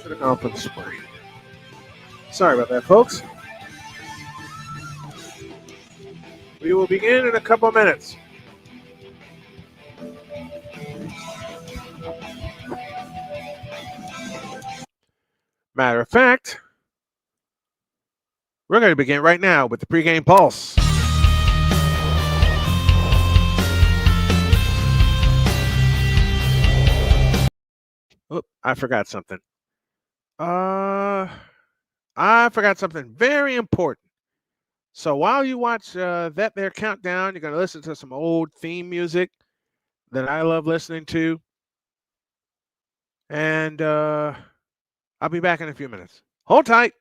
Should have gone for the spray. Sorry about that, folks. We will begin in a couple of minutes. Matter of fact, we're going to begin right now with the pregame pulse. Oh, I forgot something. I forgot something very important. So while you watch that there countdown, you're going to listen to some old theme music that I love listening to. And I'll be back in a few minutes. Hold tight.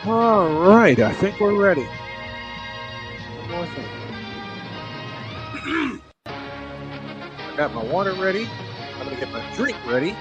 All right, I think we're ready. One more thing. I got my water ready. I'm going to get my drink ready.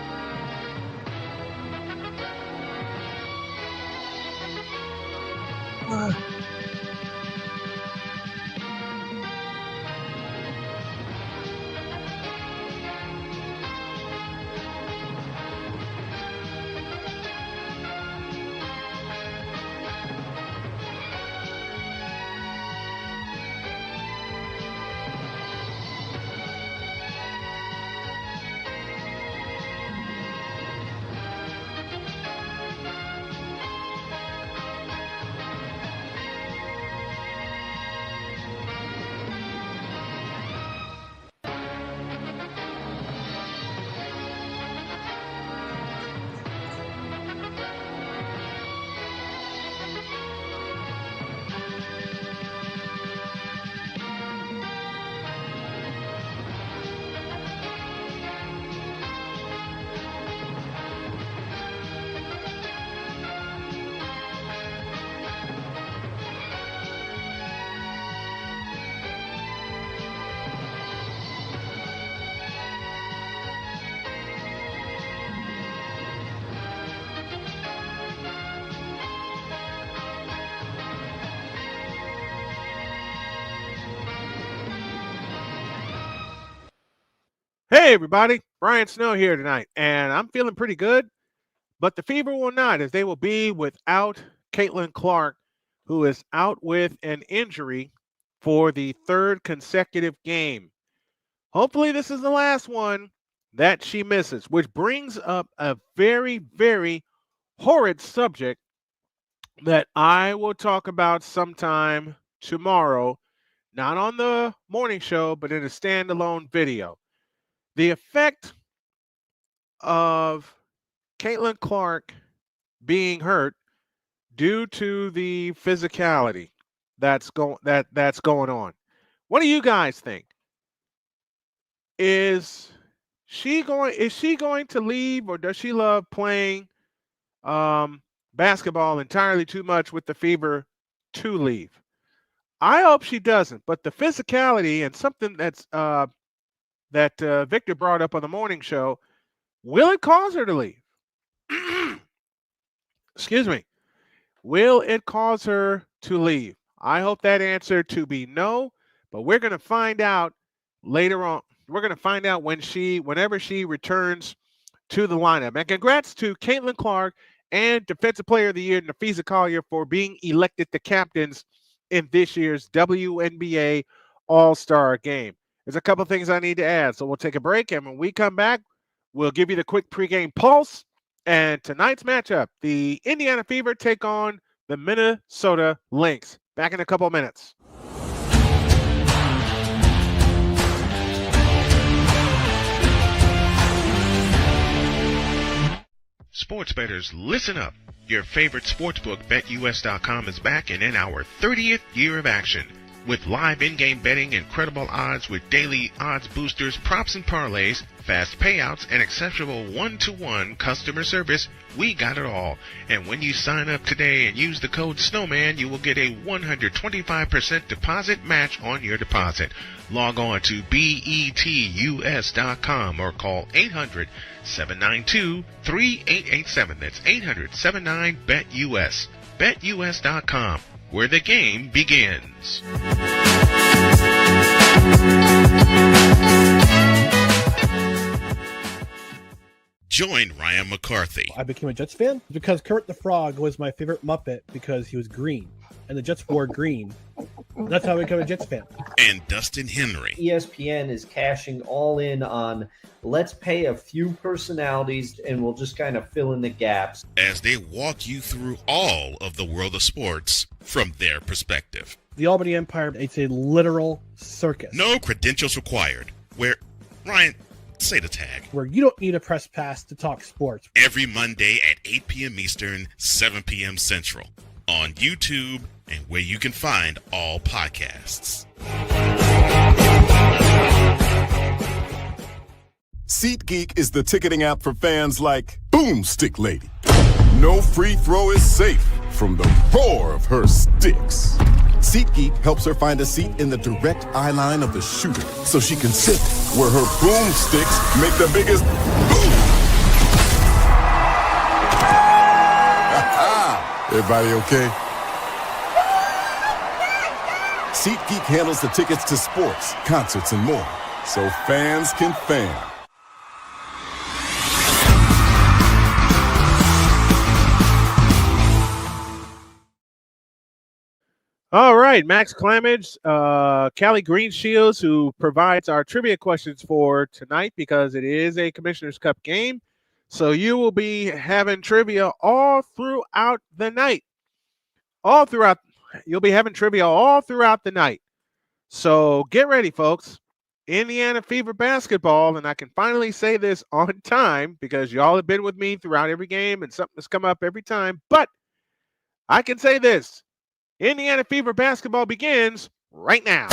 Hey, everybody. Brian Snow here tonight, and I'm feeling pretty good, but the Fever will not, as they will be without Caitlin Clark, who is out with an injury for the third consecutive game. Hopefully, this is the last one that she misses, which brings up a very, very horrid subject that I will talk about sometime tomorrow, not on the morning show, but in a standalone video. The effect of Caitlin Clark being hurt due to the physicality that's going on. What do you guys think? Is she going to leave, or does she love playing basketball entirely too much with the Fever to leave? I hope she doesn't, but the physicality and something that's that Victor brought up on the morning show, will it cause her to leave? Excuse me. Will it cause her to leave? I hope that answer to be no, but we're going to find out later on. We're going to find out whenever she returns to the lineup. And congrats to Caitlin Clark and Defensive Player of the Year, NaPheesa Collier, for being elected the captains in this year's WNBA All-Star Game. There's a couple things I need to add, so we'll take a break, and when we come back, we'll give you the quick pregame pulse. And tonight's matchup, the Indiana Fever take on the Minnesota Lynx. Back in a couple minutes. Sports bettors, listen up. Your favorite sportsbook, BetUS.com, is back and in our 30th year of action. With live in-game betting, incredible odds with daily odds boosters, props and parlays, fast payouts, and exceptional one-to-one customer service, we got it all. And when you sign up today and use the code Snowman, you will get a 125% deposit match on your deposit. Log on to betus.com or call 800-792-3887. That's 800-79-BET-US. BetUS.com, where the game begins. Join Ryan McCarthy. I became a Jets fan because Kermit the Frog was my favorite Muppet because he was green, and the Jets wore green. That's how I became a Jets fan. And Dustin Henry. ESPN is cashing all in on let's pay a few personalities and we'll just kind of fill in the gaps. As they walk you through all of the world of sports from their perspective. The Albany Empire, it's a literal circus. No credentials required. Where, Ryan, say the tag. Where you don't need a press pass to talk sports. Every Monday at 8 p.m. Eastern, 7 p.m. Central. On YouTube and where you can find all podcasts. SeatGeek is the ticketing app for fans like Boomstick Lady. No free throw is safe. from the roar of her sticks. SeatGeek helps her find a seat in the direct eye line of the shooter so she can sit where her boomsticks make the biggest boom. Everybody okay? SeatGeek handles the tickets to sports, concerts, and more, so fans can fan. All right, Max Clamage, Callie Greenshields, who provides our trivia questions for tonight because it is a Commissioner's Cup game. So you will be having trivia all throughout the night. You'll be having trivia all throughout the night. So get ready, folks. Indiana Fever basketball, and I can finally say this on time because y'all have been with me throughout every game and something has come up every time. But I can say this. Indiana Fever basketball begins right now.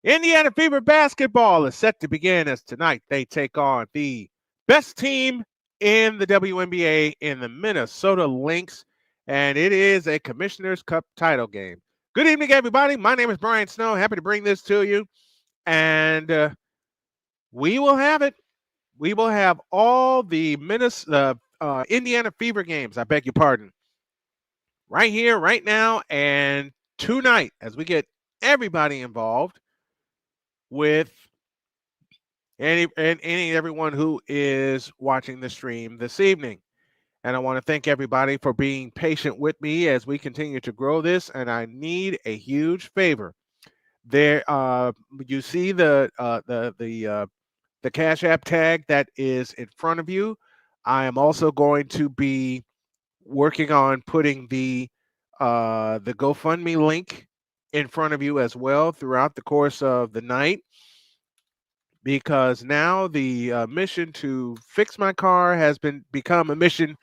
Indiana Fever basketball is set to begin as tonight they take on the best team in the WNBA in the Minnesota Lynx, and it is a Commissioner's Cup title game. Good evening, everybody. My name is Brian Snow. Happy to bring this to you, and we will have it. We will have all the Indiana Fever games, I beg your pardon, right here, right now, and tonight as we get everybody involved with any and everyone who is watching the stream this evening. And I want to thank everybody for being patient with me as we continue to grow this. And I need a huge favor. There, you see the Cash App tag that is in front of you. I am also going to be working on putting the GoFundMe link in front of you as well throughout the course of the night, because now the mission to fix my car has become a mission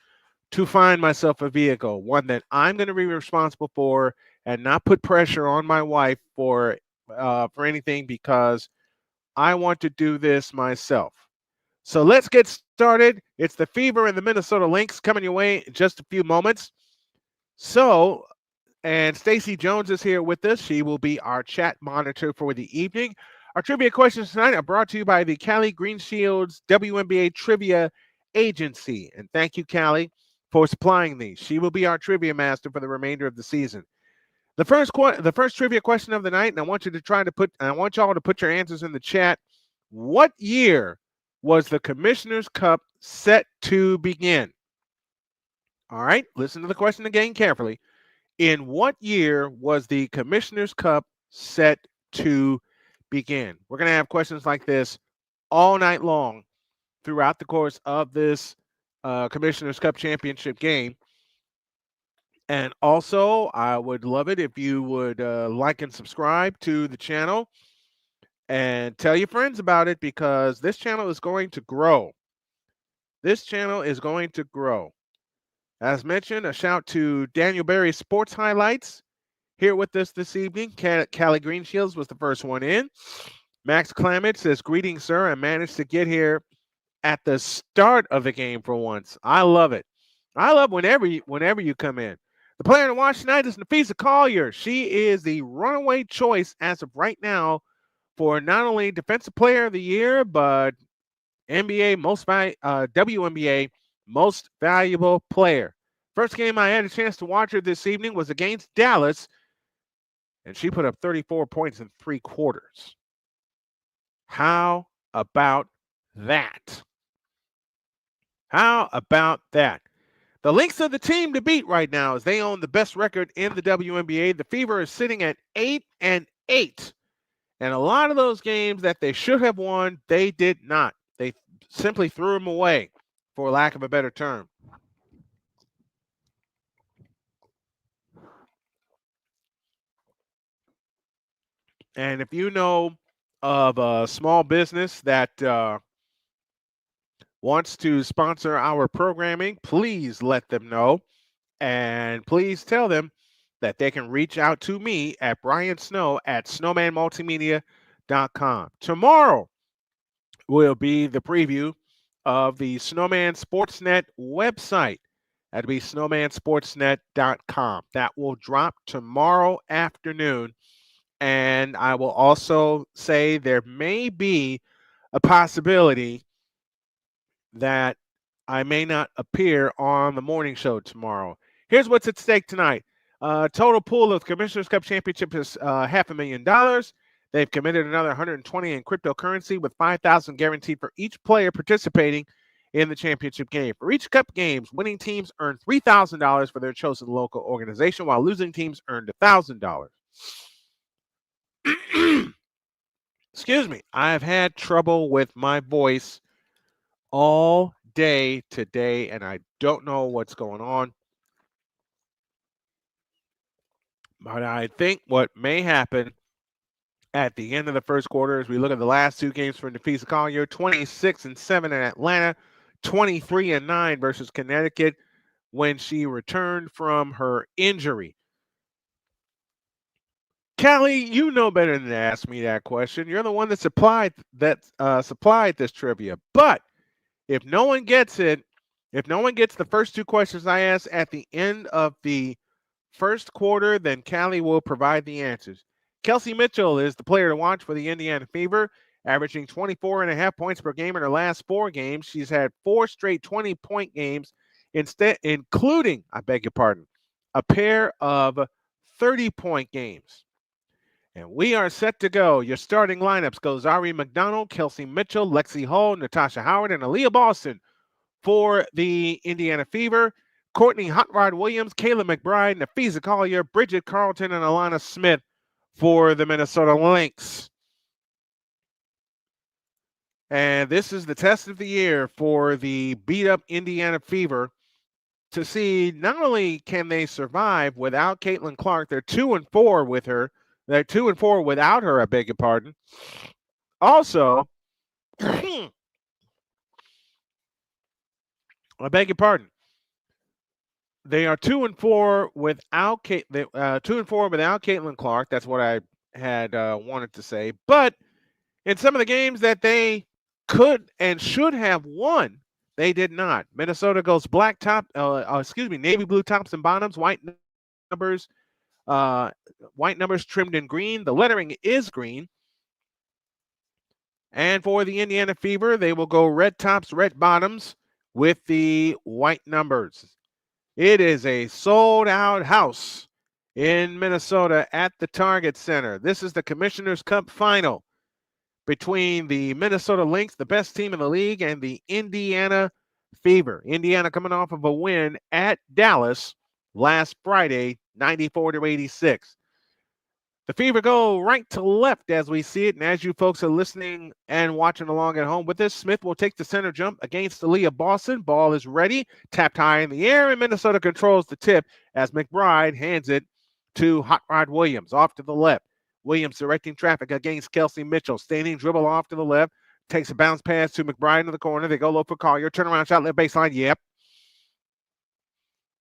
to find myself a vehicle, one that I'm going to be responsible for and not put pressure on my wife for anything, because I want to do this myself. So let's get started. It's the Fever and the Minnesota Lynx coming your way in just a few moments. So, and Stacey Jones is here with us. She will be our chat monitor for the evening. Our trivia questions tonight are brought to you by the Callie Greenshields WNBA Trivia Agency. And thank you, Callie, for supplying these. She will be our trivia master for the remainder of the season. The first trivia question of the night, and I want y'all to put your answers in the chat. What year was the Commissioner's Cup set to begin? All right, listen to the question again carefully. In what year was the Commissioner's Cup set to begin? We're going to have questions like this all night long throughout the course of this Commissioner's Cup championship game. And also, I would love it if you would like and subscribe to the channel and tell your friends about it, because this channel is going to grow. This channel is going to grow. As mentioned, a shout to Daniel Berry Sports Highlights here with us this evening. Callie Greenshields was the first one in. Max Clamage says, "Greetings, sir. I managed to get here at the start of the game for once. I love it. I love whenever you come in." The player to watch tonight is NaPheesa Collier. She is the runaway choice as of right now for not only Defensive Player of the Year, but WNBA Most Valuable Player. First game I had a chance to watch her this evening was against Dallas, and she put up 34 points in 3 quarters. How about that? How about that? The Lynx are the team to beat right now as they own the best record in the WNBA. The Fever is sitting at 8-8. And a lot of those games that they should have won, they did not. They simply threw them away, for lack of a better term. And if you know of a small business that wants to sponsor our programming, please let them know. And please tell them that they can reach out to me at Brian Snow at snowmanmultimedia.com. Tomorrow will be the preview of the Snowman Sportsnet website. That'll be snowmansportsnet.com. That will drop tomorrow afternoon. And I will also say there may be a possibility that I may not appear on the morning show tomorrow. Here's what's at stake tonight. Total pool of Commissioner's Cup Championship is $500,000. They've committed another 120 in cryptocurrency with 5,000 guaranteed for each player participating in the championship game. For each cup games, winning teams earn $3,000 for their chosen local organization, while losing teams earned $1,000. Excuse me. I've had trouble with my voice all day today, and I don't know what's going on. But I think what may happen at the end of the first quarter as we look at the last two games for NaPheesa Collier, 26-7 in Atlanta, 23-9 versus Connecticut when she returned from her injury. Callie, you know better than to ask me that question. You're the one that supplied this trivia. But if no one gets it, if no one gets the first two questions I asked at the end of the first quarter, then Callie will provide the answers. Kelsey Mitchell is the player to watch for the Indiana Fever, averaging 24.5 points per game in her last 4 games. She's had 4 straight 20-point games, including, a pair of 30-point games. And we are set to go. Your starting lineups go Zari McDonald, Kelsey Mitchell, Lexi Hull, Natasha Howard, and Aliyah Boston for the Indiana Fever. Courtney Hot Rod Williams, Kayla McBride, NaPheesa Collier, Bridget Carlton, and NaLyssa Smith for the Minnesota Lynx. And this is the test of the year for the beat-up Indiana Fever to see not only can they survive without Caitlin Clark, they're 2-4 with her. They're 2-4 without her, I beg your pardon. Also, I beg your pardon. They are 2-4 without 2-4 without Caitlin Clark. That's what I had wanted to say. But in some of the games that they could and should have won, they did not. Minnesota goes navy blue tops and bottoms, white numbers trimmed in green. The lettering is green. And for the Indiana Fever, they will go red tops, red bottoms with the white numbers. It is a sold-out house in Minnesota at the Target Center. This is the Commissioner's Cup final between the Minnesota Lynx, the best team in the league, and the Indiana Fever. Indiana coming off of a win at Dallas last Friday, 94-86. The Fever go right to left as we see it, and as you folks are listening and watching along at home with this, Smith will take the center jump against Aliyah Boston. Ball is ready, tapped high in the air, and Minnesota controls the tip as McBride hands it to Hot Rod Williams off to the left. Williams directing traffic against Kelsey Mitchell. Standing dribble off to the left, takes a bounce pass to McBride into the corner. They go low for Collier. Turnaround shot, left baseline. Yep.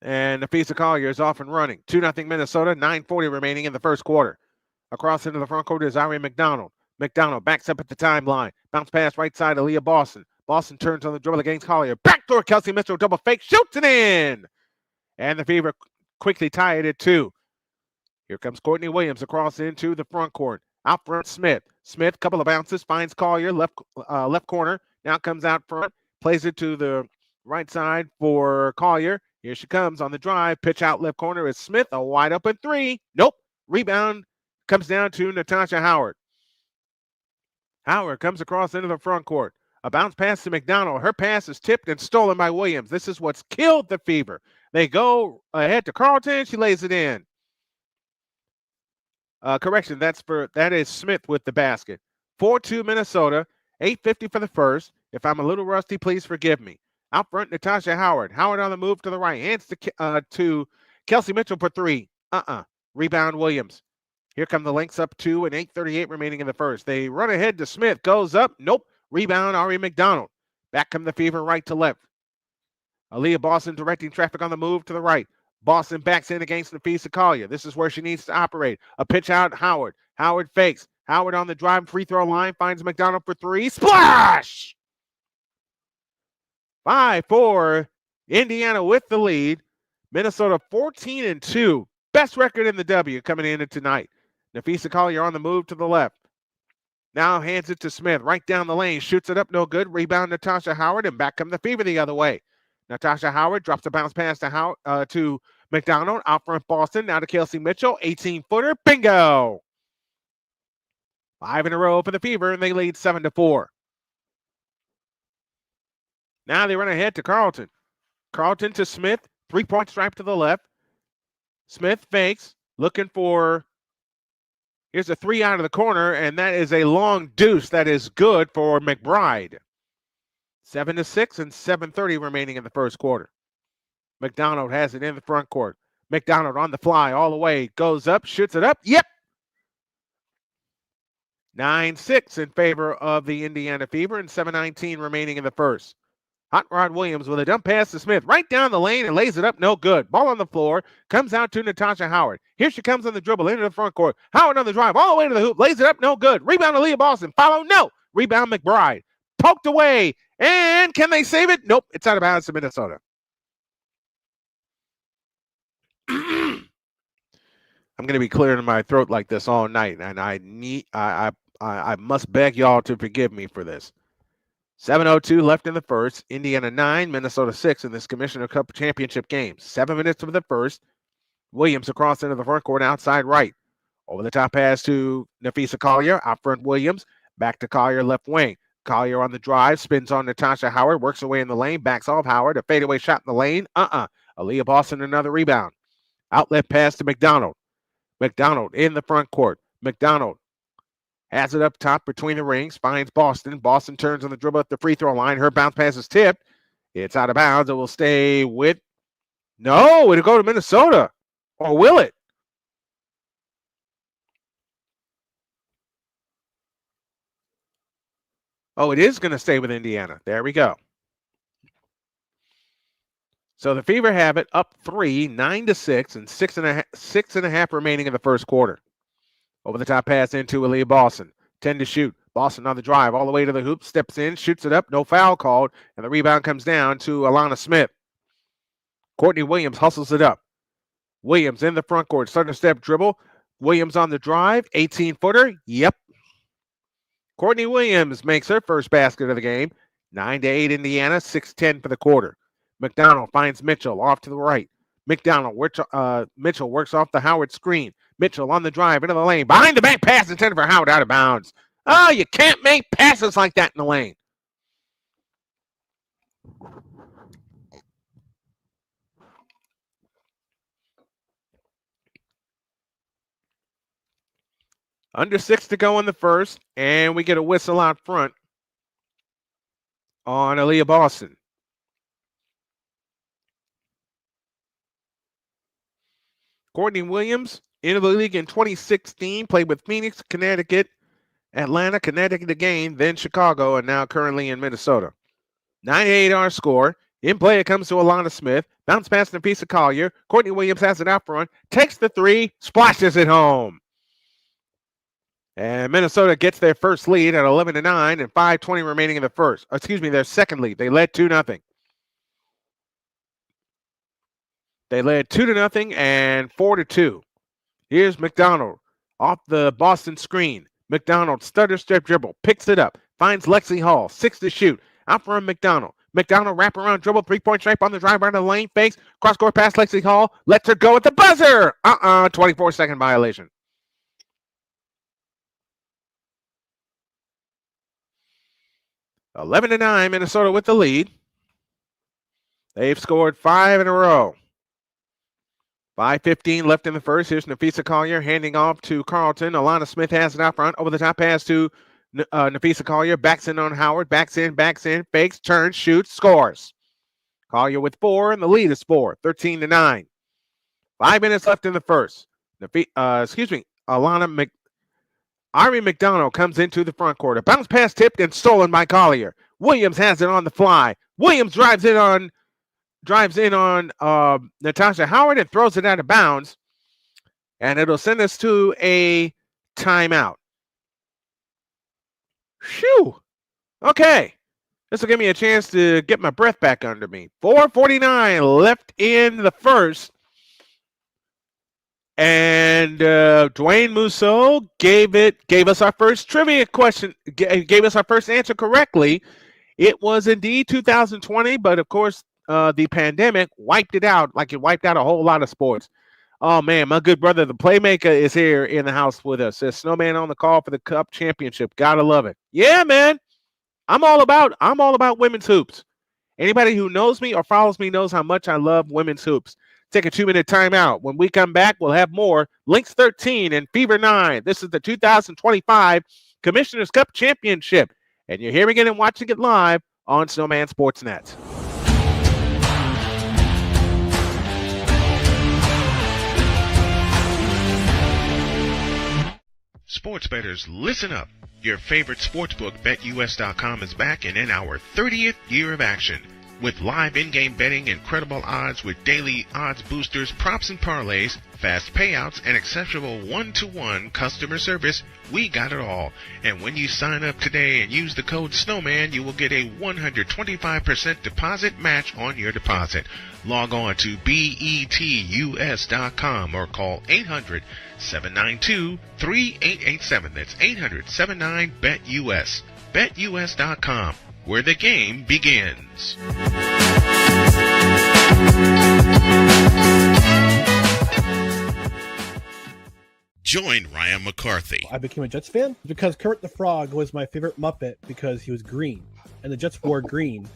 And NaPheesa Collier is off and running. 2-0 Minnesota, 9:40 remaining in the first quarter. Across into the front court is Zari McDonald. McDonald backs up at the timeline. Bounce pass right side, Aliyah Boston. Boston turns on the dribble against Collier. Backdoor Kelsey Mitchell, double fake, shoots it in. And the Fever quickly tie it at 2. Here comes Courtney Williams across into the front court. Out front, Smith. Smith, couple of bounces, finds Collier, left corner. Now comes out front, plays it to the right side for Collier. Here she comes on the drive. Pitch out left corner is Smith. A wide open 3. Nope. Rebound comes down to Natasha Howard. Howard comes across into the front court. A bounce pass to McDonald. Her pass is tipped and stolen by Williams. This is what's killed the Fever. They go ahead to Carlton. She lays it in. Correction, that is Smith with the basket. 4-2 Minnesota. 8:50 for the first. If I'm a little rusty, please forgive me. Out front, Natasha Howard. Howard on the move to the right. Hands to Kelsey Mitchell for three. Rebound Williams. Here come the Lynx up 2 and 8:38 remaining in the first. They run ahead to Smith. Goes up. Nope. Rebound Ari McDonald. Back come the Fever right to left. Aliyah Boston directing traffic on the move to the right. Boston backs in against NaPheesa Collier. This is where she needs to operate. A pitch out, Howard. Howard fakes. Howard on the drive, free throw line, finds McDonald for three. Splash! 5-4. Indiana with the lead. Minnesota 14-2. Best record in the W coming into tonight. NaPheesa Collier on the move to the left. Now hands it to Smith. Right down the lane. Shoots it up. No good. Rebound Natasha Howard. And back come the Fever the other way. Natasha Howard drops a bounce pass to McDonald. Out front Boston. Now to Kelsey Mitchell. 18-footer. Bingo! 5 in a row for the Fever, and they lead 7-4. Now they run ahead to Carlton. Carlton to Smith. 3-point stripe to the left. Smith fakes. Looking for... Here's a 3 out of the corner, and that is a long deuce that is good for McBride. 7-6 and 7:30 remaining in the first quarter. McDonald has it in the front court. McDonald on the fly all the way. Goes up, shoots it up. Yep! 9-6 in favor of the Indiana Fever and 7:19 remaining in the first. Hot Rod Williams with a dump pass to Smith. Right down the lane and lays it up. No good. Ball on the floor. Comes out to Natasha Howard. Here she comes on the dribble into the front court. Howard on the drive all the way to the hoop. Lays it up. No good. Rebound Aliyah Boston. Follow. No. Rebound McBride. Poked away. And can they save it? Nope. It's out of bounds to Minnesota. I'm going to be clearing my throat like this all night, and I must beg y'all to forgive me for this. 7:02 left in the first. Indiana 9, Minnesota 6 in this Commissioner Cup championship game. 7 minutes of the first. Williams across into the front court outside right. Over the top pass to NaPheesa Collier. Out front Williams. Back to Collier left wing. Collier on the drive. Spins on Natasha Howard. Works away in the lane. Backs off Howard. A fadeaway shot in the lane. Aliyah Boston another rebound. Outlet pass to McDonald. McDonald in the front court. McDonald has it up top between the rings. Finds Boston. Boston turns on the dribble at the free throw line. Her bounce pass is tipped. It's out of bounds. It will stay with... No, it'll go to Minnesota. Or will it? Oh, it is going to stay with Indiana. There we go. So the Fever have it up 3, 9-6, and 6.5 remaining in the first quarter. Over the top pass into Aliyah Boston. 10 to shoot. Boston on the drive all the way to the hoop. Steps in, shoots it up. No foul called. And the rebound comes down to Alana Smith. Courtney Williams hustles it up. Williams in the front court. Starting step dribble. Williams on the drive. 18-footer. Yep. Courtney Williams makes her first basket of the game. 9-8 Indiana. 6-10 for the quarter. McDonald finds Mitchell off to the right. Mitchell works off the Howard screen. Mitchell on the drive into the lane. Behind the back pass intended for Howard out of bounds. Oh, you can't make passes like that in the lane. Under 6 to go in the first, and we get a whistle out front on Aliyah Boston. Courtney Williams, into the league in 2016, played with Phoenix, Connecticut, Atlanta, Connecticut again, then Chicago, and now currently in Minnesota. 98 our score. In play, it comes to Alana Smith. Bounce pass to NaPheesa Collier. Courtney Williams has it out front. Takes the 3, splashes it home. And Minnesota gets their first lead at 11-9 and 5:20 remaining in the first. Their second lead. They led 2-0. They led 2-0 and 4-2. Here's McDonald off the Boston screen. McDonald stutter step dribble, picks it up, finds Lexi Hall, 6 to shoot. Out from McDonald. McDonald wrap around dribble, 3-point stripe on the drive right of the lane, fakes, cross court pass Lexi Hall, lets her go at the buzzer. 24-second violation. 11-9, Minnesota with the lead. They've scored 5 in a row. 5:15 left in the first. Here's NaPheesa Collier handing off to Carlton. Aliyah Smith has it out front. Over the top pass to NaPheesa Collier. Backs in on Howard. Backs in, fakes, turns, shoots, scores. Collier with 4, and the lead is 4. 13-9. 5 minutes left in the first. Ari McDonald comes into the front court. A bounce pass tipped and stolen by Collier. Williams has it on the fly. Williams drives in on Natasha Howard and throws it out of bounds. And it'll send us to a timeout. Phew. Okay. This will give me a chance to get my breath back under me. 4:49 left in the first. And Dwayne Mousseau gave us our first trivia question, gave us our first answer correctly. It was indeed 2020, but of course, the pandemic wiped it out like it wiped out a whole lot of sports. Oh man, my good brother, the playmaker, is here in the house with us. There's Snowman on the call for the Cup Championship. Gotta love it. Yeah, man. I'm all about women's hoops. Anybody who knows me or follows me knows how much I love women's hoops. Take a 2-minute timeout. When we come back, we'll have more. Lynx 13 and Fever 9. This is the 2025 Commissioner's Cup Championship. And you're hearing it and watching it live on Snowman Sportsnet. Sports bettors, listen up. Your favorite sportsbook, BetUS.com, is back and in our 30th year of action. With live in-game betting, incredible odds with daily odds boosters, props and parlays, fast payouts, and exceptional one-to-one customer service, we got it all. And when you sign up today and use the code Snowman, you will get a 125% deposit match on your deposit. Log on to betus.com or call 800-792-3887. That's 800-79-BET-US. BetUS.com, where the game begins. Join Ryan McCarthy. I became a Jets fan because Kermit the Frog was my favorite Muppet because he was green, and the Jets wore green.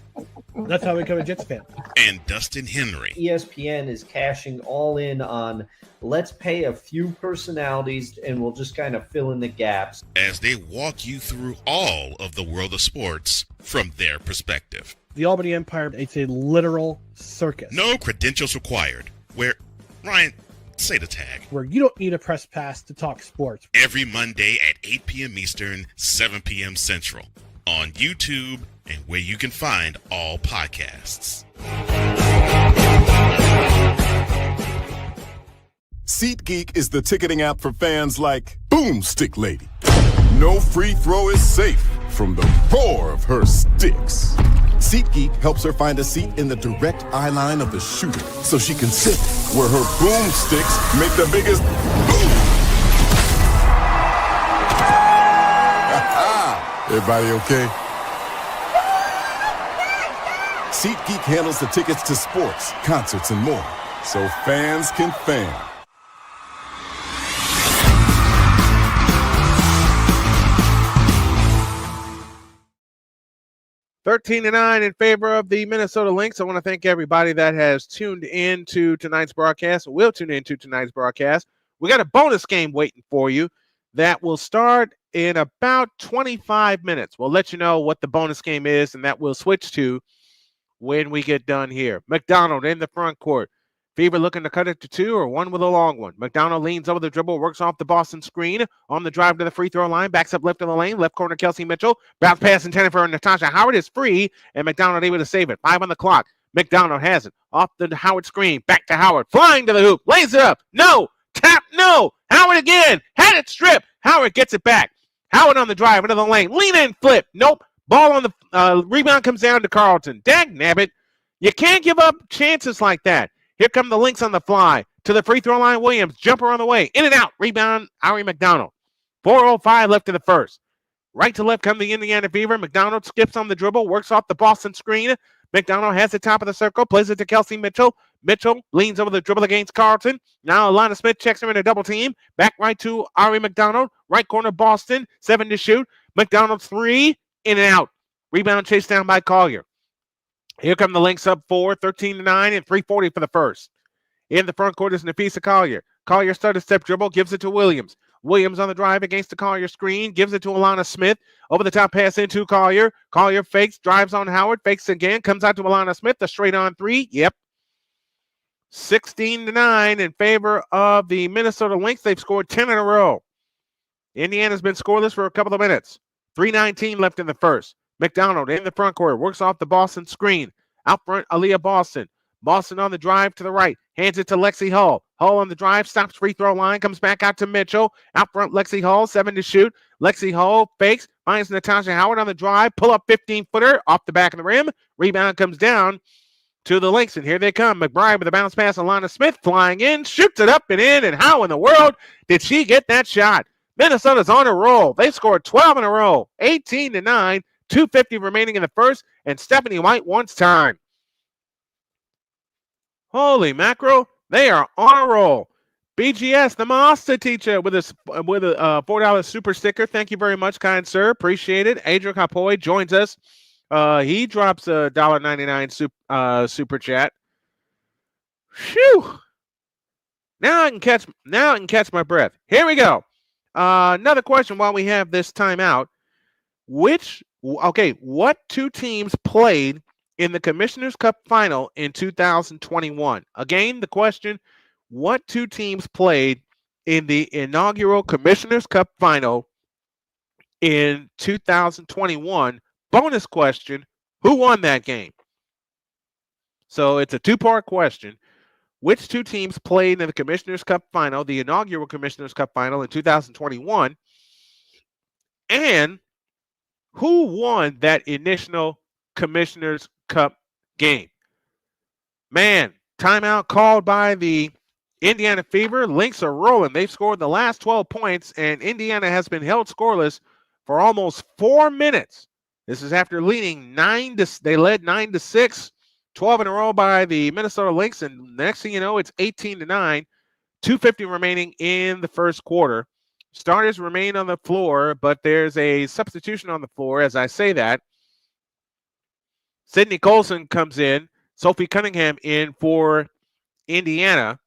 That's how I became a Jets fan. And Dustin Henry. ESPN is cashing all in on let's pay a few personalities and we'll just kind of fill in the gaps. As they walk you through all of the world of sports from their perspective. The Albany Empire, it's a literal circus. No credentials required. Where, Ryan, say the tag. Where you don't need a press pass to talk sports. Every Monday at 8 p.m. Eastern, 7 p.m. Central. On YouTube and where you can find all podcasts. SeatGeek is the ticketing app for fans like Boomstick Lady. No free throw is safe from the roar of her sticks. SeatGeek helps her find a seat in the direct eye line of the shooter so she can sit where her boomsticks make the biggest boom. Everybody okay? SeatGeek handles the tickets to sports, concerts, and more, so fans can fan. (13-9) in favor of the Minnesota Lynx. I want to thank everybody that has tuned in to tonight's broadcast, will tune in to tonight's broadcast. We got a bonus game waiting for you that will start in about 25 minutes. We'll let you know what the bonus game is, and that we'll switch to when we get done here. McDonald in the front court. Fever looking to cut it to 2 or 1 with a long one. McDonald leans over the dribble, works off the Boston screen on the drive to the free throw line, backs up left in the lane, left corner Kelsey Mitchell. Bounce pass intended for Natasha Howard is free, and McDonald able to save it. 5 on the clock. McDonald has it. Off the Howard screen, back to Howard. Flying to the hoop, lays it up. No. Tap, no. Howard again. Had it stripped. Howard gets it back. Howard on the drive into the lane. Lean in, flip. Nope. Ball on the rebound comes down to Carlton. Dag nabbit. You can't give up chances like that. Here come the Lynx on the fly. To the free throw line, Williams. Jumper on the way. In and out. Rebound, Ari McDonald. 4:05 left in the first. Right to left come the Indiana Fever. McDonald skips on the dribble. Works off the Boston screen. McDonald has the top of the circle. Plays it to Kelsey Mitchell. Mitchell leans over the dribble against Carlton. Now Aliyah Smith checks her in a double team. Back right to Ari McDonald. Right corner Boston. 7 to shoot. McDonald 3. In and out. Rebound chased down by Collier. Here come the Lynx up 4, 13-9, and 3:40 for the first. In the front court is NaPheesa Collier. Collier started step dribble, gives it to Williams. Williams on the drive against the Collier screen, gives it to Aliyah Smith. Over the top pass into Collier. Collier fakes, drives on Howard, fakes again, comes out to Aliyah Smith, a straight on three. Yep. 16-9 in favor of the Minnesota Lynx. They've scored 10 in a row. Indiana's been scoreless for a couple of minutes. 3:19 left in the first. McDonald in the front court, works off the Boston screen. Out front, Aliyah Boston. Boston on the drive to the right, hands it to Lexi Hull. Hull on the drive, stops free throw line, comes back out to Mitchell. Out front, Lexi Hull, 7 to shoot. Lexi Hull fakes, finds Natasha Howard on the drive, pull up 15-footer off the back of the rim. Rebound comes down to the Lynx, and here they come. McBride with a bounce pass. Aliyah Smith flying in, shoots it up and in, and how in the world did she get that shot? Minnesota's on a roll. They've scored 12 in a row, 18-9, 2:50 remaining in the first, and Stephanie White wants time. Holy mackerel, they are on a roll. BGS, the master teacher, with a $4 super sticker. Thank you very much, kind sir. Appreciate it. Adrian Capoy joins us. He drops a $1.99 super chat. Phew. Now I can catch my breath. Here we go. Another question while we have this timeout. What two teams played in the Commissioner's Cup final in 2021? Again, the question, what two teams played in the inaugural Commissioner's Cup final in 2021? Bonus question, who won that game? So it's a two-part question. Which two teams played in the Commissioner's Cup final, the inaugural Commissioner's Cup final in 2021? And who won that initial Commissioner's Cup game? Man, timeout called by the Indiana Fever. Lynx are rolling. They've scored the last 12 points, and Indiana has been held scoreless for almost 4 minutes. This is after leading they led 9-6, 12 in a row by the Minnesota Lynx, and the next thing you know, it's 18-9, 2:50 remaining in the first quarter. Starters remain on the floor, but there's a substitution on the floor as I say that. Sydney Colson comes in, Sophie Cunningham in for Indiana,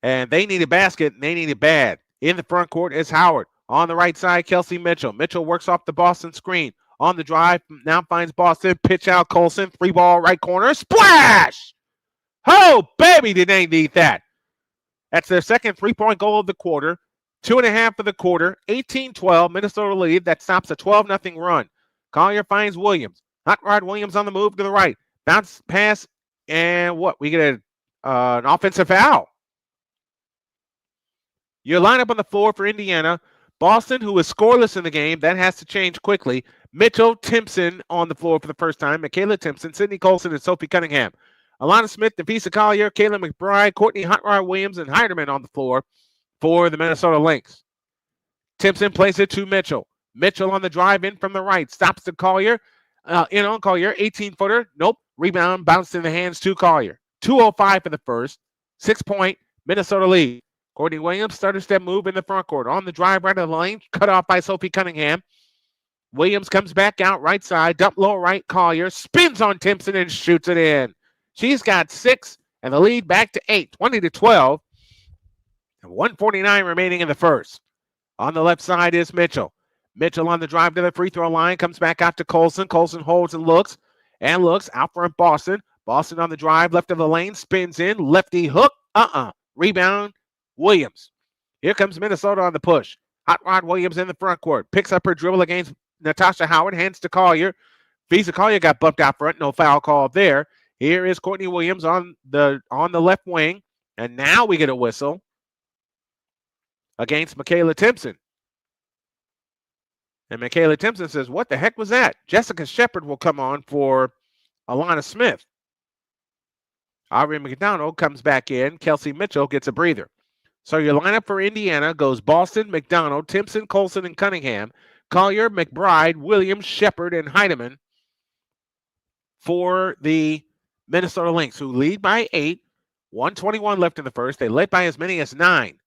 and they need a basket, and they need it bad. In the front court is Howard. On the right side, Kelsey Mitchell. Mitchell works off the Boston screen. On the drive, now finds Boston. Pitch out Colson. 3-ball right corner. Splash! Oh, baby, did they need that. That's their second 3-point goal of the quarter. 2.5 of the quarter. 18-12. Minnesota lead. That stops a 12-0 run. Collier finds Williams. Hot Rod Williams on the move to the right. Bounce pass. And what? We get an offensive foul. Your lineup on the floor for Indiana. Boston, who is scoreless in the game. That has to change quickly. Mitchell, Timpson on the floor for the first time. Michaela Timpson, Sydney Colson, and Sophie Cunningham. Aliyah Smith, NaPheesa Collier, Kayla McBride, Courtney Hot Rod Williams, and Heiderman on the floor for the Minnesota Lynx. Timpson plays it to Mitchell. Mitchell on the drive in from the right. Stops to Collier. In on Collier. 18-footer. Nope. Rebound. Bounced in the hands to Collier. 2:05 for the first. 6-point Minnesota lead. Courtney Williams, starter step move in the front court. On the drive right of the lane. Cut off by Sophie Cunningham. Williams comes back out right side. Dump low right. Collier spins on Timpson and shoots it in. She's got 6 and the lead back to 8. 20-12. And 1:49 remaining in the first. On the left side is Mitchell. Mitchell on the drive to the free throw line. Comes back out to Colson. Colson holds and looks. Out front Boston. Boston on the drive. Left of the lane. Spins in. Lefty hook. Rebound. Williams. Here comes Minnesota on the push. Hot Rod Williams in the front court. Picks up her dribble against Natasha Howard. Hands to Collier. NaPheesa Collier got bumped out front. No foul called there. Here is Courtney Williams on the left wing. And now we get a whistle against Michaela Timpson. And Michaela Timpson says, what the heck was that? Jessica Shepard will come on for Aliyah Smith. Aubrey McDonald comes back in. Kelsey Mitchell gets a breather. So your lineup for Indiana goes Boston, McDonald, Timpson, Colson, and Cunningham. Collier, McBride, Williams, Shepard, and Heidemann for the Minnesota Lynx, who lead by 8. 1:21 left in the first. They led by as many as 9.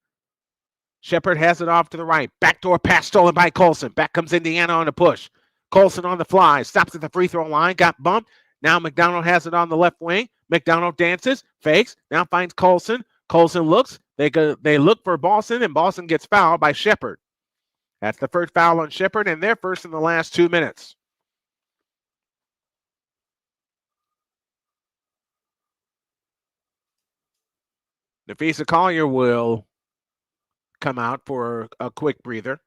Shepard has it off to the right. Backdoor pass stolen by Colson. Back comes Indiana on the push. Colson on the fly, stops at the free throw line, got bumped. Now McDonald has it on the left wing. McDonald dances, fakes, now finds Colson. Colson looks. They look for Boston, and Boston gets fouled by Shepard. That's the first foul on Shepard, and they're first in the last 2 minutes. NaPheesa Collier will come out for a quick breather.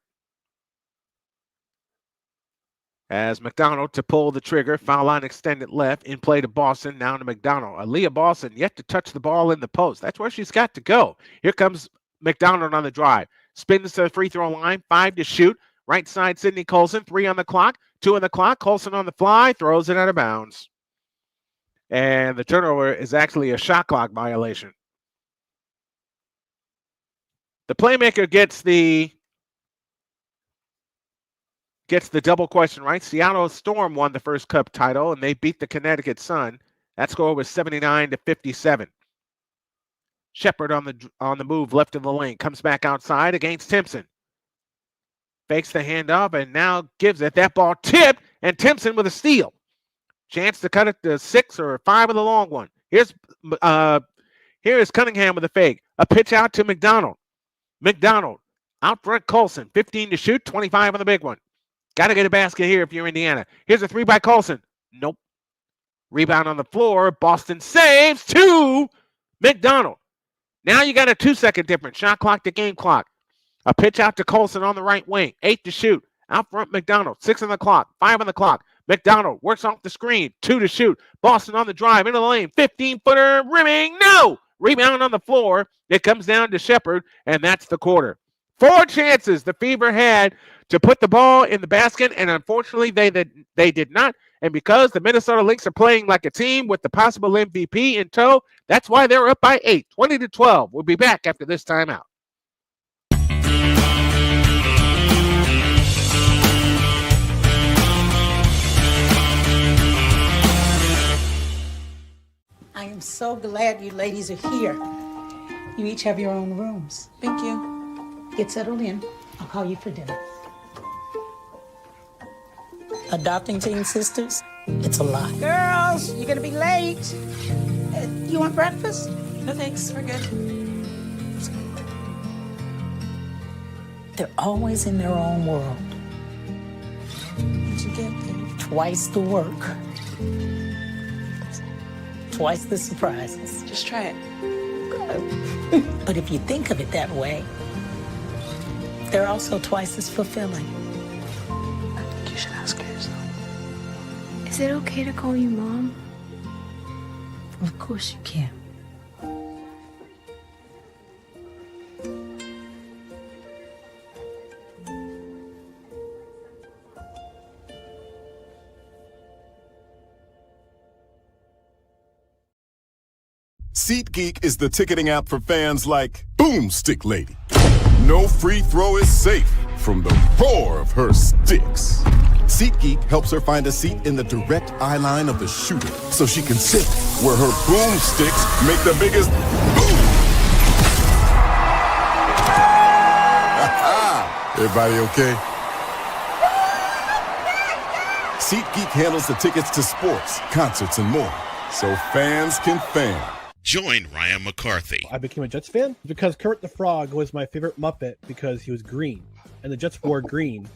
As McDonald to pull the trigger, foul line extended left, in play to Boston, now to McDonald. Aliyah Boston yet to touch the ball in the post. That's where she's got to go. Here comes McDonald on the drive. Spins to the free throw line, 5 to shoot. Right side, Sydney Colson, 3 on the clock, 2 on the clock. Colson on the fly, throws it out of bounds. And the turnover is actually a shot clock violation. The playmaker gets the double question right. Seattle Storm won the first Cup title, and they beat the Connecticut Sun. That score was 79-57. Shepard on the move, left of the lane, comes back outside against Timpson. Fakes the handoff and now gives it. That ball tipped, and Timpson with a steal. Chance to cut it to 6 or 5 with the long one. Here is Cunningham with a fake. A pitch out to McDonald. McDonald out front Colson. 15 to shoot, 25 on the big one. Got to get a basket here if you're Indiana. Here's a 3 by Colson. Nope. Rebound on the floor. Boston saves to McDonald. Now you got a 2-second difference. Shot clock to game clock. A pitch out to Colson on the right wing. 8 to shoot. Out front McDonald. 6 on the clock. 5 on the clock. McDonald works off the screen. 2 to shoot. Boston on the drive. Into the lane. 15-footer. Rimming. No! Rebound on the floor. It comes down to Shepard, and that's the quarter. 4 chances the Fever had to put the ball in the basket, and unfortunately they did not. And because the Minnesota Lynx are playing like a team with the possible MVP in tow, that's why they're up by 8, 20-12. We'll be back after this timeout. I am so glad you ladies are here. You each have your own rooms. Thank you. Get settled in. I'll call you for dinner. Adopting teen sisters, it's a lot. Girls, you're gonna be late. You want breakfast? No thanks, we're good. They're always in their own world. What'd you get, babe? Twice the work. Twice the surprises. Just try it. Good. But if you think of it that way, they're also twice as fulfilling. I think you should ask her yourself. Is it okay to call you Mom? Of course you can. SeatGeek is the ticketing app for fans like Boomstick Lady. No free throw is safe from the roar of her sticks. SeatGeek helps her find a seat in the direct eye line of the shooter so she can sit where her boomsticks make the biggest boom. Everybody okay? SeatGeek handles the tickets to sports, concerts, and more, so fans can fan. Join Ryan McCarthy. I became a Jets fan because Kurt the Frog was my favorite Muppet because he was green, and the Jets wore green.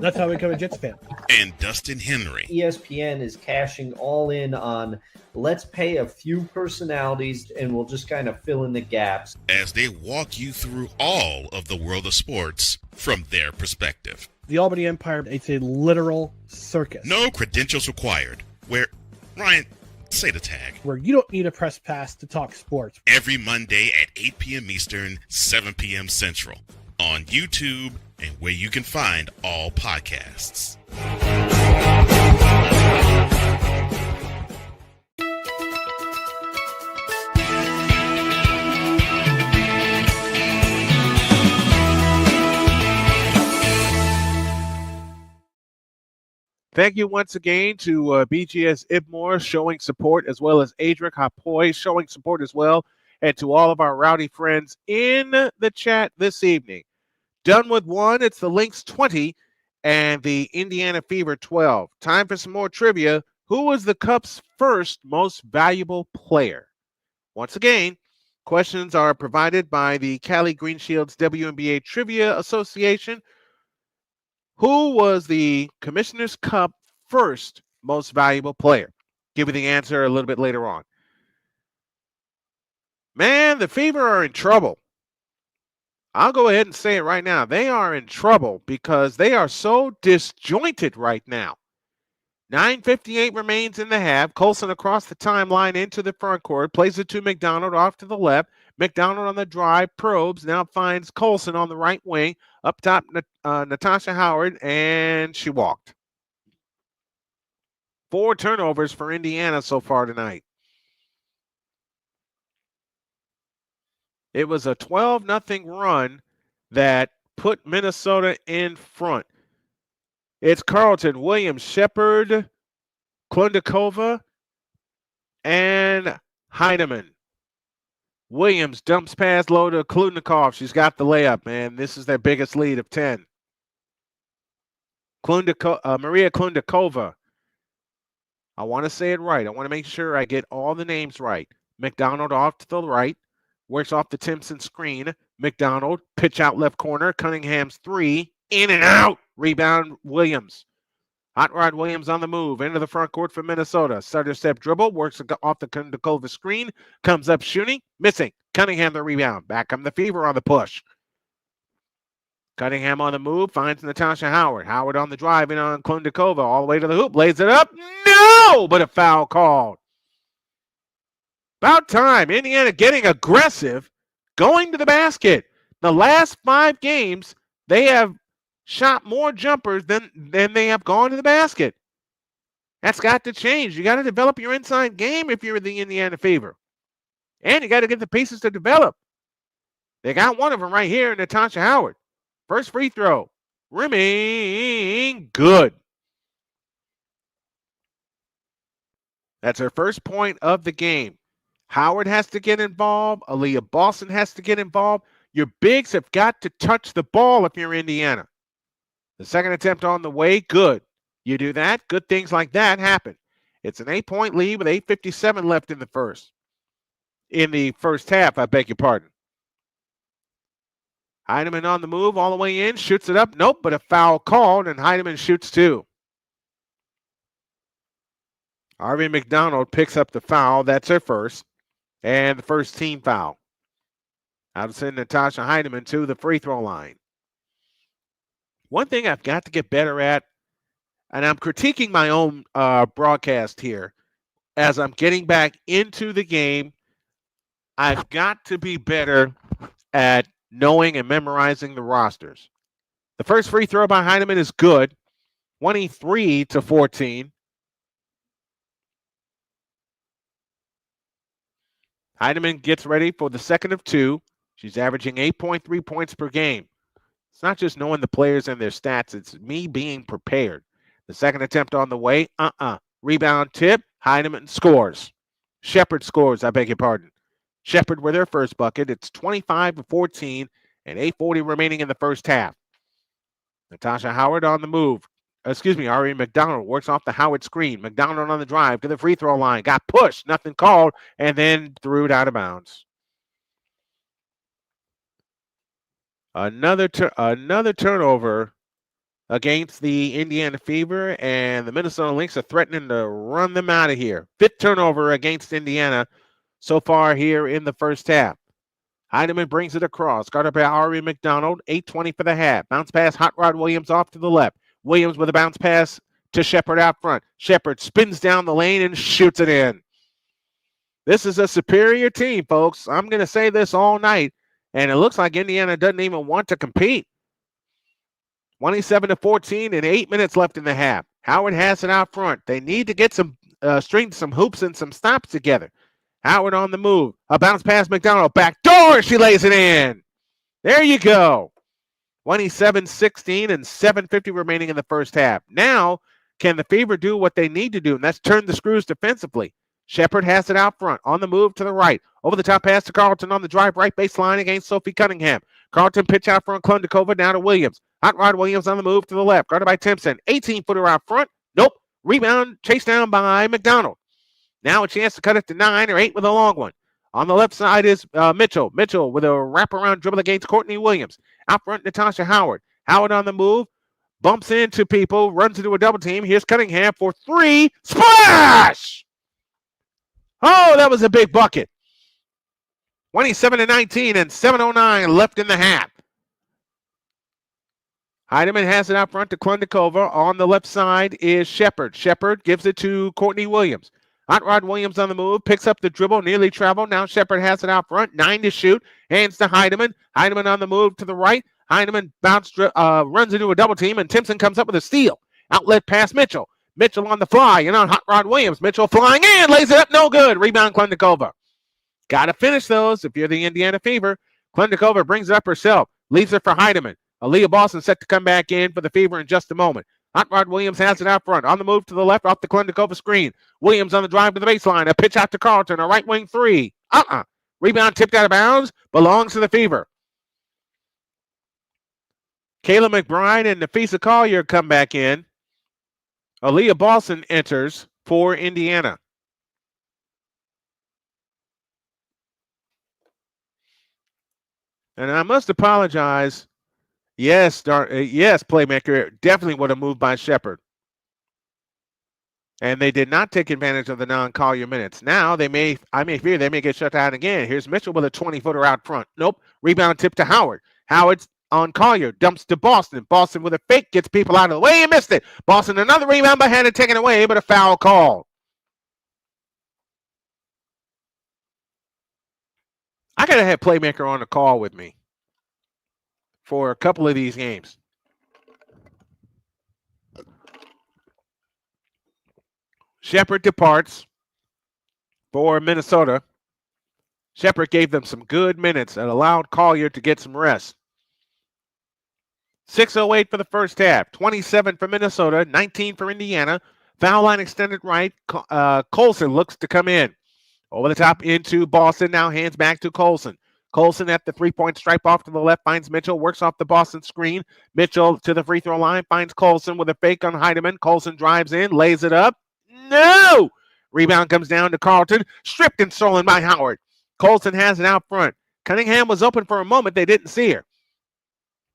That's how I became a Jets fan. And Dustin Henry. ESPN is cashing all in on let's pay a few personalities and we'll just kind of fill in the gaps. As they walk you through all of the world of sports from their perspective. The Albany Empire, it's a literal circus. No credentials required. Where, Ryan, say the tag. Where you don't need a press pass to talk sports. Every Monday at 8 p.m. Eastern, 7 p.m. Central. On YouTube and where you can find all podcasts. Thank you once again to BGS Ibmore showing support, as well as Adric Hapoy showing support as well, and to all of our rowdy friends in the chat this evening. Done with one, it's the Lynx 20 and the Indiana Fever 12. Time for some more trivia. Who was the Cup's first most valuable player? Once again, questions are provided by the Cali Green Shields WNBA Trivia Association. Who was the Commissioner's Cup first most valuable player? Give you the answer a little bit later on. Man, the Fever are in trouble. I'll go ahead and say it right now. They are in trouble because they are so disjointed right now. 9:58 remains in the half. Colson across the timeline into the front court. Plays it to McDonald off to the left. McDonald on the drive. Probes. Now finds Colson on the right wing. Up top, Natasha Howard. And she walked. 4 turnovers for Indiana so far tonight. It was a 12-0 run that put Minnesota in front. It's Carlton, Williams, Shepard, Klundikova, and Heidemann. Williams dumps pass low to Klundikov. She's got the layup, man. This is their biggest lead of 10. Maria Klundikova. I want to say it right. I want to make sure I get all the names right. McDonald off to the right. Works off the Timpson screen. McDonald, pitch out left corner. Cunningham's 3. In and out. Rebound, Williams. Hot Rod Williams on the move. Into the front court for Minnesota. Stutter step dribble. Works off the Kundakova screen. Comes up shooting. Missing. Cunningham the rebound. Back come the Fever on the push. Cunningham on the move. Finds Natasha Howard. Howard on the drive in on Kundakova. All the way to the hoop. Lays it up. No! But a foul called. About time. Indiana getting aggressive. Going to the basket. The last 5 games, they have shot more jumpers than they have gone to the basket. That's got to change. You got to develop your inside game if you're the Indiana Fever. And you got to get the pieces to develop. They got one of them right here, Natasha Howard. First free throw. Rimming. Good. That's her first point of the game. Howard has to get involved. Aliyah Boston has to get involved. Your bigs have got to touch the ball if you're Indiana. The second attempt on the way, good. You do that, good things like that happen. It's an 8-point lead with 8:57 left in the first. In the first half, I beg your pardon. Heidemann on the move, all the way in, shoots it up. Nope, but a foul called, and Heidemann shoots 2. Harvey McDonald picks up the foul. That's her first. And the first team foul. I'll send Natasha Heidemann to the free throw line. One thing I've got to get better at, and I'm critiquing my own broadcast here, as I'm getting back into the game, I've got to be better at knowing and memorizing the rosters. The first free throw by Heidemann is good, 23-14. Heidemann gets ready for the second of 2. She's averaging 8.3 points per game. It's not just knowing the players and their stats. It's me being prepared. The second attempt on the way. Rebound tip. Heidemann scores. Shepard scores. I beg your pardon. Shepard with their first bucket. It's 25-14 and 8:40 remaining in the first half. Natasha Howard on the move. Ari McDonald works off the Howard screen. McDonald on the drive to the free throw line. Got pushed. Nothing called. And then threw it out of bounds. Another turnover against the Indiana Fever, and the Minnesota Lynx are threatening to run them out of here. 5th turnover against Indiana so far here in the first half. Heidemann brings it across. Guarded by Ari McDonald. 8:20 for the half. Bounce pass, Hot Rod Williams off to the left. Williams with a bounce pass to Shepard out front. Shepard spins down the lane and shoots it in. This is a superior team, folks. I'm going to say this all night. And it looks like Indiana doesn't even want to compete. 27-14 and 8 minutes left in the half. Howard has it out front. They need to get some string some hoops and some stops together. Howard on the move. A bounce pass McDonald. Back door. She lays it in. There you go. 27-16 and 7:50 remaining in the first half. Now, can the Fever do what they need to do? And that's turn the screws defensively. Shepard has it out front. On the move to the right. Over the top pass to Carlton on the drive right baseline against Sophie Cunningham. Carlton pitch out front. Klundikova down to Williams. Hot Rod Williams on the move to the left, guarded by Timpson. 18-footer out front. Nope. Rebound chased down by McDonald. Now a chance to cut it to 9 or 8 with a long one. On the left side is Mitchell. Mitchell with a wraparound dribble against Courtney Williams. Out front, Natasha Howard. Howard on the move. Bumps into people. Runs into a double team. Here's Cunningham for 3. Splash! Oh, that was a big bucket. 27-19 and 7:09 left in the half. Heidemann has it out front to Klundikova. On the left side is Shepard. Shepard gives it to Courtney Williams. Hot Rod Williams on the move, picks up the dribble, nearly traveled. Now Shepard has it out front, 9 to shoot. Hands to Heidemann. Heidemann on the move to the right. Heidemann runs into a double team, and Timpson comes up with a steal. Outlet pass Mitchell. Mitchell on the fly, and on Hot Rod Williams. Mitchell flying in, lays it up, no good. Rebound Klundikova. Got to finish those if you're the Indiana Fever. Klundikova brings it up herself, leaves it for Heidemann. Aliyah Boston set to come back in for the Fever in just a moment. Hot Rod Williams has it out front. On the move to the left, off the Klundikova screen. Williams on the drive to the baseline. A pitch out to Carlton. A right wing 3. Rebound tipped out of bounds. Belongs to the Fever. Kayla McBride and NaPheesa Collier come back in. Aliyah Boston enters for Indiana. And I must apologize. Yes, playmaker definitely would have moved by Shepard. And they did not take advantage of the non-Collier minutes. Now I may fear they may get shut down again. Here's Mitchell with a 20-footer out front. Nope. Rebound tip to Howard. Howard's on Collier. Dumps to Boston. Boston with a fake gets people out of the way and missed it. Boston another rebound but had it taken away, but a foul call. I gotta have playmaker on the call with me for a couple of these games. Shepard departs for Minnesota. Shepard gave them some good minutes and allowed Collier to get some rest. 6:08 for the first half. 27 for Minnesota, 19 for Indiana. Foul line extended right. Colson looks to come in. Over the top into Boston. Now hands back to Colson. Colson at the three-point stripe off to the left, finds Mitchell, works off the Boston screen. Mitchell to the free throw line, finds Colson with a fake on Heidemann. Colson drives in, lays it up. No! Rebound comes down to Carlton, stripped and stolen by Howard. Colson has it out front. Cunningham was open for a moment. They didn't see her.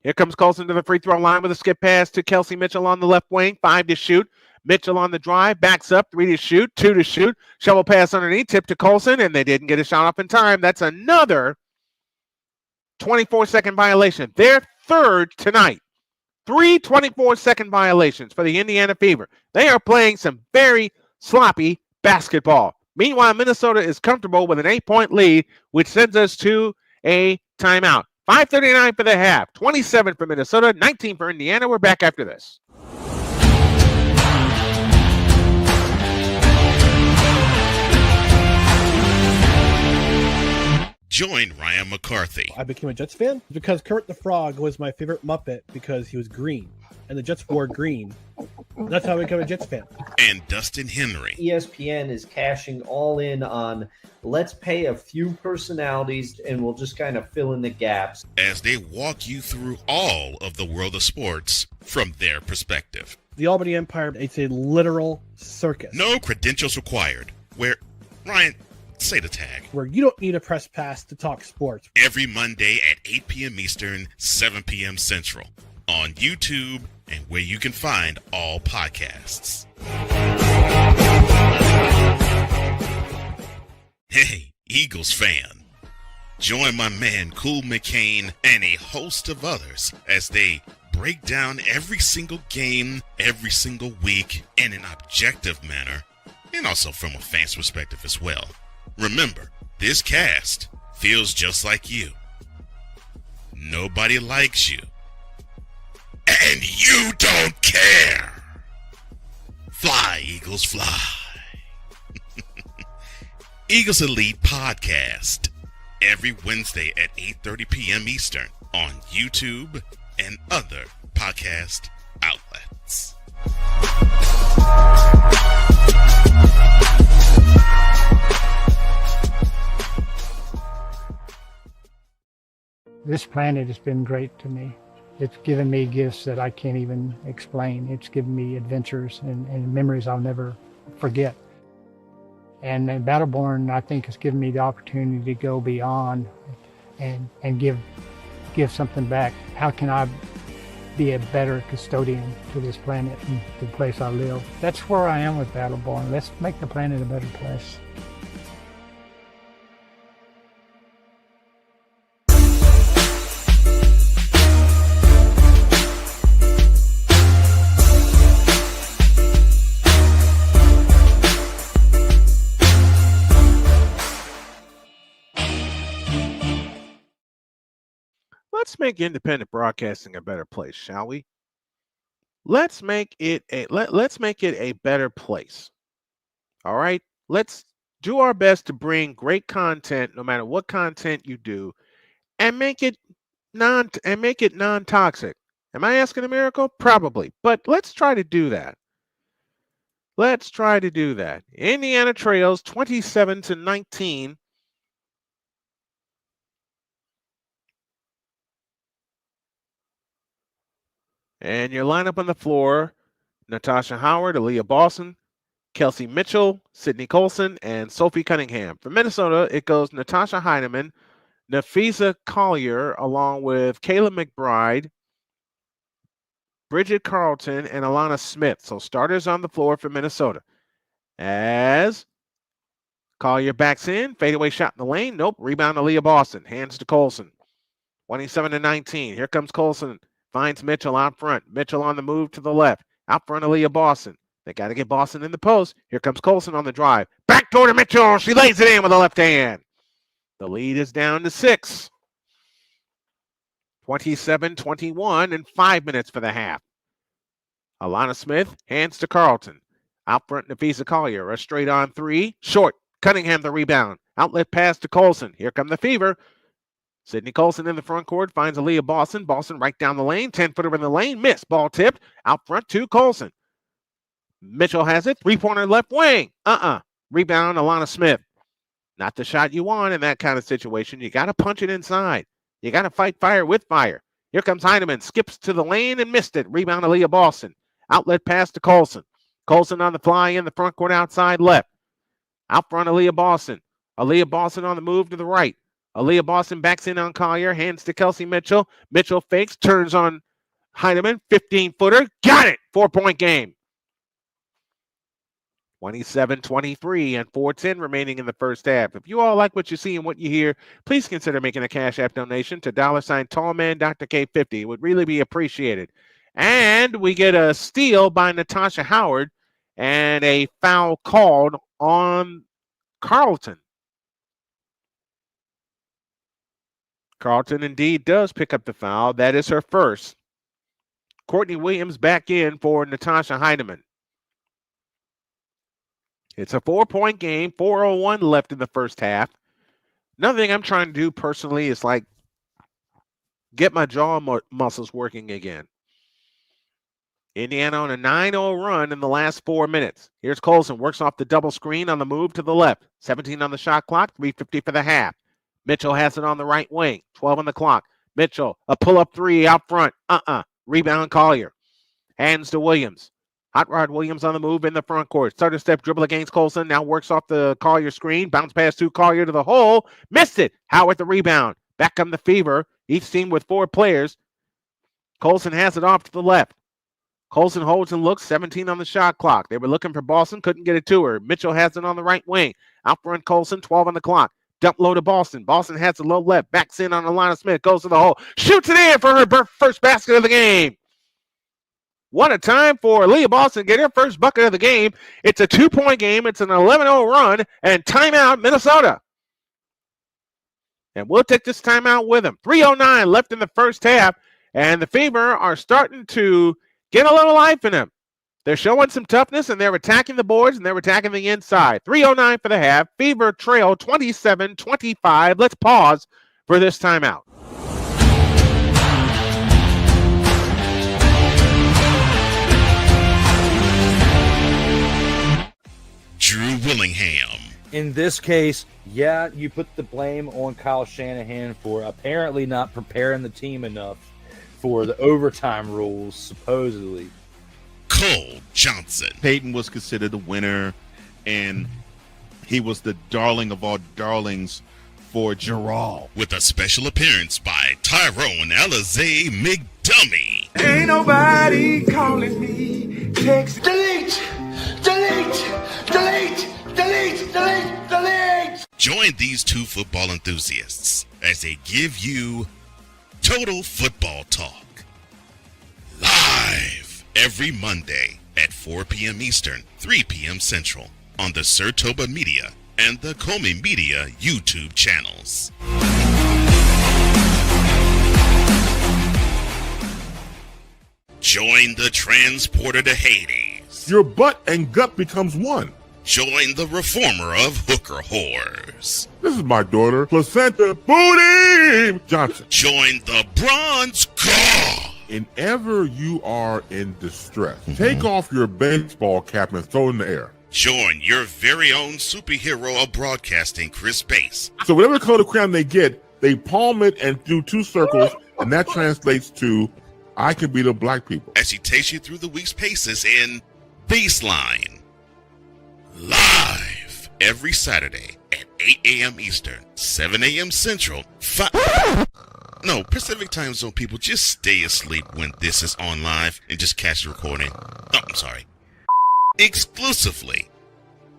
Here comes Colson to the free throw line with a skip pass to Kelsey Mitchell on the left wing. 5 to shoot. Mitchell on the drive, backs up, 3 to shoot, 2 to shoot. Shovel pass underneath, tip to Colson, and they didn't get a shot off in time. That's another 24-second violation. Their third tonight. 3 24-second violations for the Indiana Fever. They are playing some very sloppy basketball. Meanwhile, Minnesota is comfortable with an 8-point lead, which sends us to a timeout. 5:39 for the half. 27 for Minnesota, 19 for Indiana. We're back after this. Join Ryan McCarthy. I became a Jets fan because Kurt the Frog was my favorite Muppet because he was green, and the Jets wore green. That's how I became a Jets fan. And Dustin Henry. ESPN is cashing all in on let's pay a few personalities and we'll just kind of fill in the gaps. As they walk you through all of the world of sports from their perspective. The Albany Empire, it's a literal circus. No credentials required. Where, Ryan, say the tag. Where you don't need a press pass to talk sports. Every Monday at 8 p.m. Eastern, 7 p.m. Central. On YouTube and where you can find all podcasts. Hey, Eagles fan. Join my man Cool McCain and a host of others as they break down every single game, every single week in an objective manner, and also from a fan's perspective as well. Remember, this cast feels just like you. Nobody likes you. And you don't care. Fly, Eagles, fly. Eagles Elite Podcast. Every Wednesday at 8:30 p.m. Eastern on YouTube and other podcast outlets. This planet has been great to me. It's given me gifts that I can't even explain. It's given me adventures and memories I'll never forget. And Battleborn, I think, has given me the opportunity to go beyond and give something back. How can I be a better custodian to this planet and the place I live? That's where I am with Battleborn. Let's make the planet a better place. Let's make independent broadcasting a better place, shall we? Let's make it a better place. All right? Let's do our best to bring great content, no matter what content you do, and make it non-toxic. Am I asking a miracle? Probably. But let's try to do that. Let's try to do that. Indiana trails 27-19. And your lineup on the floor: Natasha Howard, Aliyah Boston, Kelsey Mitchell, Sydney Colson, and Sophie Cunningham. For Minnesota, it goes Natasha Heineman, NaPheesa Collier, along with Kayla McBride, Bridget Carlton, and Alana Smith. So starters on the floor for Minnesota. As Collier backs in, fadeaway shot in the lane. Nope. Rebound Aliyah Boston. Hands to Colson. 27-19. Here comes Colson. Finds Mitchell out front. Mitchell on the move to the left. Out front, Aliyah Boston. They got to get Boston in the post. Here comes Colson on the drive. Back door to Mitchell. She lays it in with the left hand. The lead is down to 6. 27-21 and 5 minutes for the half. Alana Smith hands to Carlton. Out front, NaPheesa Collier. A straight on three. Short. Cunningham the rebound. Outlet pass to Colson. Here come the Fever. Sydney Colson in the front court finds Aliyah Boston. Boston right down the lane. 10-footer in the lane. Miss. Ball tipped. Out front to Colson. Mitchell has it. Three-pointer left wing. Rebound Alana Smith. Not the shot you want in that kind of situation. You got to punch it inside. You got to fight fire with fire. Here comes Heineman. Skips to the lane and missed it. Rebound Aliyah Boston. Outlet pass to Colson. Colson on the fly in the front court outside left. Out front Aliyah Boston. Aliyah Boston on the move to the right. Aliyah Boston backs in on Collier. Hands to Kelsey Mitchell. Mitchell fakes. Turns on Heineman. 15-footer. Got it. 4-point game. 27-23 and 4:10 remaining in the first half. If you all like what you see and what you hear, please consider making a Cash App donation to $Tallman Dr. K50. It would really be appreciated. And we get a steal by Natasha Howard and a foul called on Carlton. Carlton indeed does pick up the foul. That is her first. Courtney Williams back in for Natasha Heineman. It's a 4-point game, 4:01 left in the first half. Another thing I'm trying to do personally is like get my jaw muscles working again. Indiana on a 9-0 run in the last 4 minutes. Here's Colson, works off the double screen on the move to the left. 17 on the shot clock, 3:50 for the half. Mitchell has it on the right wing, 12 on the clock. Mitchell, a pull-up three out front. Rebound Collier. Hands to Williams. Hot Rod Williams on the move in the front court. Starter step dribble against Colson. Now works off the Collier screen. Bounce pass to Collier to the hole. Missed it. Howard the rebound. Back come the Fever. Each team with 4 players. Colson has it off to the left. Colson holds and looks. 17 on the shot clock. They were looking for Boston. Couldn't get it to her. Mitchell has it on the right wing. Out front Colson. 12 on the clock. Dump low to Boston. Boston has the low left. Backs in on Alana Smith. Goes to the hole. Shoots it in for her first basket of the game. What a time for Aliyah Boston to get her first bucket of the game. It's a 2-point game. It's an 11-0 run. And timeout, Minnesota. And we'll take this timeout with them. 3:09 left in the first half. And the Fever are starting to get a little life in them. They're showing some toughness, and they're attacking the boards, and they're attacking the inside. 3:09 for the half. Fever trail 27-25. Let's pause for this timeout. Drew Willingham. In this case, yeah, you put the blame on Kyle Shanahan for apparently not preparing the team enough for the overtime rules, supposedly. Cole Johnson. Peyton was considered the winner, and he was the darling of all darlings for Gerald. With a special appearance by Tyrone Alizé McDummy. Ain't nobody calling me. Text delete, delete, delete, delete, delete, delete. Join these two football enthusiasts as they give you Total Football Talk. Live every Monday at 4 p.m. Eastern, 3 p.m. Central on the Sertoba Media and the Comey Media YouTube channels. Join the transporter to Hades. Your butt and gut becomes one. Join the reformer of hooker whores. This is my daughter, Placenta Booty Johnson. Join the bronze claw. Whenever you are in distress, take off your baseball cap and throw it in the air. Join your very own superhero of broadcasting, Chris Bass. So whatever color crayon they get, they palm it and do 2 circles, and that translates to, I can be the black people. As he takes you through the week's paces in Baseline. Live every Saturday at 8 a.m. Eastern, 7 a.m. Central, No, Pacific Time Zone people, just stay asleep when this is on live and just catch the recording. Oh, I'm sorry. Exclusively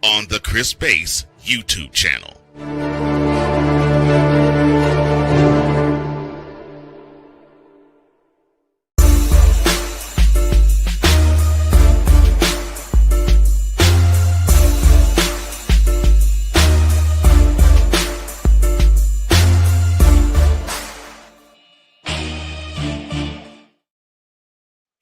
on the Chris Bass YouTube channel.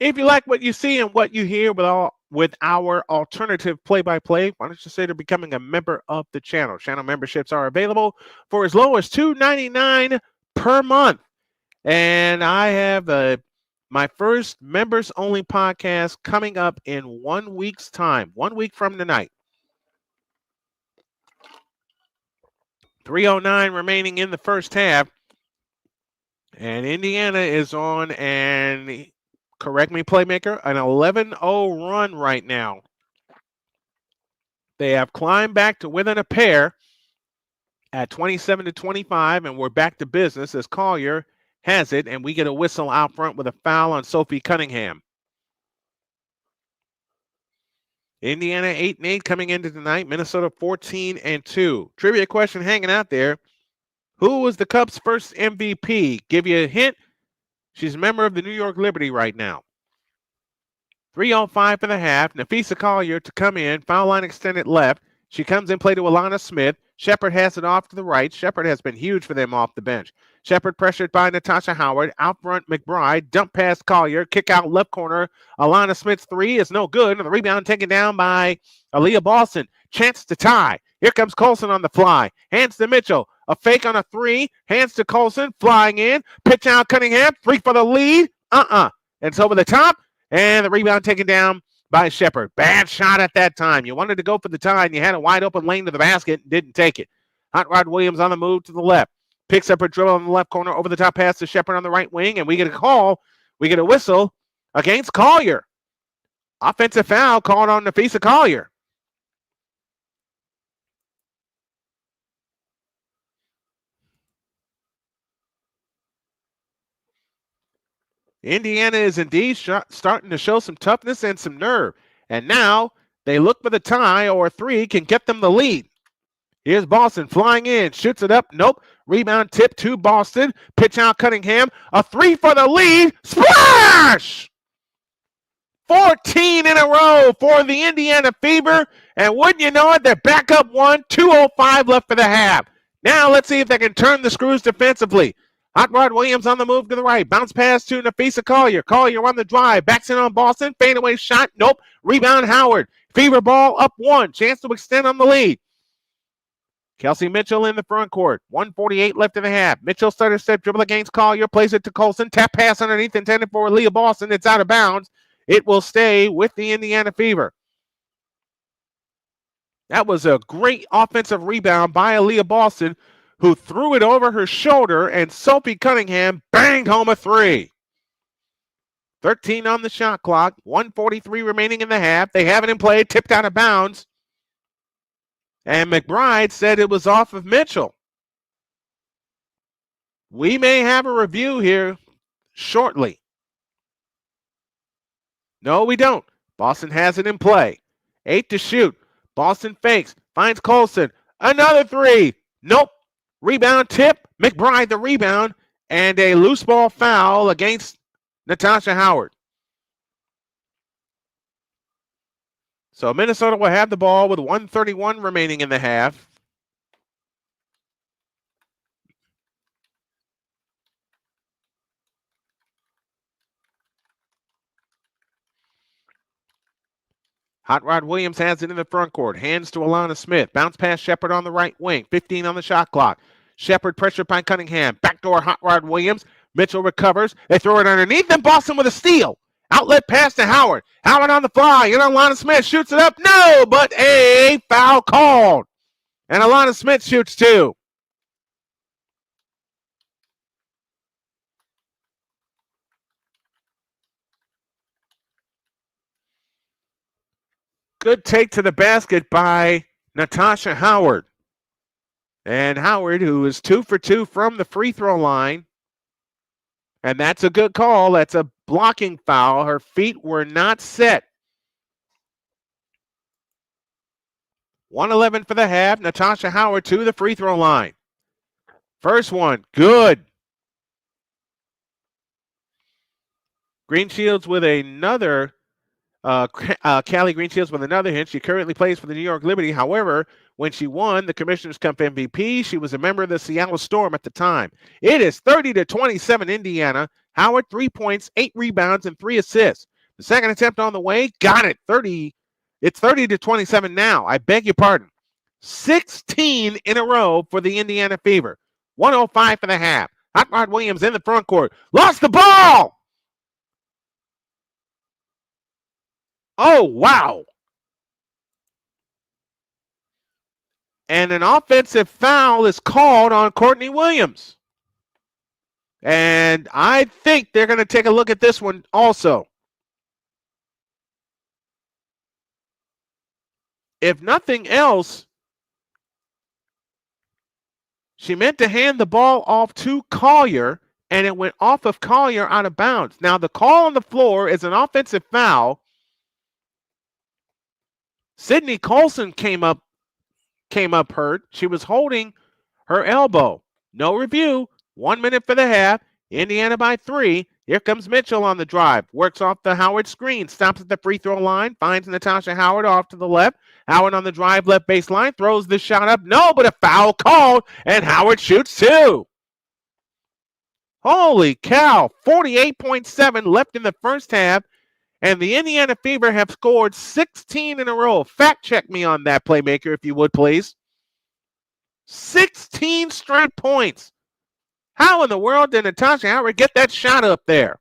If you like what you see and what you hear with our alternative play-by-play, why don't you consider becoming a member of the channel? Channel memberships are available for as low as $2.99 per month. And I have my first members-only podcast coming up in 1 week's time, 1 week from tonight. 3:09 remaining in the first half. And Indiana is on an, correct me, playmaker, an 11-0 run right now. They have climbed back to within a pair at 27-25, and we're back to business as Collier has it, and we get a whistle out front with a foul on Sophie Cunningham. Indiana 8-8 coming into tonight. Minnesota 14-2. Trivia question hanging out there. Who was the Cubs' first MVP? Give you a hint. She's a member of the New York Liberty right now. 3:05 for the half. NaPheesa Collier to come in. Foul line extended left. She comes in, play to Aliyah Smith. Shepard has it off to the right. Shepard has been huge for them off the bench. Shepard pressured by Natasha Howard. Out front, McBride. Dump past Collier. Kick out left corner. Aliyah Smith's three is no good. And the rebound taken down by Aliyah Boston. Chance to tie. Here comes Colson on the fly. Hands to Mitchell. A fake on a three. Hands to Colson. Flying in. Pitch out Cunningham. Three for the lead. And it's over the top. And the rebound taken down by Shepard. Bad shot at that time. You wanted to go for the tie, and you had a wide open lane to the basket and didn't take it. Hot Rod Williams on the move to the left. Picks up a dribble on the left corner, over the top pass to Shepard on the right wing, and we get a call. We get a whistle against Collier. Offensive foul called on NaPheesa Collier. Indiana is indeed starting to show some toughness and some nerve. And now they look for the tie, or a three can get them the lead. Here's Boston flying in, shoots it up. Nope. Rebound tip to Boston. Pitch out Cunningham. A three for the lead. Splash! 14 in a row for the Indiana Fever. And wouldn't you know it, they're back up one. 2:05 left for the half. Now let's see if they can turn the screws defensively. Hot Rod Williams on the move to the right. Bounce pass to NaPheesa Collier. Collier on the drive. Backs in on Boston. Fadeaway shot. Nope. Rebound Howard. Fever ball up one. Chance to extend on the lead. Kelsey Mitchell in the front court. 1:48 left in the half. Mitchell stutter step dribble against Collier. Plays it to Colson. Tap pass underneath intended for Aliyah Boston. It's out of bounds. It will stay with the Indiana Fever. That was a great offensive rebound by Aliyah Boston, who threw it over her shoulder, and Sophie Cunningham banged home a three. 13 on the shot clock. 1:43 remaining in the half. They have it in play. Tipped out of bounds. And McBride said it was off of Mitchell. We may have a review here shortly. No, we don't. Boston has it in play. 8 to shoot. Boston fakes. Finds Colson. Another three. Nope. Rebound tip. McBride the rebound. And a loose ball foul against Natasha Howard. So Minnesota will have the ball with 1:31 remaining in the half. Hot Rod Williams has it in the front court. Hands to Aliyah Smith. Bounce pass Shepard on the right wing. 15 on the shot clock. Shepard pressured by Cunningham. Backdoor Hot Rod Williams. Mitchell recovers. They throw it underneath. And Boston with a steal. Outlet pass to Howard. Howard on the fly. And Aliyah Smith shoots it up. No, but a foul called. And Aliyah Smith shoots two. Good take to the basket by Natasha Howard. And Howard, who is 2 for 2 from the free throw line. And that's a good call. That's a blocking foul. Her feet were not set. 1:11 for the half. Natasha Howard to the free throw line. First one, good. Green Shields with another. Callie Green Shields with another hit. She currently plays for the New York Liberty. However, when she won the Commissioner's Cup MVP, she was a member of the Seattle Storm at the time. It is 30-27 Indiana. Howard, 3 points, 8 rebounds, and 3 assists. The second attempt on the way, got it. It's 30-27 now. I beg your pardon. 16 in a row for the Indiana Fever. 1:05 for the half. Hot Rod Williams in the front court. Lost the ball! Oh, wow. And an offensive foul is called on Courtney Williams. And I think they're going to take a look at this one also. If nothing else, she meant to hand the ball off to Collier, and it went off of Collier out of bounds. Now, the call on the floor is an offensive foul. Sydney Colson came up hurt. She was holding her elbow. No review. 1 minute for the half. Indiana by 3. Here comes Mitchell on the drive. Works off the Howard screen. Stops at the free throw line. Finds Natasha Howard off to the left. Howard on the drive, left baseline. Throws the shot up. No, but a foul called. And Howard shoots two. Holy cow. 48.7 left in the first half. And the Indiana Fever have scored 16 in a row. Fact check me on that, playmaker, if you would, please. 16 straight points. How in the world did Natasha Howard get that shot up there?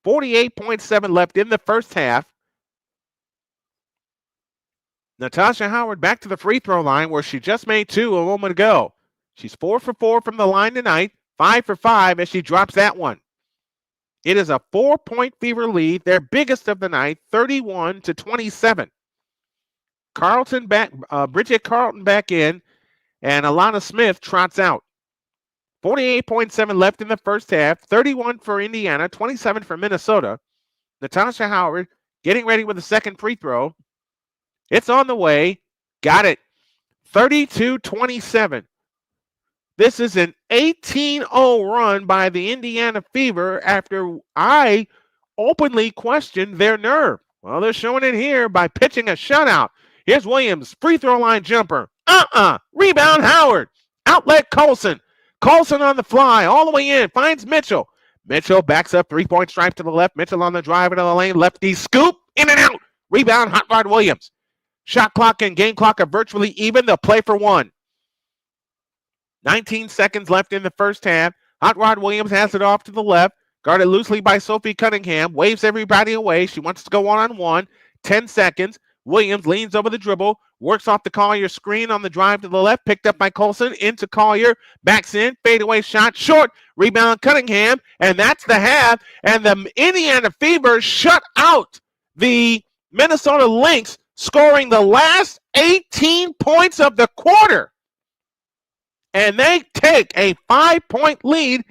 48.7 left in the first half. Natasha Howard back to the free throw line where she just made 2 a moment ago. She's 4 for 4 from the line tonight. 5 for 5 as she drops that one. It is a 4-point Fever lead, their biggest of the night, 31-27. Carlton back, Bridget Carlton back in, and Aliyah Smith trots out. 48.7 left in the first half, 31 for Indiana, 27 for Minnesota. Natasha Howard getting ready with the second free throw. It's on the way. Got it. 32-27. This is an 18-0 run by the Indiana Fever after I openly questioned their nerve. Well, they're showing it here by pitching a shutout. Here's Williams, free throw line jumper. Rebound Howard. Outlet Colson. Colson on the fly, all the way in, finds Mitchell. Mitchell backs up, 3-point stripe to the left. Mitchell on the drive into the lane. Lefty scoop, in and out. Rebound, Hot Rod Williams. Shot clock and game clock are virtually even. They'll play for one. 19 seconds left in the first half. Hot Rod Williams has it off to the left. Guarded loosely by Sophie Cunningham. Waves everybody away. She wants to go one-on-one. 10 seconds. Williams leans over the dribble, works off the Collier screen on the drive to the left, picked up by Colson, into Collier, backs in, fadeaway shot, short, rebound Cunningham, and that's the half. And the Indiana Fever shut out the Minnesota Lynx, scoring the last 18 points of the quarter. And they take a 5-point lead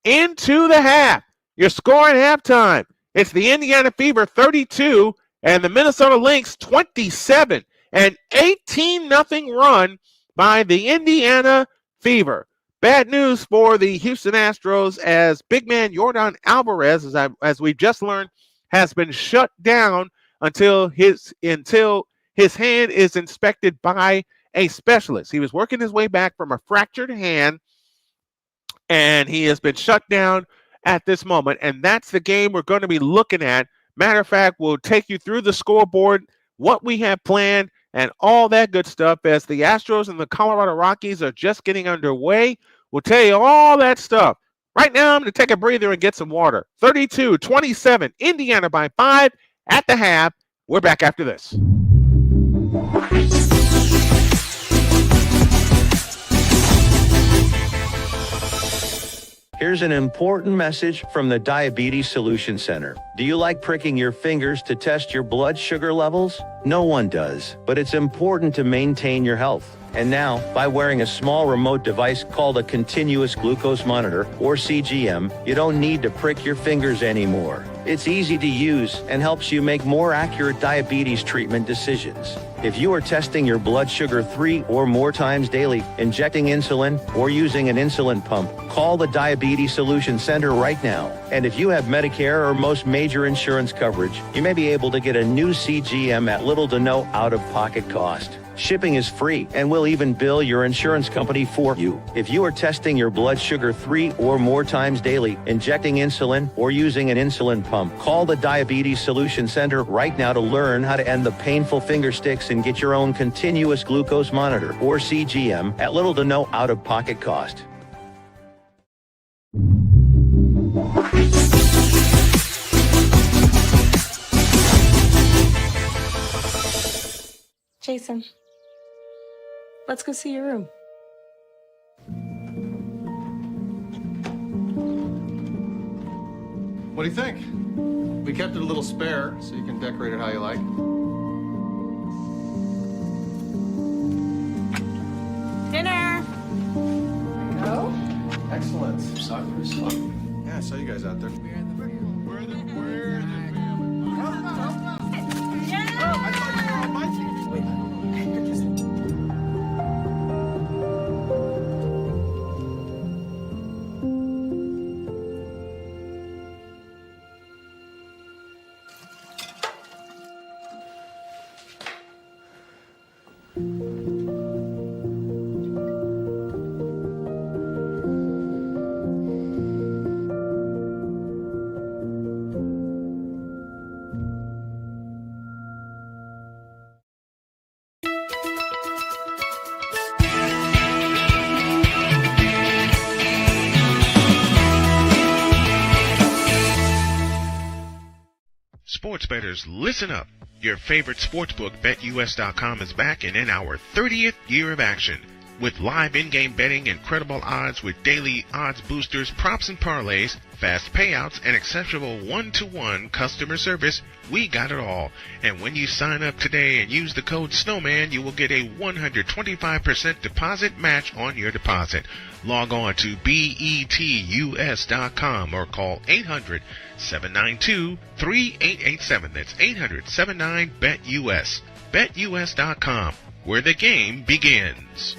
into the half. Your score at halftime, it's the Indiana Fever 32 and the Minnesota Lynx 27. An 18-0 run by the Indiana Fever. Bad news for the Houston Astros as big man Yordan Alvarez, as we've just learned, has been shut down until his hand is inspected by a specialist. He was working his way back from a fractured hand, and he has been shut down at this moment, and that's the game we're going to be looking at. Matter of fact, we'll take you through the scoreboard, what we have planned, and all that good stuff as the Astros and the Colorado Rockies are just getting underway. We'll tell you all that stuff. Right now, I'm going to take a breather and get some water. 32-27, Indiana by 5 at the half. We're back after this. Here's an important message from the Diabetes Solution Center. Do you like pricking your fingers to test your blood sugar levels? No one does, but it's important to maintain your health. And now, by wearing a small remote device called a continuous glucose monitor, or CGM, you don't need to prick your fingers anymore. It's easy to use and helps you make more accurate diabetes treatment decisions. If you are testing your blood sugar 3 or more times daily, injecting insulin, or using an insulin pump, call the Diabetes Solution Center right now. And if you have Medicare or most major insurance coverage, you may be able to get a new CGM at little to no out-of-pocket cost. Shipping is free and will even bill your insurance company for you. If you are testing your blood sugar 3 or more times daily, injecting insulin, or using an insulin pump, call the Diabetes Solution Center right now to learn how to end the painful finger sticks and get your own continuous glucose monitor, or CGM, at little to no out-of-pocket cost. Jason, let's go see your room. What do you think? We kept it a little spare, so you can decorate it how you like. Dinner! Go? Excellent. Soccer is fun. Yeah, I saw you guys out there. Sports bettors, listen up. Your favorite sportsbook, BetUS.com, is back and in our 30th year of action. With live in-game betting, incredible odds with daily odds boosters, props and parlays, fast payouts, and exceptional one-to-one customer service, we got it all. And when you sign up today and use the code Snowman, you will get a 125% deposit match on your deposit. Log on to BETUS.com or call 800-792-3887. That's 800-79-BET-US. BetUS.com, where the game begins.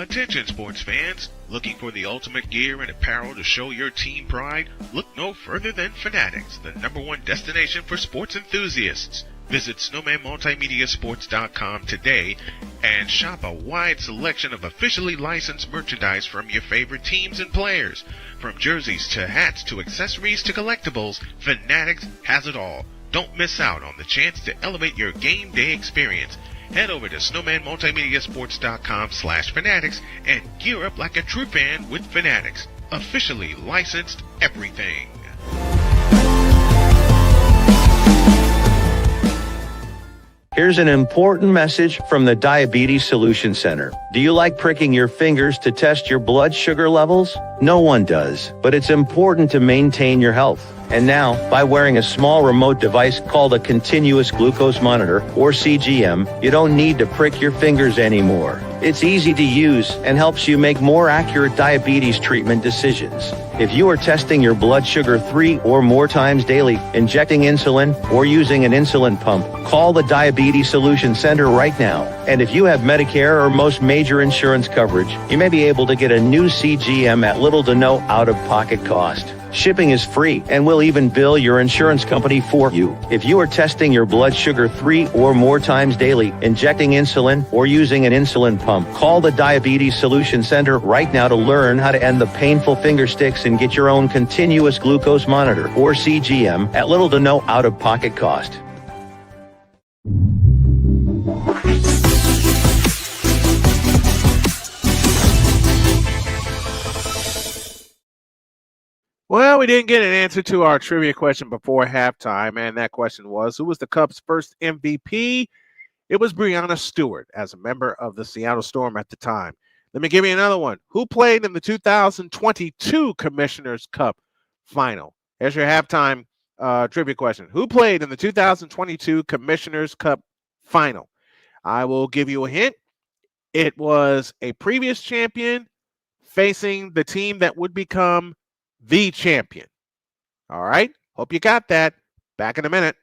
Attention sports fans, looking for the ultimate gear and apparel to show your team pride? Look no further than Fanatics, the #1 destination for sports enthusiasts. Visit SnowmanMultimediaSports.com today and shop a wide selection of officially licensed merchandise from your favorite teams and players. From jerseys to hats to accessories to collectibles, Fanatics has it all. Don't miss out on the chance to elevate your game day experience. Head over to snowmanmultimediasports.com/fanatics and gear up like a true fan with Fanatics, officially licensed everything. Here's an important message from the Diabetes Solution Center. Do you like pricking your fingers to test your blood sugar levels? No one does, but it's important to maintain your health. And now, by wearing a small remote device called a continuous glucose monitor, or CGM, you don't need to prick your fingers anymore. It's easy to use and helps you make more accurate diabetes treatment decisions. If you are testing your blood sugar 3 or more times daily, injecting insulin, or using an insulin pump, call the Diabetes Solution Center right now. And if you have Medicare or most major insurance coverage, you may be able to get a new CGM at little to no out-of-pocket cost. Shipping is free, and we'll even bill your insurance company for you. If you are testing your blood sugar 3 or more times daily, injecting insulin, or using an insulin pump, call the Diabetes Solution Center right now to learn how to end the painful finger sticks and get your own continuous glucose monitor, or CGM, at little to no out-of-pocket cost. Well, we didn't get an answer to our trivia question before halftime, and that question was, who was the Cubs' first MVP? It was Breanna Stewart, as a member of the Seattle Storm at the time. Let me give you another one. Who played in the 2022 Commissioner's Cup final? Here's your halftime trivia question. Who played in the 2022 Commissioner's Cup final? I will give you a hint. It was a previous champion facing the team that would become the champion. All right. Hope you got that. Back in a minute.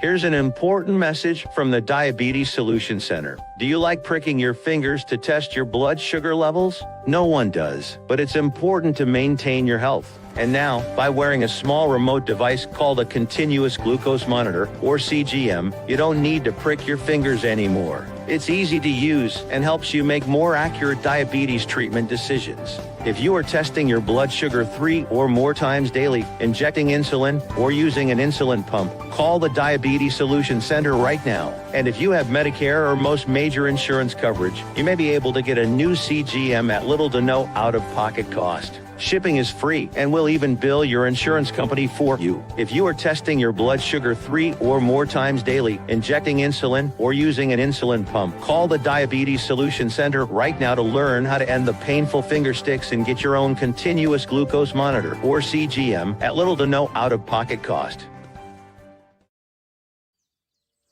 Here's an important message from the Diabetes Solution Center. Do you like pricking your fingers to test your blood sugar levels? No one does, but it's important to maintain your health. And now, by wearing a small remote device called a continuous glucose monitor, or CGM, you don't need to prick your fingers anymore. It's easy to use and helps you make more accurate diabetes treatment decisions. If you are testing your blood sugar 3 or more times daily, injecting insulin, or using an insulin pump, call the Diabetes Solution Center right now. And if you have Medicare or most major insurance coverage, you may be able to get a new CGM at little to no out-of-pocket cost. Shipping is free, and we'll even bill your insurance company for you. If you are testing your blood sugar 3 or more times daily, injecting insulin, or using an insulin pump, call the Diabetes Solution Center right now to learn how to end the painful finger sticks and get your own continuous glucose monitor, or CGM, at little to no out-of-pocket cost.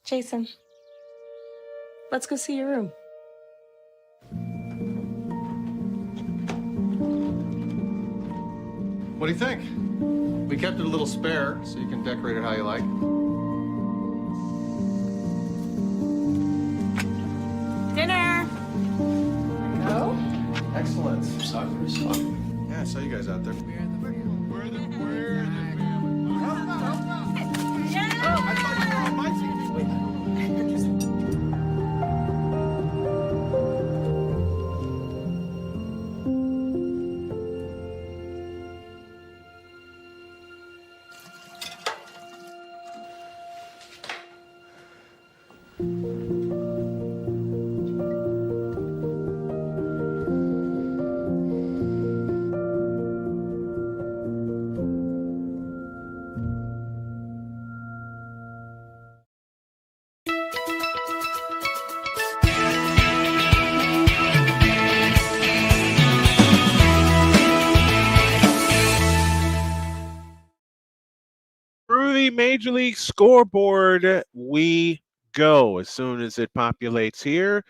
Jason, let's go see your room. What do you think? We kept it a little spare, so you can decorate it how you like. Dinner! No? Excellent. Soccer is fun. Yeah, I saw you guys out there. Major League Scoreboard we go as soon as it populates here.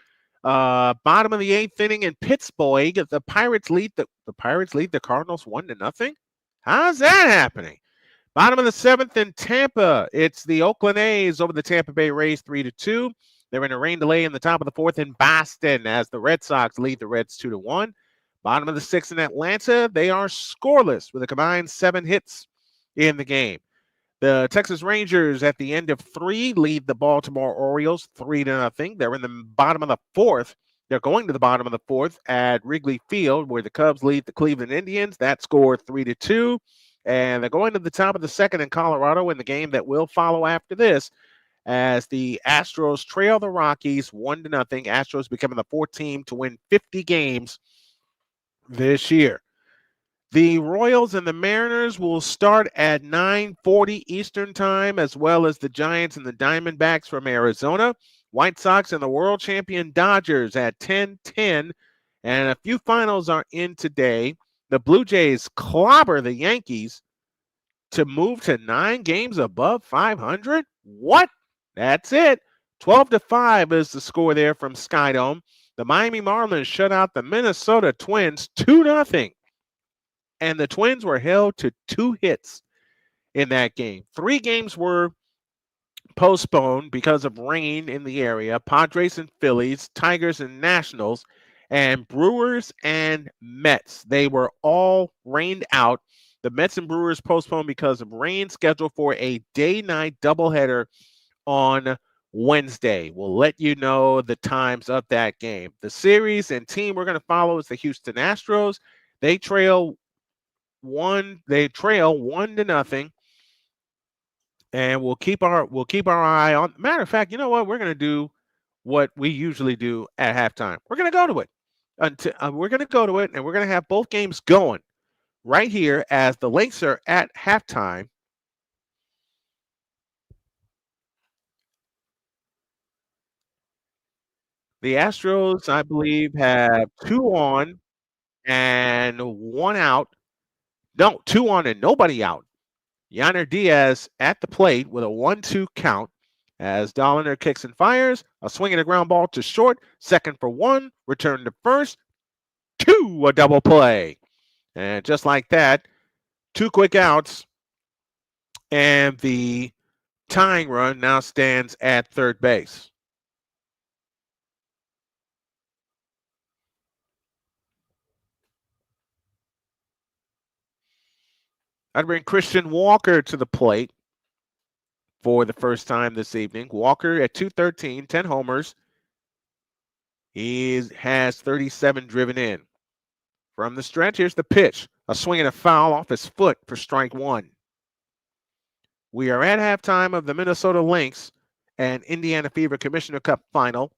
Bottom of the 8th inning in Pittsburgh, the Pirates lead the Cardinals 1-0. How's that happening? Bottom of the 7th in Tampa, it's the Oakland A's over the Tampa Bay Rays 3-2. They're in a rain delay in the top of the 4th in Boston as the Red Sox lead the Reds 2-1. Bottom of the 6th in Atlanta, they are scoreless with a combined 7 hits in the game. The Texas Rangers at the end of 3 lead the Baltimore Orioles 3-0. They're in the bottom of the 4th They're going to the bottom of the fourth at Wrigley Field, where the Cubs lead the Cleveland Indians. That score 3-2. And they're going to the top of the second in Colorado in the game that will follow after this, as the Astros trail the Rockies 1-0. Astros becoming the fourth team to win 50 games this year. The Royals and the Mariners will start at 9:40 Eastern Time, as well as the Giants and the Diamondbacks from Arizona. White Sox and the world champion Dodgers at 10:10. And a few finals are in today. The Blue Jays clobber the Yankees to move to 9 games above 500. What? That's it. 12-5 is the score there from Skydome. The Miami Marlins shut out the Minnesota Twins 2-0. And the Twins were held to 2 hits in that game. 3 games were postponed because of rain in the area. Padres and Phillies, Tigers and Nationals, and Brewers and Mets. They were all rained out. The Mets and Brewers postponed because of rain, scheduled for a day-night doubleheader on Wednesday. We'll let you know the times of that game. The series and team we're going to follow is the Houston Astros. They trail 1-0, and we'll keep our eye on. Matter of fact, you know what? We're going to do what we usually do at halftime. We're going to go to it. We're going to go to it, and we're going to have both games going right here as the Lynx are at halftime. The Astros, I believe, have 2 on and 1 out. No, 2 on and nobody out. Yainer Diaz at the plate with a 1-2 count as Doubleheader kicks and fires. A swing and a ground ball to short. Second for 1. Return to first. 2, a double play. And just like that, 2 quick outs. And the tying run now stands at third base. I'd bring Christian Walker to the plate for the first time this evening. Walker at .213, 10 homers. He has 37 driven in. From the stretch, here's the pitch. A swing and a foul off his foot for strike 1. We are at halftime of the Minnesota Lynx and Indiana Fever Commissioner Cup final.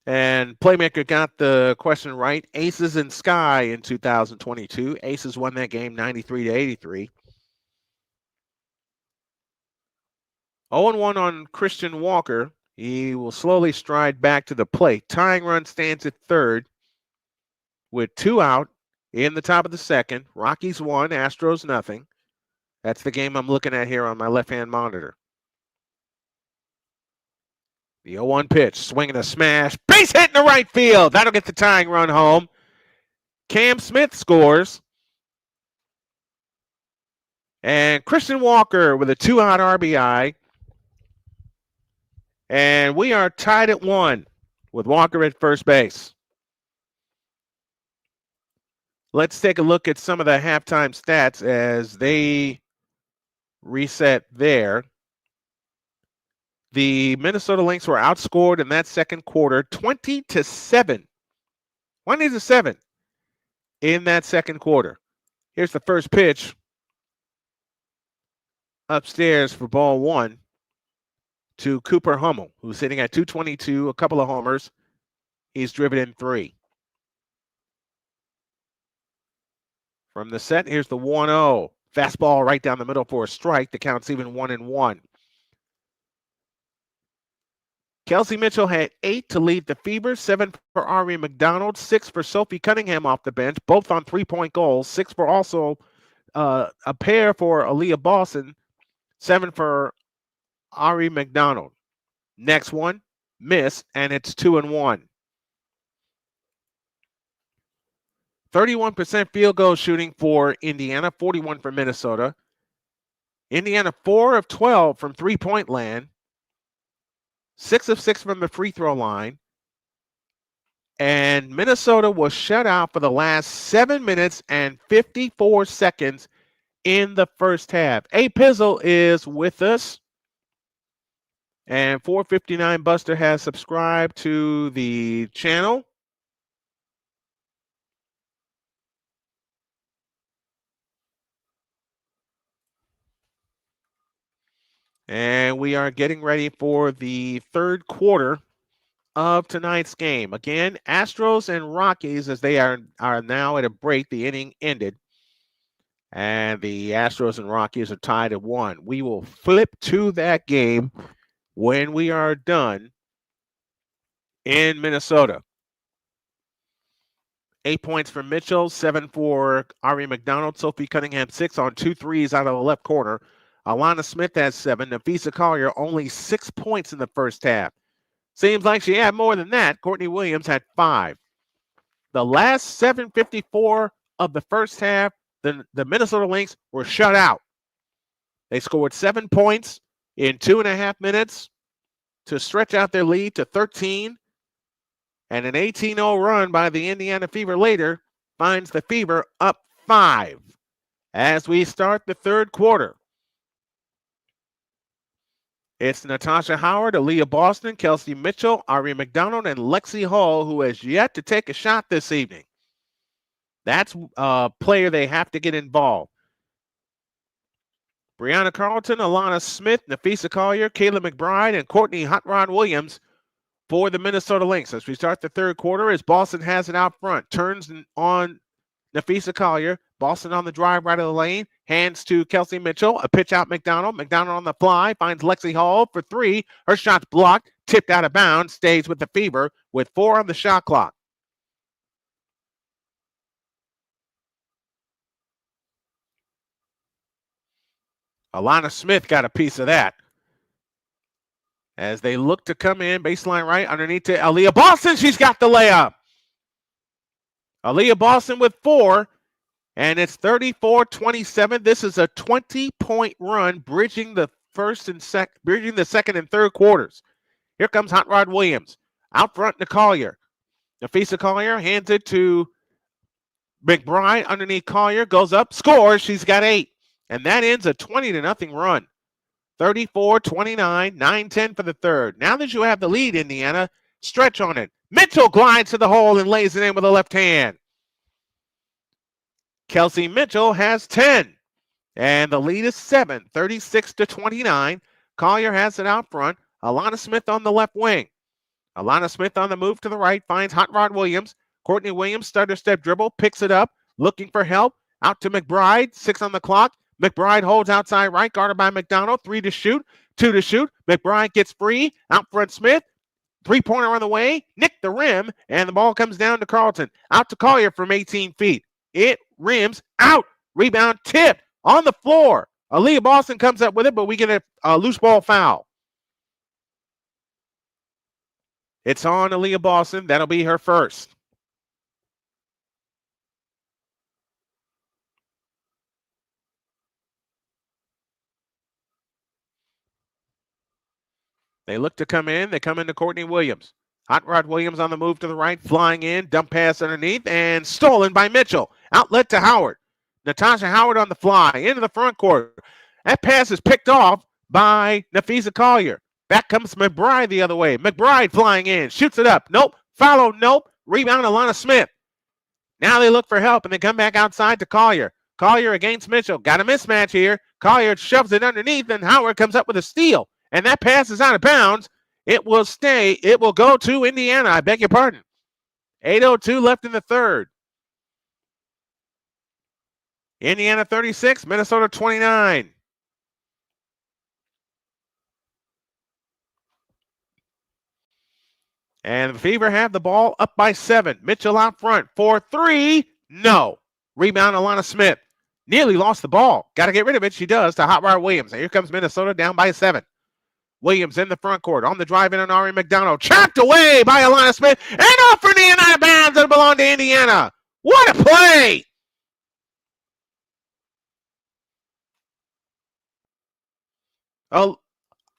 And Playmaker got the question right. Aces in Sky in 2022. Aces won that game 93-83. 0-1 on Christian Walker. He will slowly stride back to the plate. Tying run stands at third with 2 out in the top of the second. Rockies 1, Astros nothing. That's the game I'm looking at here on my left-hand monitor. The 0-1 pitch, swinging a smash, base hit in the right field. That'll get the tying run home. Cam Smith scores. And Christian Walker with a 2-out RBI. And we are tied at 1 with Walker at first base. Let's take a look at some of the halftime stats as they reset there. The Minnesota Lynx were outscored in that second quarter 20-7. 20-7 in that second quarter. Here's the first pitch upstairs for ball 1 to Cooper Hummel, who's sitting at .222, a couple of homers. He's driven in 3. From the set, here's the 1-0. Fastball right down the middle for a strike. The count's even 1-1. Kelsey Mitchell had 8 to lead the Fever, 7 for Ari McDonald, 6 for Sophie Cunningham off the bench, both on 3-point goals, 6 for also a pair for Aliyah Boston, 7 for Ari McDonald. Next one, miss, and it's 2-1. 31% field goal shooting for Indiana, 41 for Minnesota. Indiana 4 of 12 from 3-point land. 6 of 6 from the free throw line. And Minnesota was shut out for the last 7 minutes and 54 seconds in the first half. A Pizzle is with us. And 459 Buster has subscribed to the channel. And we are getting ready for the third quarter of tonight's game. Again, Astros and Rockies, as they are now at a break. The inning ended. And the Astros and Rockies are tied at 1. We will flip to that game when we are done in Minnesota. 8 points for Mitchell, 7 for Ari McDonald, Sophie Cunningham 6 on 2 threes out of the left corner. Aliyah Smith has 7. NaPheesa Collier only 6 points in the first half. Seems like she had more than that. Courtney Williams had 5. The last 7:54 of the first half, the Minnesota Lynx were shut out. They scored 7 points in 2.5 minutes to stretch out their lead to 13. And an 18-0 run by the Indiana Fever later finds the Fever up 5 as we start the third quarter. It's Natasha Howard, Aliyah Boston, Kelsey Mitchell, Ari McDonald, and Lexi Hall, who has yet to take a shot this evening. That's a player they have to get involved. Brianna Carlton, Aliyah Smith, NaPheesa Collier, Kayla McBride, and Courtney Hot Rod Williams for the Minnesota Lynx. As we start the third quarter, as Boston has it out front, turns on NaPheesa Collier. Boston on the drive right of the lane, hands to Kelsey Mitchell, a pitch out McDonald. McDonald on the fly, finds Lexi Hall for 3. Her shot's blocked, tipped out of bounds, stays with the Fever with 4 on the shot clock. Aliyah Smith got a piece of that. As they look to come in, baseline right, underneath to Aliyah Boston. She's got the layup. Aliyah Boston with 4, and it's 34-27. This is a 20-point run, bridging the second and third quarters. Here comes Hot Rod Williams. Out front to Collier. NaPheesa Collier hands it to McBride underneath Collier, goes up, scores. She's got 8. And that ends a 20-0 run. 34-29, 9-10 for the third. Now that you have the lead, Indiana, stretch on it. Mitchell glides to the hole and lays it in with a left hand. Kelsey Mitchell has 10. And the lead is 7, 36-29. Collier has it out front. Aliyah Smith on the left wing. Aliyah Smith on the move to the right, finds Hot Rod Williams. Courtney Williams, stutter step dribble, picks it up, looking for help. Out to McBride, 6 on the clock. McBride holds outside right, guarded by McDonald. 3 to shoot, 2 to shoot. McBride gets free. Out front Smith. 3-pointer on the way. Nick the rim, and the ball comes down to Carlton. Out to Collier from 18 feet. It rims out. Rebound tipped on the floor. Aliyah Boston comes up with it, but we get a loose ball foul. It's on Aliyah Boston. That'll be her first. They look to come in. They come into Courtney Williams. Hot Rod Williams on the move to the right, flying in, dump pass underneath, and stolen by Mitchell. Outlet to Howard. Natasha Howard on the fly, into the front court. That pass is picked off by NaPheesa Collier. Back comes McBride the other way. McBride flying in, shoots it up. Nope. Follow, nope. Rebound, Aliyah Smith. Now they look for help, and they come back outside to Collier. Collier against Mitchell. Got a mismatch here. Collier shoves it underneath, and Howard comes up with a steal. And that pass is out of bounds. It will stay. It will go to Indiana. I beg your pardon. 8:02 left in the third. Indiana 36, Minnesota 29. And the Fever have the ball up by 7. Mitchell out front for 3. No. Rebound, Aliyah Smith. Nearly lost the ball. Got to get rid of it. She does to Hot Rod Williams. And here comes Minnesota down by 7. Williams in the front court. On the drive in on Ari McDonald. Chopped away by Aliyah Smith. And off for Indiana out of bounds. It'll belong to Indiana. What a play!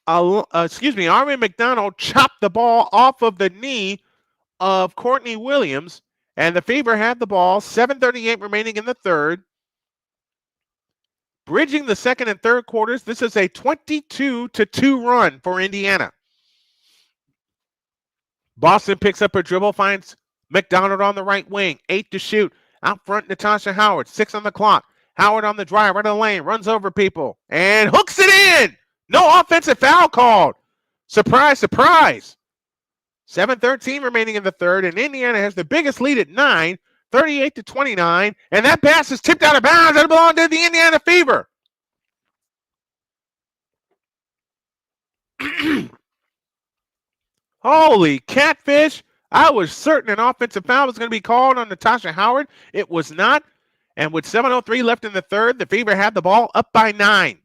Ari McDonald chopped the ball off of the knee of Courtney Williams. And the Fever had the ball. 7:38 remaining in the third. Bridging the second and third quarters, this is a 22-2 run for Indiana. Boston picks up her dribble, finds McDonald on the right wing. 8 to shoot. Out front, NaTheFeesa Howard. 6 on the clock. Howard on the drive, right of the lane, runs over people, and hooks it in. No offensive foul called. Surprise, surprise. 7:13 remaining in the third, and Indiana has the biggest lead at 9, 38 to 29, and that pass is tipped out of bounds. That belonged to the Indiana Fever. Holy catfish. I was certain an offensive foul was going to be called on NaTheFeesa Howard. It was not. And with 7:03 left in the third, the Fever had the ball up by 9.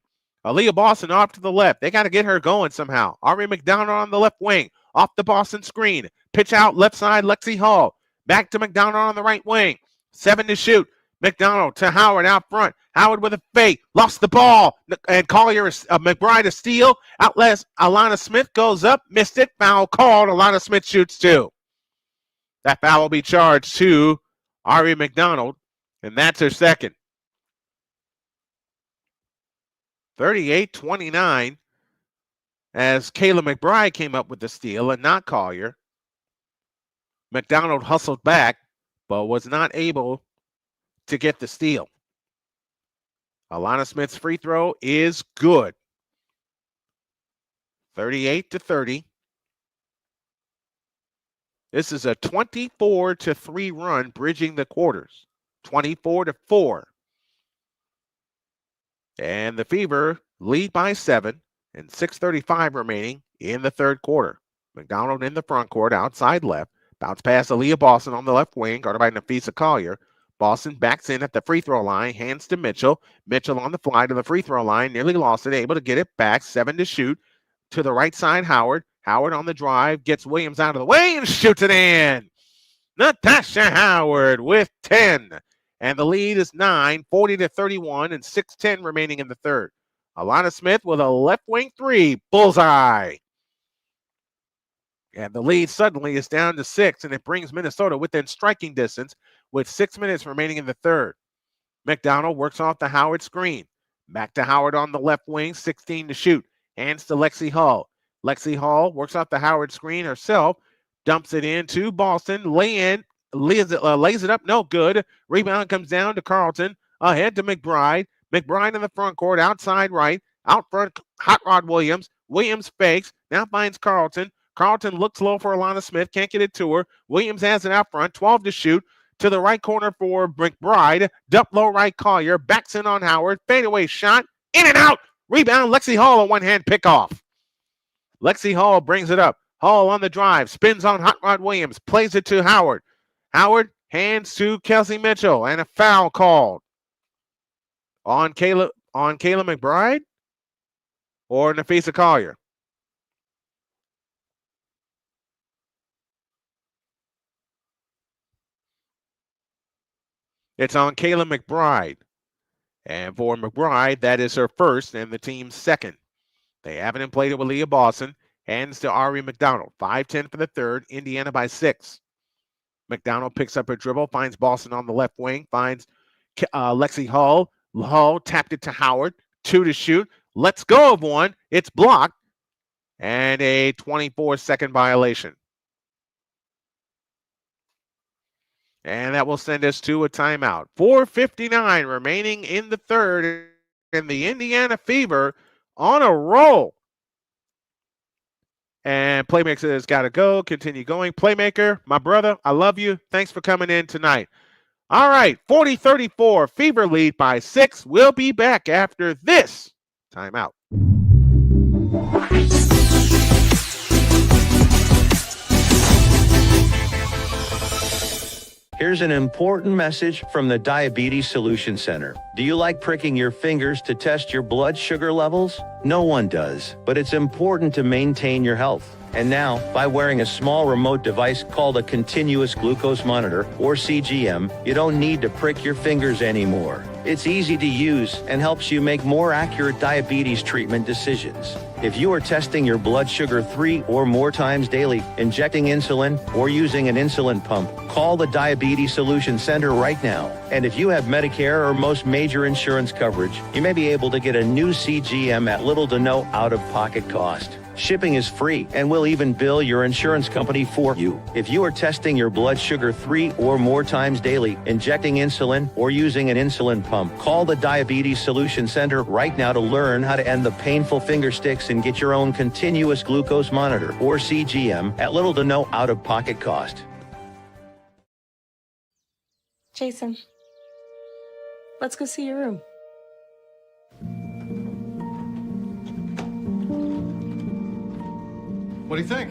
Aliyah Boston off to the left. They got to get her going somehow. Ari McDonald on the left wing. Off the Boston screen. Pitch out left side, Lexi Hall. Back to McDonald on the right wing. 7 to shoot. McDonald to Howard out front. Howard with a fake. Lost the ball. And Collier, McBride a steal. Outlast Aliyah Smith goes up. Missed it. Foul called. Aliyah Smith shoots 2. That foul will be charged to Ari McDonald. And that's her second. 38-29 as Kayla McBride came up with the steal and not Collier. McDonald hustled back, but was not able to get the steal. Aliyah Smith's free throw is good. 38-30. This is a 24-3 run bridging the quarters. 24-4. And the Fever lead by 7 and 6:35 remaining in the third quarter. McDonald in the front court, outside left. Bounce pass Aliyah Boston on the left wing, guarded by NaPheesa Collier. Boston backs in at the free throw line, hands to Mitchell. Mitchell on the fly to the free throw line, nearly lost it, able to get it back. 7 to shoot. To the right side, Howard. Howard on the drive, gets Williams out of the way and shoots it in. NaTheFeesa Howard with 10. And the lead is 9, 40-31, and 6:10 remaining in the third. Aliyah Smith with a left wing 3. Bullseye. And the lead suddenly is down to 6, and it brings Minnesota within striking distance with 6 minutes remaining in the third. McDonald works off the Howard screen. Back to Howard on the left wing, 16 to shoot. Hands to Lexi Hall. Lexi Hall works off the Howard screen herself. Dumps it into Boston. Lays it up, no good. Rebound comes down to Carlton. Ahead to McBride. McBride in the front court, outside right. Out front, Hot Rod Williams. Williams fakes. Now finds Carlton. Carlton looks low for Aliyah Smith. Can't get it to her. Williams has it out front. 12 to shoot. To the right corner for McBride. Dump low right Collier. Backs in on Howard. Fadeaway shot. In and out. Rebound. Lexi Hall, a one-hand pickoff. Lexi Hall brings it up. Hall on the drive. Spins on Hot Rod Williams. Plays it to Howard. Howard hands to Kelsey Mitchell. And a foul called. On Kayla McBride or NaPheesa Collier? It's on Kayla McBride. And for McBride, that is her first and the team's second. They haven't played it with Aliyah Boston. Hands to Ari McDonald. 5:10 for the third. Indiana by 6. McDonald picks up her dribble, finds Boston on the left wing, finds Lexi Hall. Hall tapped it to Howard. 2 to shoot. Let's go of one. It's blocked. And a 24-second violation. And that will send us to a timeout. 4:59 remaining in the third. And the Indiana Fever on a roll. And Playmaker has got to go. Continue going. Playmaker, my brother, I love you. Thanks for coming in tonight. All right, 40-34, Fever lead by 6. We'll be back after this timeout. Here's an important message from the Diabetes Solution Center. Do you like pricking your fingers to test your blood sugar levels? No one does, but it's important to maintain your health. And now, by wearing a small remote device called a continuous glucose monitor, or CGM, you don't need to prick your fingers anymore. It's easy to use and helps you make more accurate diabetes treatment decisions. If you are testing your blood sugar 3 or more times daily, injecting insulin, or using an insulin pump, call the Diabetes Solution Center right now. And if you have Medicare or most major insurance coverage, you may be able to get a new CGM at little to no out-of-pocket cost. Shipping is free, and we'll even bill your insurance company for you. If you are testing your blood sugar 3 or more times daily, injecting insulin, or using an insulin pump, call the Diabetes Solution Center right now to learn how to end the painful finger sticks and get your own continuous glucose monitor, or CGM, at little to no out-of-pocket cost. Jason, let's go see your room. What do you think?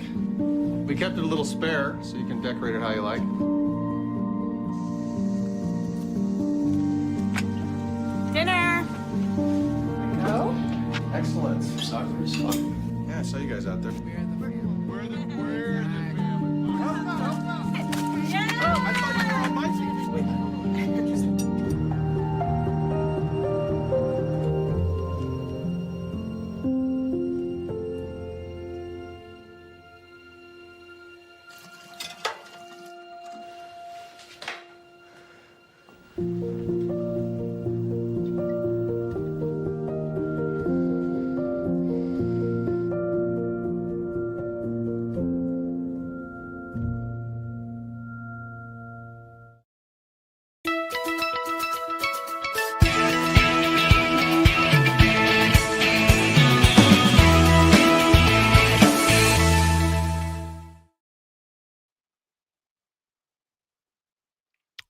We kept it a little spare, so you can decorate it how you like. Dinner! Go. Excellent. Soccer is fun. Yeah, I saw you guys out there.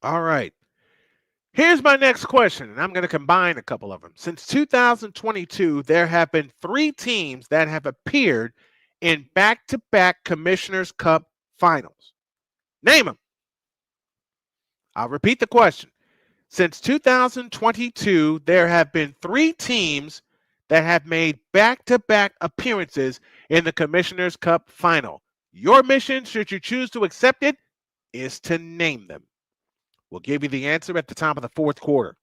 All right. Here's my next question, and I'm going to combine a couple of them. Since 2022, there have been 3 teams that have appeared in back-to-back Commissioner's Cup finals. Name them. I'll repeat the question. Since 2022, there have been 3 teams that have made back-to-back appearances in the Commissioner's Cup final. Your mission, should you choose to accept it, is to name them. We'll give you the answer at the top of the 4th quarter.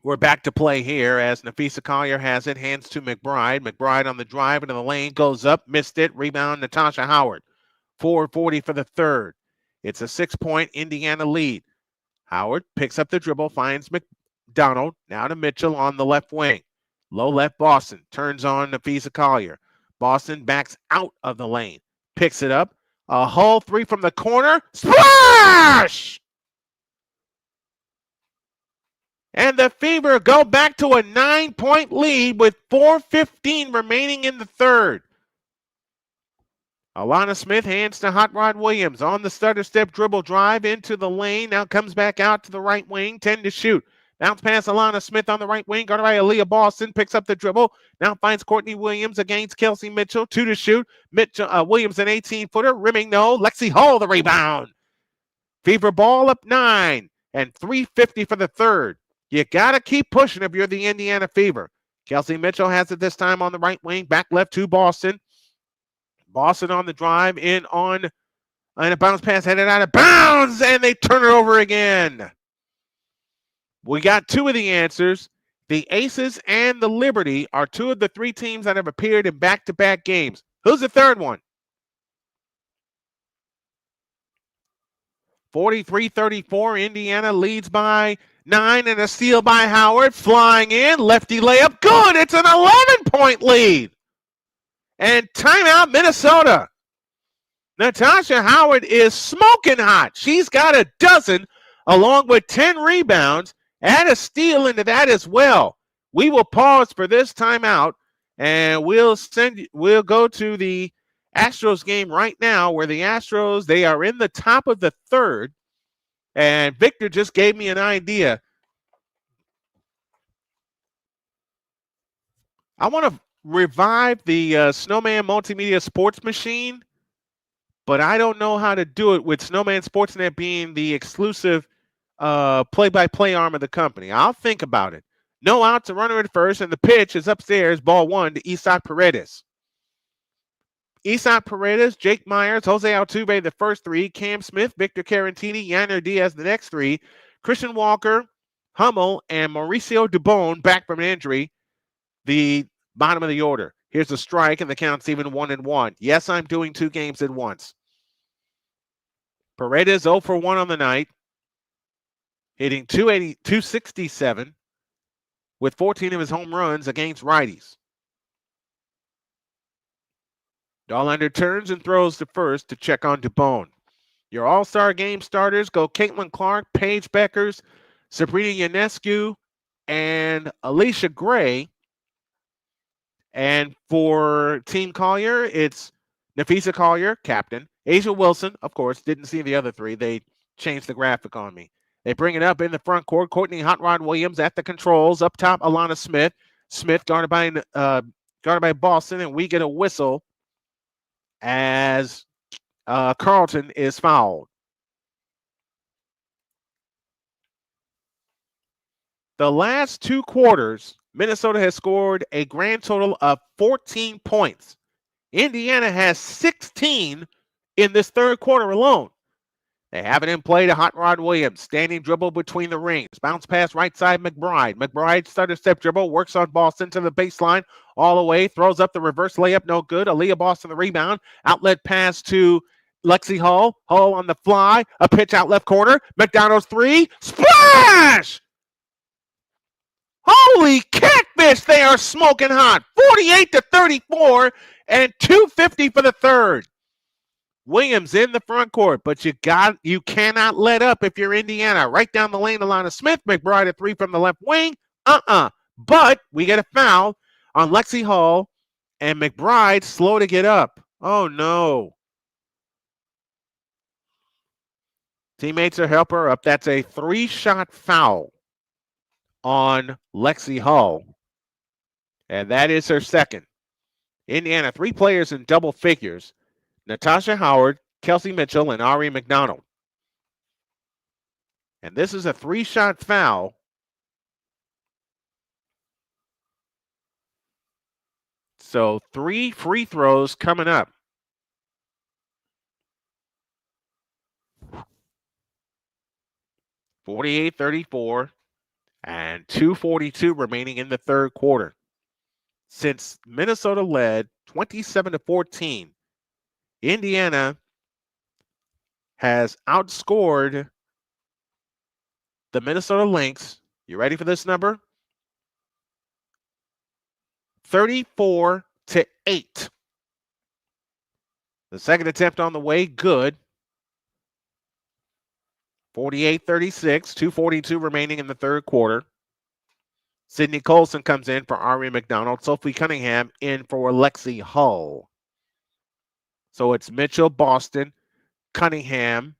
We're back to play here as NaPheesa Collier has it, hands to McBride. McBride on the drive into the lane, goes up, missed it, rebound Natasha Howard. 4:40 for the third. It's a 6-point Indiana lead. Howard picks up the dribble, finds McDonald, now to Mitchell on the left wing. Low left Boston, turns on NaPheesa Collier. Boston backs out of the lane, picks it up. A Hull 3 from the corner. Splash! And the Fever go back to a 9-point lead with 4:15 remaining in the third. Aliyah Smith hands to Hot Rod Williams on the stutter step dribble drive into the lane. Now comes back out to the right wing, 10 to shoot. Bounce pass Aliyah Smith on the right wing. Guarded by Aliyah Boston. Picks up the dribble. Now finds Courtney Williams against Kelsey Mitchell. 2 to shoot. Williams an 18-footer. Rimming no. Lexi Hull the rebound. Fever ball up 9 and 3:50 for the third. You got to keep pushing if you're the Indiana Fever. Kelsey Mitchell has it this time on the right wing. Back left to Boston. Boston on the drive in on and a bounce pass headed out of bounds. And they turn it over again. We got 2 of the answers. The Aces and the Liberty are 2 of the 3 teams that have appeared in back-to-back games. Who's the third one? 43-34. Indiana leads by 9 and a steal by Howard. Flying in. Lefty layup. Good. It's an 11-point lead. And timeout Minnesota. Natasha Howard is smoking hot. She's got a dozen along with 10 rebounds. Add a steal into that as well. We will pause for this timeout, and we'll go to the Astros game right now, where the Astros, they are in the top of the third, and Victor just gave me an idea. I want to revive the Snowman Multimedia Sports Machine, but I don't know how to do it with Snowman Sportsnet being the exclusive play-by-play arm of the company. I'll think about it. No outs, a runner at first, and the pitch is upstairs, ball 1 to Isak Paredes. Isak Paredes, Jake Myers, Jose Altuve the first 3, Cam Smith, Victor Carantini, Yanner Diaz the next 3, Christian Walker, Hummel, and Mauricio Dubon back from an injury, the bottom of the order. Here's a strike, and the count's even 1-1. Yes, I'm doing 2 games at once. Paredes 0 for 1 on the night, hitting 267 with 14 of his home runs against righties. Doubleheader turns and throws to first to check on DuBone. Your All-Star game starters go Caitlin Clark, Paige Beckers, Sabrina Ionescu, and Alicia Gray. And for Team Collier, it's NaPheesa Collier, captain. Asia Wilson, of course, didn't see the other three. They changed the graphic on me. They bring it up in the front court. Courtney Hot Rod Williams at the controls. Up top, Aliyah Smith. Smith guarded by Boston, and we get a whistle as Carlton is fouled. The last two quarters, Minnesota has scored a grand total of 14 points. Indiana has 16 in this third quarter alone. They have it in play to Hot Rod Williams. Standing dribble between the rings. Bounce pass right side McBride. McBride stutter step dribble. Works on Boston to the baseline. All the way. Throws up the reverse layup. No good. Aliyah Boston the rebound. Outlet pass to Lexi Hull. Hull on the fly. A pitch out left corner. McDonald's three. Splash! Holy catfish, they are smoking hot. 48-34 and 250 for the third. Williams in the front court, but you cannot let up if you're Indiana. Right down the lane, Aliyah Smith. McBride a three from the left wing. But we get a foul on Lexi Hull, and McBride slow to get up. Oh, no. Teammates are help her up. That's a 3-shot foul on Lexi Hull, and that is her second. Indiana, 3 players in double figures: Natasha Howard, Kelsey Mitchell, and Ari McDonald. And this is a 3-shot foul. So 3 free throws coming up. (48-34) and 2:42 remaining in the third quarter. Since Minnesota led 27-14, Indiana has outscored the Minnesota Lynx. You ready for this number? 34-8. The second attempt on the way, good. 48-36, 2:42 remaining in the third quarter. Sydney Colson comes in for Ari McDonald. Sophie Cunningham in for Lexi Hull. So it's Mitchell, Boston, Cunningham,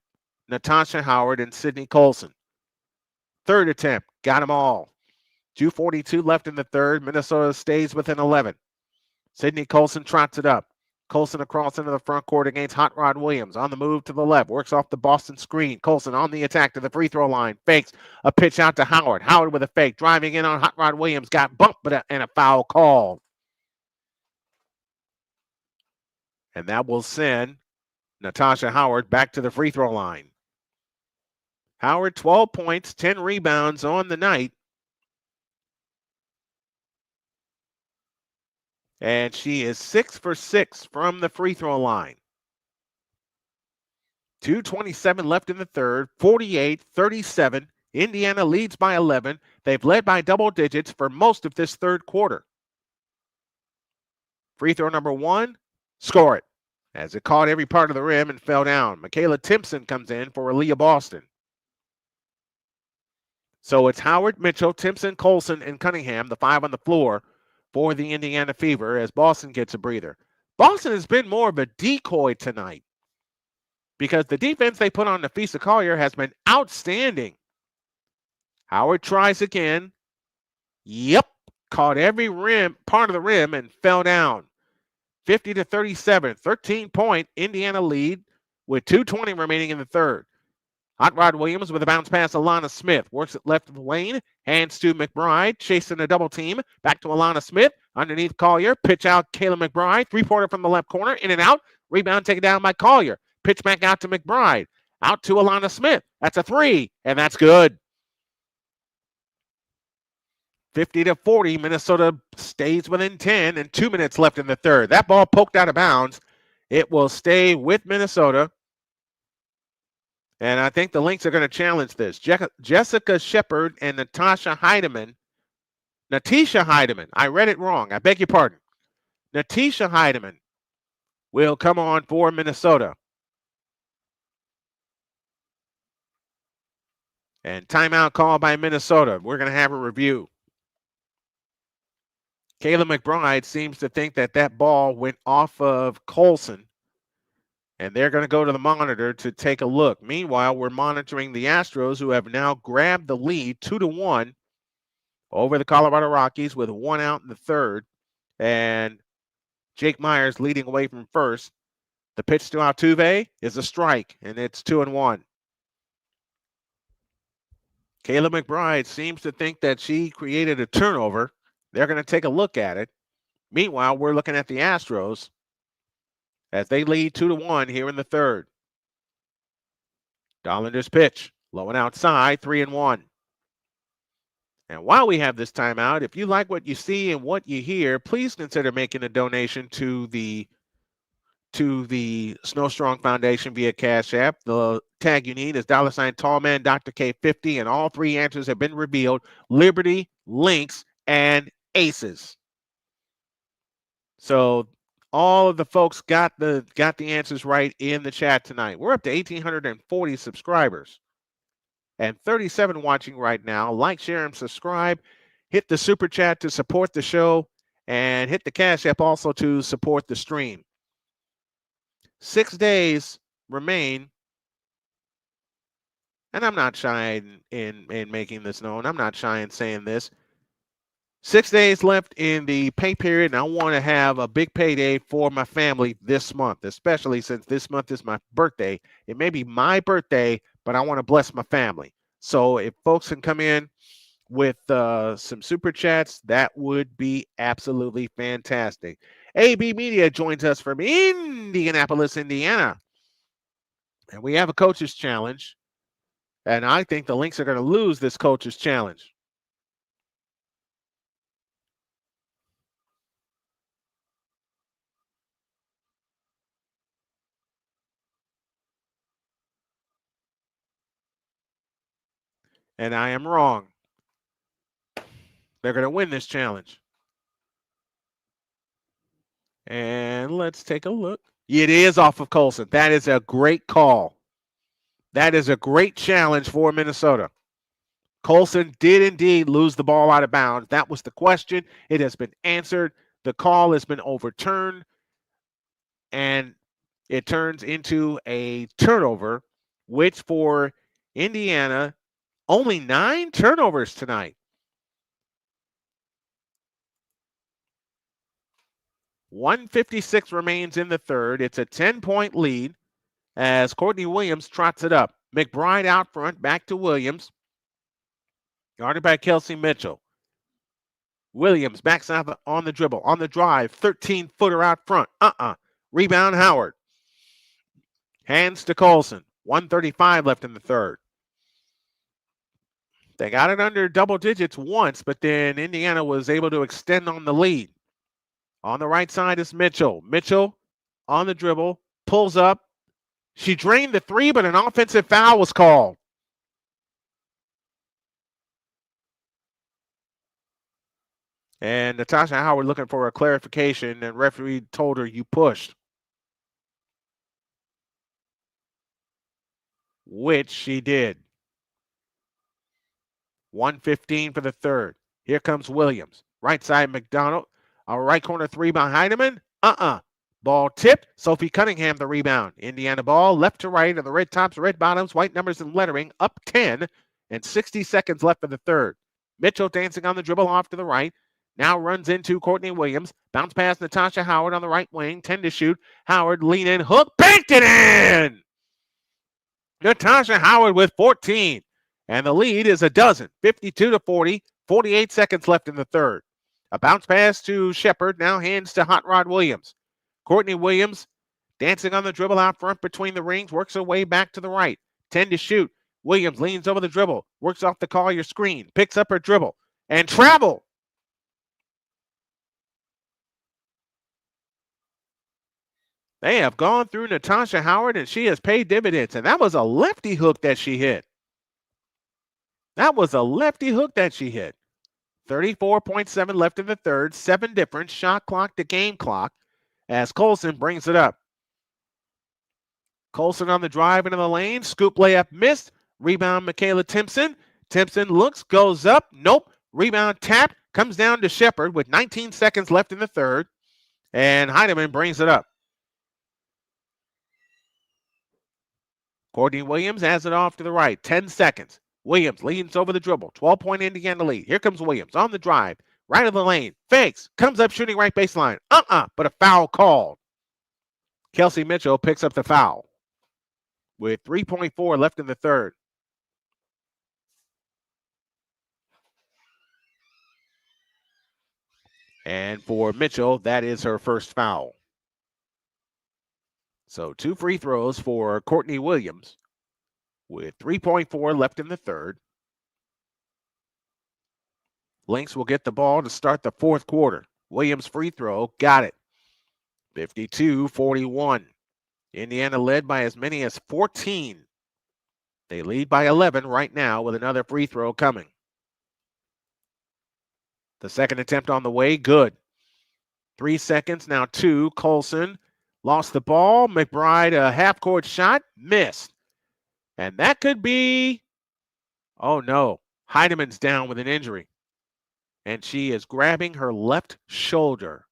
Natasha Howard, and Sydney Colson. Third attempt, got them all. 2:42 left in the third. Minnesota stays within 11. Sydney Colson trots it up. Colson across into the front court against Hot Rod Williams. On the move to the left. Works off the Boston screen. Colson on the attack to the free throw line. Fakes a pitch out to Howard. Howard with a fake. Driving in on Hot Rod Williams. Got bumped and a foul call. And that will send Natasha Howard back to the free throw line. Howard, 12 points, 10 rebounds on the night. And she is 6 for 6 from the free throw line. 2:27 left in the third, 48-37. Indiana leads by 11. They've led by double digits for most of this third quarter. Free throw number 1, score it. As it caught every part of the rim and fell down. Michaela Timpson comes in for Aliyah Boston. So it's Howard, Mitchell, Timpson, Colson, and Cunningham, the 5 on the floor for the Indiana Fever as Boston gets a breather. Boston has been more of a decoy tonight because the defense they put on NaPheesa Collier has been outstanding. Howard tries again. Yep, caught every part of the rim and fell down. 50-37, 13-point Indiana lead with 2:20 remaining in the third. Hot Rod Williams with a bounce pass to Aliyah Smith. Works it left of the lane. Hands to McBride. Chasing a double team. Back to Aliyah Smith. Underneath Collier. Pitch out Kayla McBride. 3-pointer from the left corner. In and out. Rebound taken down by Collier. Pitch back out to McBride. Out to Aliyah Smith. That's a 3. And that's good. 50-40. Minnesota stays within 10 and 2 minutes left in the third. That ball poked out of bounds. It will stay with Minnesota. And I think the Lynx are going to challenge this. Jessica Shepard and Natisha Heidemann. I read it wrong. I beg your pardon. Natisha Heidemann will come on for Minnesota. And timeout call by Minnesota. We're going to have a review. Kayla McBride seems to think that ball went off of Colson. And they're going to go to the monitor to take a look. Meanwhile, we're monitoring the Astros, who have now grabbed the lead 2-1 over the Colorado Rockies with 1 out in the third. And Jake Myers leading away from first. The pitch to Altuve is a strike, and it's 2-1. Kayla McBride seems to think that she created a turnover. They're going to take a look at it. Meanwhile, we're looking at the Astros as they lead 2-1 here in the third. Dollander's pitch, low and outside, 3-1. And while we have this timeout, if you like what you see and what you hear, please consider making a donation to the Snow Strong Foundation via Cash App. The tag you need is $Tallman Dr. K50, and all three answers have been revealed: Liberty, Lynx, and Aces. So all of the folks got the answers right in the chat tonight. We're up to 1,840 subscribers and 37 watching right now. Like, share, and subscribe. Hit the super chat to support the show, and hit the Cash App also to support the stream. 6 days remain, and I'm not shy in making this known. I'm not shy in saying this. 6 days left in the pay period, and I want to have a big payday for my family this month, especially since this month is my birthday. It may be my birthday, but I want to bless my family. So if folks can come in with some super chats, that would be absolutely fantastic. AB Media joins us from Indianapolis, Indiana. And we have a coach's challenge. And I think the Lynx are going to lose this coach's challenge. And I am wrong. They're going to win this challenge. And let's take a look. It is off of Colson. That is a great call. That is a great challenge for Minnesota. Colson did indeed lose the ball out of bounds. That was the question. It has been answered. The call has been overturned. And it turns into a turnover, which for Indiana, only 9 turnovers tonight. 1:56 remains in the third. It's a 10-point lead as Courtney Williams trots it up. McBride out front, back to Williams. Guarded by Kelsey Mitchell. Williams backs out on the dribble, on the drive, 13-footer out front. Rebound Howard. Hands to Colson. 1:35 left in the third. They got it under double digits once, but then Indiana was able to extend on the lead. On the right side is Mitchell. Mitchell on the dribble, pulls up. She drained the three, but an offensive foul was called. And Natasha Howard looking for a clarification, and referee told her, you pushed. Which she did. 1:15 for the third. Here comes Williams. Right side, McDonald. A right corner three by Heidemann. Ball tipped. Sophie Cunningham the rebound. Indiana ball left to right, and the red tops, red bottoms, white numbers and lettering, up 10, and 60 seconds left for the third. Mitchell dancing on the dribble off to the right. Now runs into Courtney Williams. Bounce past Natasha Howard on the right wing. 10 to shoot. Howard lean in. Hook. Banked it in! Natasha Howard with 14. And the lead is a dozen. 52-40. 48 seconds left in the third. A bounce pass to Shepard. Now hands to Hot Rod Williams. Courtney Williams dancing on the dribble out front between the rings. Works her way back to the right. 10 to shoot. Williams leans over the dribble. Works off the Collier screen. Picks up her dribble. And travel. They have gone through Natasha Howard, and she has paid dividends. And that was a lefty hook that she hit. 34.7 left in the third. 7 difference. Shot clock to game clock. as Colson brings it up. Colson on the drive into the lane. Scoop layup missed. Rebound, Michaela Timpson. Timpson looks, goes up. Nope. Rebound tapped. Comes down to Shepard with 19 seconds left in the third. And Heidemann brings it up. Courtney Williams has it off to the right. 10 seconds. Williams leans over the dribble. 12-point Indiana lead. Here comes Williams on the drive. Right of the lane. Fakes. Comes up shooting right baseline. But a foul called. Kelsey Mitchell picks up the foul with 3.4 left in the third. And for Mitchell, that is her first foul. So 2 free throws for Courtney Williams with 3.4 left in the third. Lynx will get the ball to start the fourth quarter. Williams free throw, got it. 52-41. Indiana led by as many as 14. They lead by 11 right now with another free throw coming. The second attempt on the way, good. 3 seconds, now 2. Colson lost the ball. McBride, a half-court shot, missed. And that could be, oh no, Heidemann's down with an injury. And she is grabbing her left shoulder.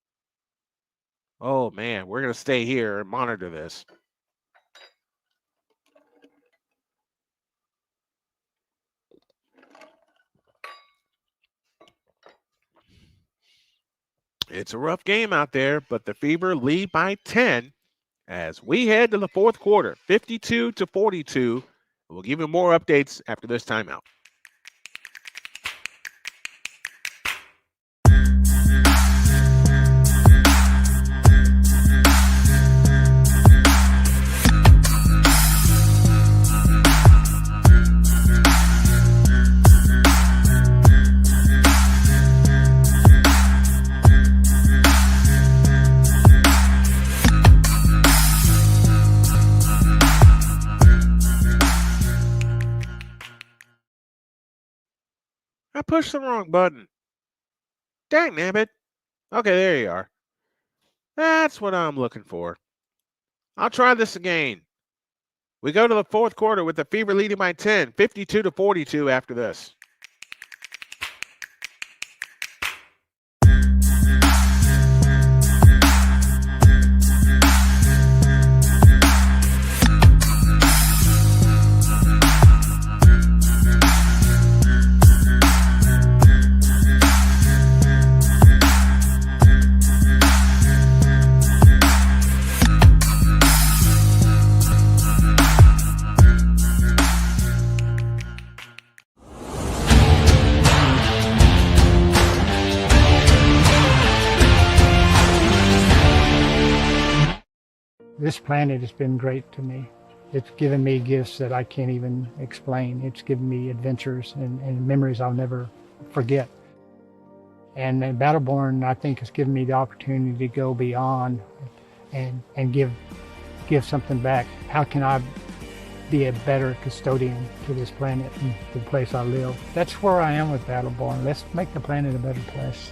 Oh man, we're going to stay here and monitor this. It's a rough game out there, but the Fever lead by 10 as we head to the fourth quarter, 52-42. We'll give you more updates after this timeout. I pushed the wrong button. Dang nabbit. Okay, there you are. That's what I'm looking for. I'll try this again. We go to the fourth quarter with the Fever leading by 10, 52-42 after this. This planet has been great to me. It's given me gifts that I can't even explain. It's given me adventures and memories I'll never forget. And Battleborn, I think, has given me the opportunity to go beyond and give something back. How can I be a better custodian to this planet and the place I live? That's where I am with Battleborn. Let's make the planet a better place.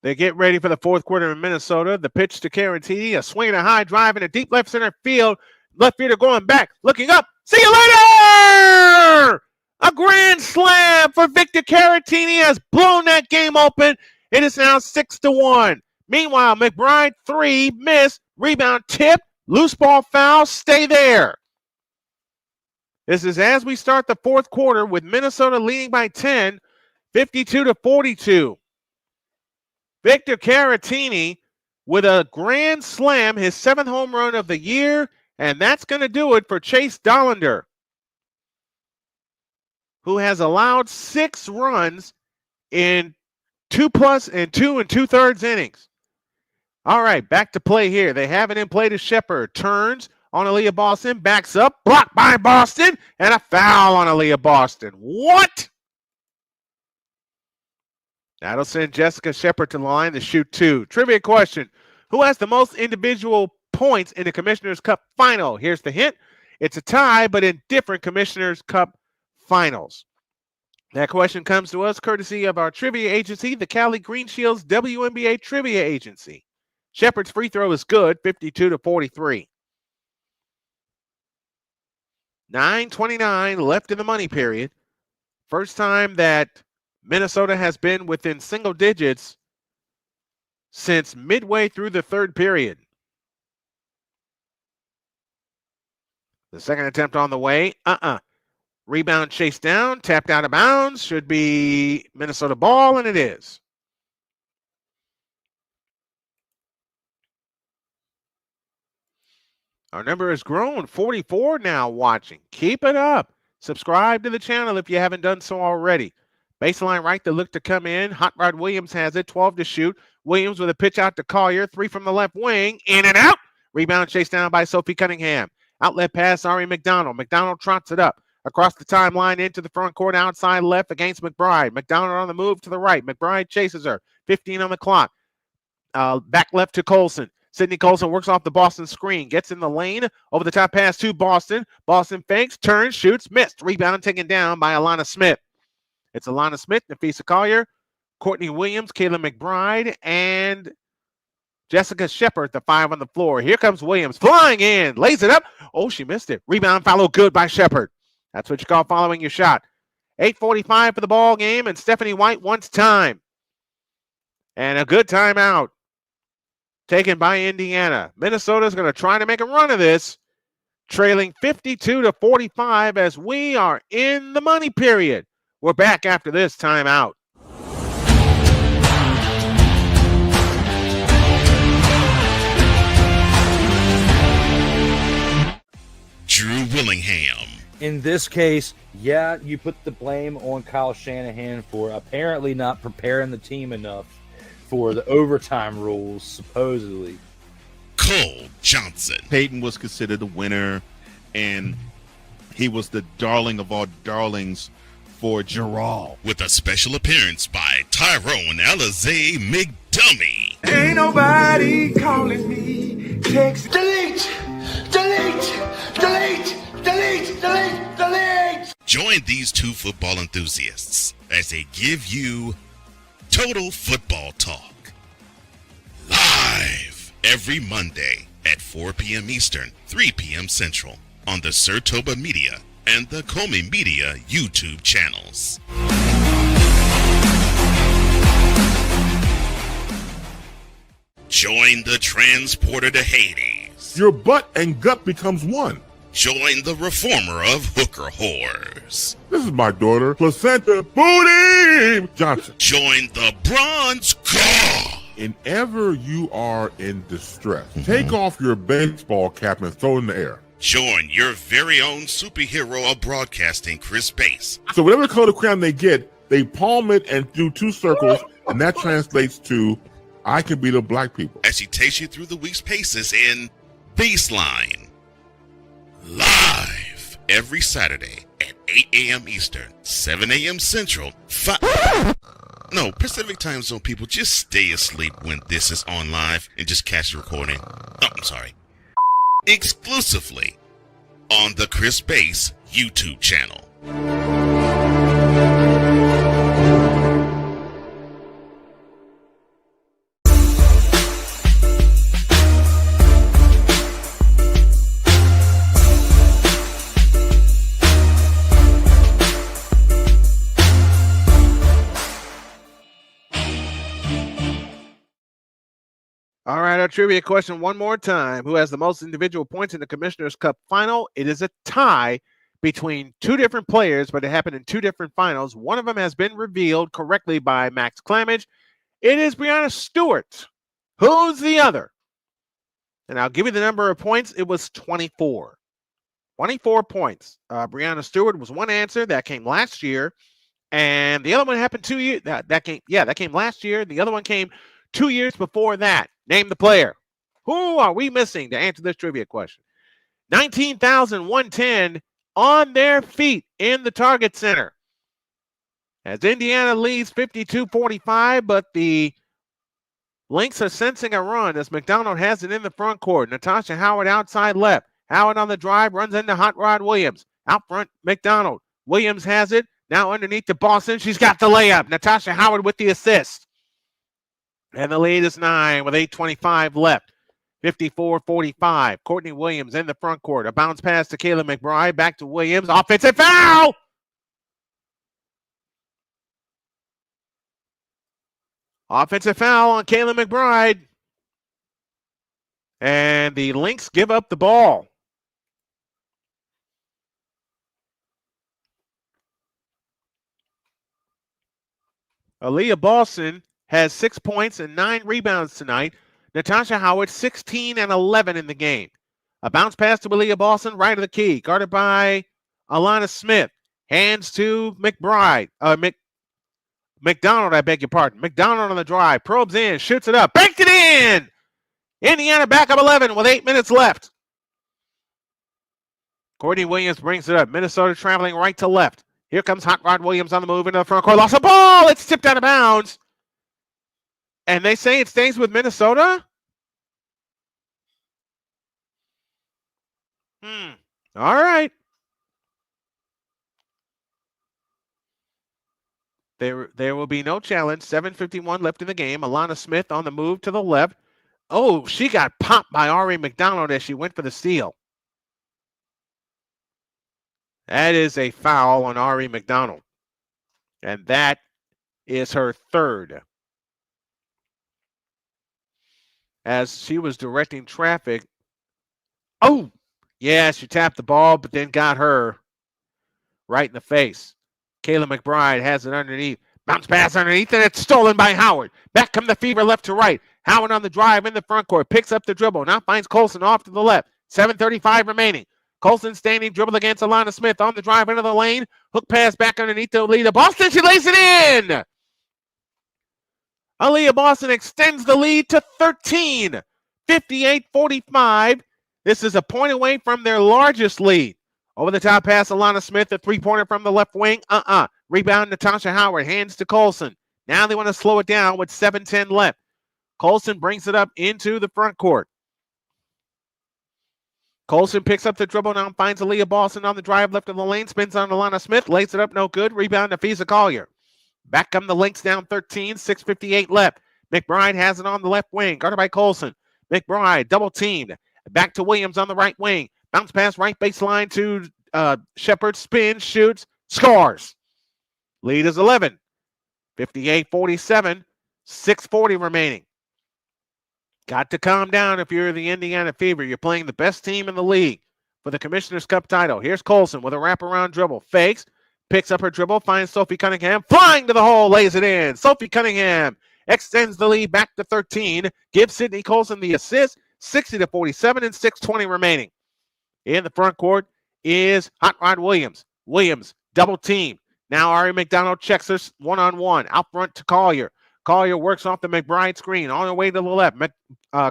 They get ready for the fourth quarter in Minnesota. The pitch to Caratini, a swing and a high drive in a deep left center field. Left fielder going back, looking up. See you later! A grand slam for Victor Caratini has blown that game open. It is now 6-1. Meanwhile, McBride, 3, miss, rebound tip, loose ball foul, stay there. This is as we start the fourth quarter with Minnesota leading by 10, 52-42. Victor Caratini with a grand slam, his 7th home run of the year, and that's going to do it for Chase Dollander, who has allowed 6 runs in 2 2/3 innings. All right, back to play here. They have it in play to Shepard. Turns on Aliyah Boston, backs up, blocked by Boston, and a foul on Aliyah Boston. What? That'll send Jessica Shepard to the line to shoot 2. Trivia question. Who has the most individual points in the Commissioner's Cup final? Here's the hint. It's a tie, but in different Commissioner's Cup finals. That question comes to us courtesy of our trivia agency, the Cali Green Shields WNBA Trivia Agency. Shepard's free throw is good, 52-43. 9:29 left in the money period. First time that Minnesota has been within single digits since midway through the third period. The second attempt on the way. Rebound chased down, tapped out of bounds. Should be Minnesota ball, and it is. Our number has grown, 44 now watching. Keep it up. Subscribe to the channel if you haven't done so already. Baseline right to look to come in. Hot Rod Williams has it, 12 to shoot. Williams with a pitch out to Collier, 3 from the left wing, in and out. Rebound chased down by Sophie Cunningham. Outlet pass, Ari McDonald. McDonald trots it up. Across the timeline into the front court, outside left against McBride. McDonald on the move to the right. McBride chases her. 15 on the clock. Back left to Colson. Sydney Colson works off the Boston screen. Gets in the lane. Over the top pass to Boston. Boston fakes, turns, shoots, missed. Rebound taken down by Aliyah Smith. It's Aliyah Smith, NaPheesa Collier, Courtney Williams, Kayla McBride, and Jessica Shepard, the 5 on the floor. Here comes Williams flying in. Lays it up. Oh, she missed it. Rebound follow good by Shepard. That's what you call following your shot. 8:45 for the ball game, and Stephanie White wants time. And a good timeout taken by Indiana. Minnesota's going to try to make a run of this, trailing 52-45 as we are in the money period. We're back after this timeout. Drew Willingham. In this case, yeah, you put the blame on Kyle Shanahan for apparently not preparing the team enough for the overtime rules, supposedly. Cole Johnson. Peyton was considered a winner, and he was the darling of all darlings for Gerald. With a special appearance by Tyrone Alizé McDummy. Ain't nobody calling me. Text delete, delete, delete, delete, delete, delete. Join these two football enthusiasts as they give you Total Football Talk. Live every Monday at 4 p.m. Eastern, 3 p.m. Central on the Sertoba Media and the Comey Media YouTube channels. Join the transporter to Hades. Your butt and gut becomes one. Join the reformer of hooker whores. This is my daughter, Placenta Booty Johnson. Join the bronze claw. Whenever you are in distress, take off your baseball cap and throw it in the air. Join your very own superhero of broadcasting, Chris Bass. So whatever color crayon they get, they palm it and do 2 circles, and that translates to, I can beat up black people. As he takes you through the week's paces in Baseline. Live every Saturday at 8 a.m. Eastern, 7 a.m. Central, Pacific Time Zone people, just stay asleep when this is on live and just catch the recording. Oh, I'm sorry. Exclusively on the Chris Bass YouTube channel. All right, our trivia question one more time. Who has the most individual points in the Commissioner's Cup final? It is a tie between two different players, but it happened in two different finals. One of them has been revealed correctly by Max Clamage. It is Breanna Stewart. Who's the other? And I'll give you the number of points. It was 24. 24 points. Breanna Stewart was one answer. That came last year. And the other one happened 2 years. That came last year. The other one came 2 years before that. Name the player. Who are we missing to answer this trivia question? 19,110 on their feet in the Target Center. As Indiana leads 52-45, but the Lynx are sensing a run as McDonald has it in the front court. Natasha Howard outside left. Howard on the drive, runs into Hot Rod Williams. Out front, McDonald. Williams has it. Now underneath to Boston. She's got the layup. Natasha Howard with the assist. And the lead is 9 with 8:25 left. 54-45. Courtney Williams in the front court. A bounce pass to Kayla McBride. Back to Williams. Offensive foul! Offensive foul on Kayla McBride. And the Lynx give up the ball. Aliyah Boston has 6 points and 9 rebounds tonight. Natasha Howard, 16 and 11 in the game. A bounce pass to Aliyah Boston, right of the key. Guarded by Alana Smith. Hands to McBride. McDonald, I beg your pardon. McDonald on the drive. Probes in, shoots it up. Banked it in! Indiana back up 11 with 8 minutes left. Courtney Williams brings it up. Minnesota traveling right to left. Here comes Hot Rod Williams on the move into the front court. Lost the ball. It's tipped out of bounds. And they say it stays with Minnesota? All right. There will be no challenge. 7:51 left in the game. Alana Smith on the move to the left. Oh, she got popped by Ari McDonald as she went for the steal. That is a foul on Ari McDonald. And that is her third. As she was directing traffic. Oh, yeah, she tapped the ball, but then got her right in the face. Kayla McBride has it underneath. Bounce pass underneath, and it's stolen by Howard. Back come the Fever left to right. Howard on the drive in the front court. Picks up the dribble. Now finds Colson off to the left. 7:35 remaining. Colson standing, dribble against Alana Smith on the drive into the lane. Hook pass back underneath to Aliyah Boston. She lays it in. Aliyah Boston extends the lead to 13. 58-45. This is a point away from their largest lead. Over the top pass, Alana Smith, a three-pointer from the left wing. Rebound, Natasha Howard, hands to Colson. Now they want to slow it down with 7:10 left. Colson brings it up into the front court. Colson picks up the dribble, now finds Aliyah Boston on the drive left of the lane, spins on Alana Smith, lays it up, no good. Rebound, NaPheesa Collier. Back come the Lynx down 13, 6:58 left. McBride has it on the left wing, guarded by Colson. McBride double teamed. Back to Williams on the right wing. Bounce pass right baseline to Shepard. Spins, shoots, scores. Lead is 11. 58-47. 6:40 remaining. Got to calm down if you're the Indiana Fever. You're playing the best team in the league for the Commissioner's Cup title. Here's Colson with a wraparound dribble. Fakes, picks up her dribble, finds Sophie Cunningham. Flying to the hole, lays it in. Sophie Cunningham extends the lead back to 13. Gives Sydney Colson the assist. 60-47 and 6:20 remaining. In the front court is Hot Rod Williams. Williams, double team. Now Ari McDonald checks us one-on-one. Out front to Collier. Collier works off the McBride screen. On her way to the left.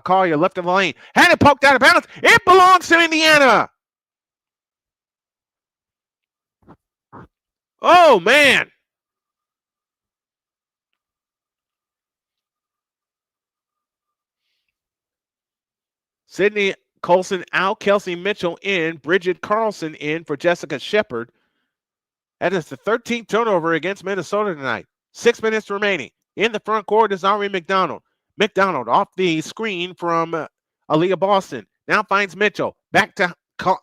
Collier left of the lane. Had it poked out of bounds. It belongs to Indiana. Oh, man. Sydney Colson out. Kelsey Mitchell in. Bridget Carlson in for Jessica Shepard. That is the 13th turnover against Minnesota tonight. 6 minutes remaining. In the front court is Ari McDonald. McDonald off the screen from Aliyah Boston. Now finds Mitchell. Back to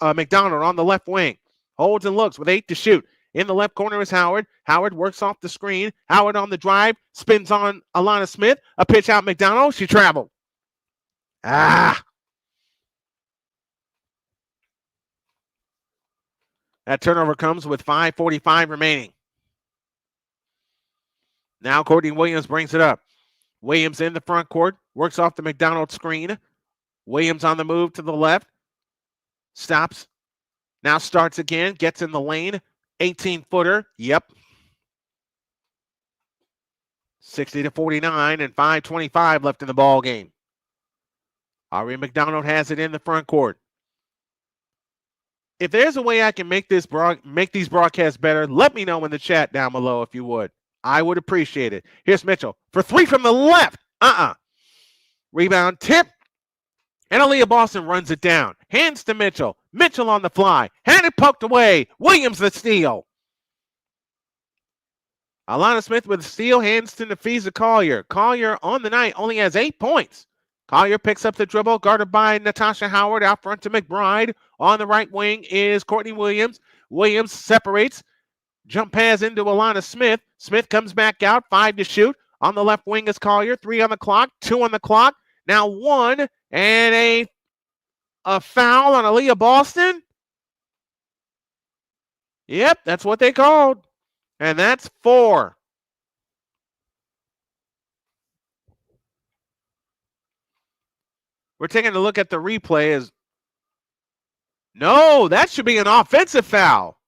McDonald on the left wing. Holds and looks with 8 to shoot. In the left corner is Howard. Howard works off the screen. Howard on the drive. Spins on Alana Smith. A pitch out McDonald. She traveled. That turnover comes with 5:45 remaining. Now Courtney Williams brings it up. Williams in the front court, works off the McDonald screen. Williams on the move to the left. Stops. Now starts again, gets in the lane. 18-footer. Yep. 60-49 and 5:25 left in the ball game. Ari McDonald has it in the front court. If there's a way I can make these broadcasts better, let me know in the chat down below if you would. I would appreciate it. Here's Mitchell for three from the left. Rebound tip. And Aliyah Boston runs it down. Hands to Mitchell. Mitchell on the fly. Had it poked away. Williams the steal. Aliyah Smith with the steal. Hands to NaPheesa Collier. Collier on the night only has 8 points. Collier picks up the dribble, guarded by Natasha Howard. Out front to McBride. On the right wing is Courtney Williams. Williams separates. Jump pass into Aliyah Smith. Smith comes back out. 5 to shoot. On the left wing is Collier. 3 on the clock. 2 on the clock. Now 1 and a foul on Aliyah Boston. Yep, that's what they called. And that's 4. We're taking a look at the replay. No, that should be an offensive foul.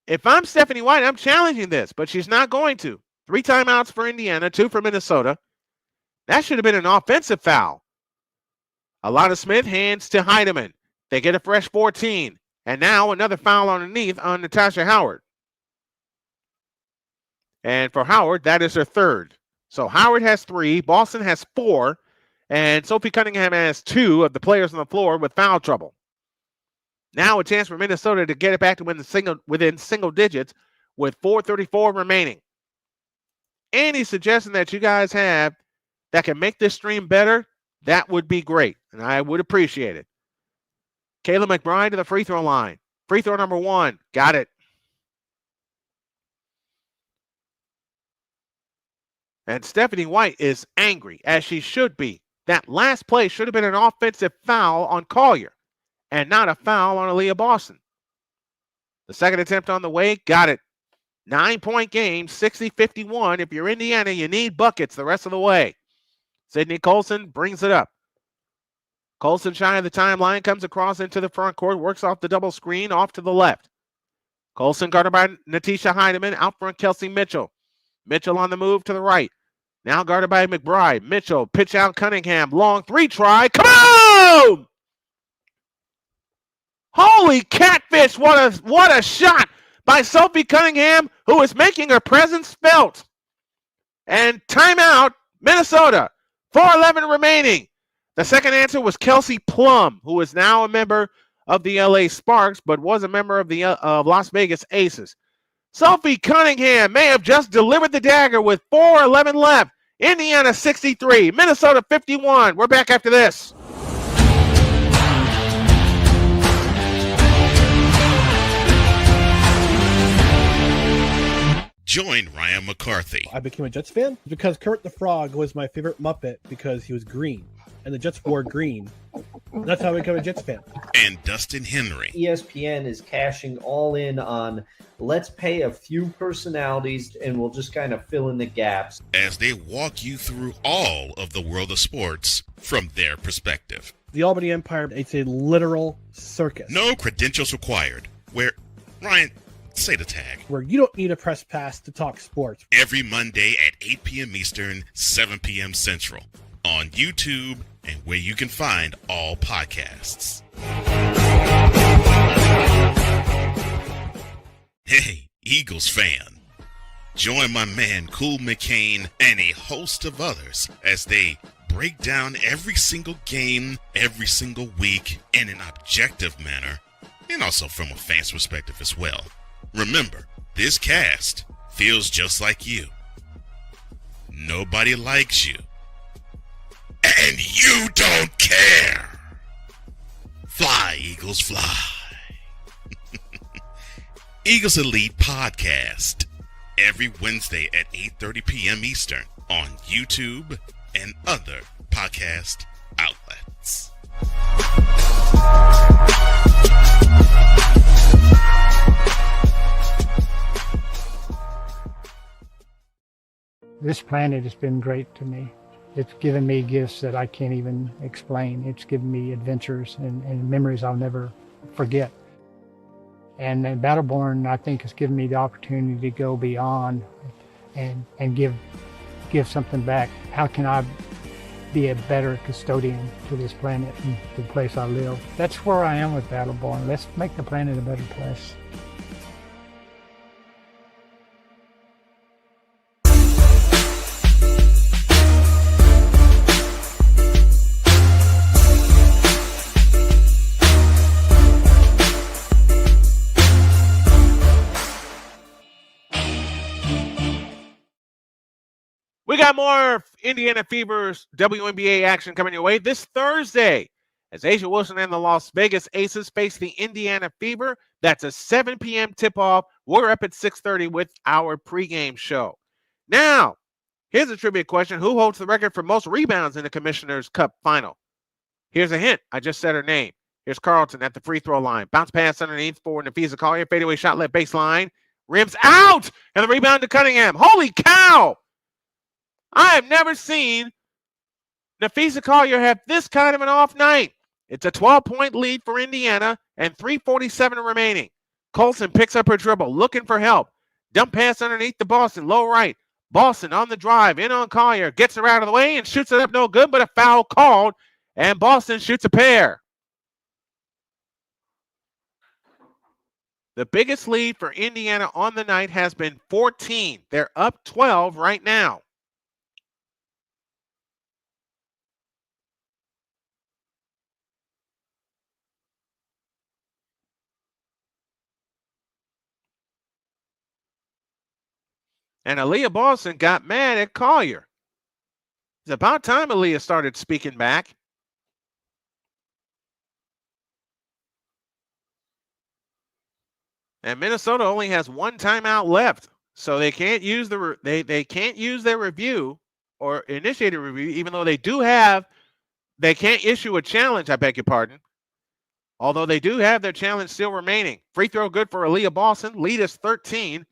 If I'm Stephanie White, I'm challenging this, but she's not going to. 3 timeouts for Indiana, 2 for Minnesota. That should have been an offensive foul. Aliyah Smith hands to Heidemann. They get a fresh 14. And now another foul underneath on Natasha Howard. And for Howard, that is her 3rd. So Howard has 3, Boston has 4, and Sophie Cunningham has 2 of the players on the floor with foul trouble. Now a chance for Minnesota to get it back to within single digits with 4:34 remaining. Any suggestion that you guys have that can make this stream better, that would be great, and I would appreciate it. Kayla McBride to the free throw line. Free throw number 1. Got it. And Stephanie White is angry, as she should be. That last play should have been an offensive foul on Collier and not a foul on Aliyah Boston. The second attempt on the way, got it. 9-point game, 60-51. If you're Indiana, you need buckets the rest of the way. Sydney Colson brings it up. Colson shy of the timeline, comes across into the front court, works off the double screen, off to the left. Colson guarded by Natisha Heidemann, out front Kelsey Mitchell. Mitchell on the move to the right. Now guarded by McBride. Mitchell, pitch out Cunningham. Long 3 try. Come on! Holy catfish, what a shot by Sophie Cunningham, who is making her presence felt. And timeout, Minnesota. 4:11 remaining. The second answer was Kelsey Plum, who is now a member of the LA Sparks, but was a member of the Las Vegas Aces. Sophie Cunningham may have just delivered the dagger with 4:11 left. Indiana 63, Minnesota 51. We're back after this. Join Ryan McCarthy. I became a Jets fan because Kurt the Frog was my favorite Muppet because he was green, and the Jets wore green. That's how I became a Jets fan. And Dustin Henry. ESPN is cashing all in on let's pay a few personalities and we'll just kind of fill in the gaps. As they walk you through all of the world of sports from their perspective. The Albany Empire, it's a literal circus. No credentials required. Where, Ryan, say the tag. Where you don't need a press pass to talk sports. Every Monday at 8 p.m. Eastern, 7 p.m. Central. On YouTube and where you can find all podcasts. Hey, Eagles fan. Join my man Cool McCain and a host of others as they break down every single game, every single week in an objective manner, and also from a fan's perspective as well. Remember, this cast feels just like you. Nobody likes you. And you don't care. Fly, Eagles, fly. Eagles Elite Podcast. Every Wednesday at 8:30 p.m. Eastern on YouTube and other podcast outlets. hits. This planet has been great to me. It's given me gifts that I can't even explain. It's given me adventures and memories I'll never forget. And Battleborn, I think, has given me the opportunity to go beyond and give something back. How can I be a better custodian to this planet and the place I live? That's where I am with Battleborn. Let's make the planet a better place. We got more Indiana Fever's WNBA action coming your way this Thursday as Asia Wilson and the Las Vegas Aces face the Indiana Fever. That's a 7 p.m. tip-off. We're up at 6:30 with our pregame show. Now, here's a trivia question. Who holds the record for most rebounds in the Commissioner's Cup final? Here's a hint. I just said her name. Here's Carlton at the free throw line. Bounce pass underneath for NaPheesa Collier. Fadeaway shot left baseline. Rims out! And the rebound to Cunningham. Holy cow! I have never seen NaPheesa Collier have this kind of an off night. It's a 12-point lead for Indiana and 3:47 remaining. Colson picks up her dribble, looking for help. Dump pass underneath to Boston, low right. Boston on the drive, in on Collier, gets her out of the way and shoots it up no good, but a foul called, and Boston shoots a pair. The biggest lead for Indiana on the night has been 14. They're up 12 right now. And Aliyah Boston got mad at Collier. It's about time Aliyah started speaking back. And Minnesota only has one timeout left, so they can't use they can't use their review or initiate a review, even though they can't issue a challenge. I beg your pardon. Although they do have their challenge still remaining. Free throw good for Aliyah Boston. Lead is 13.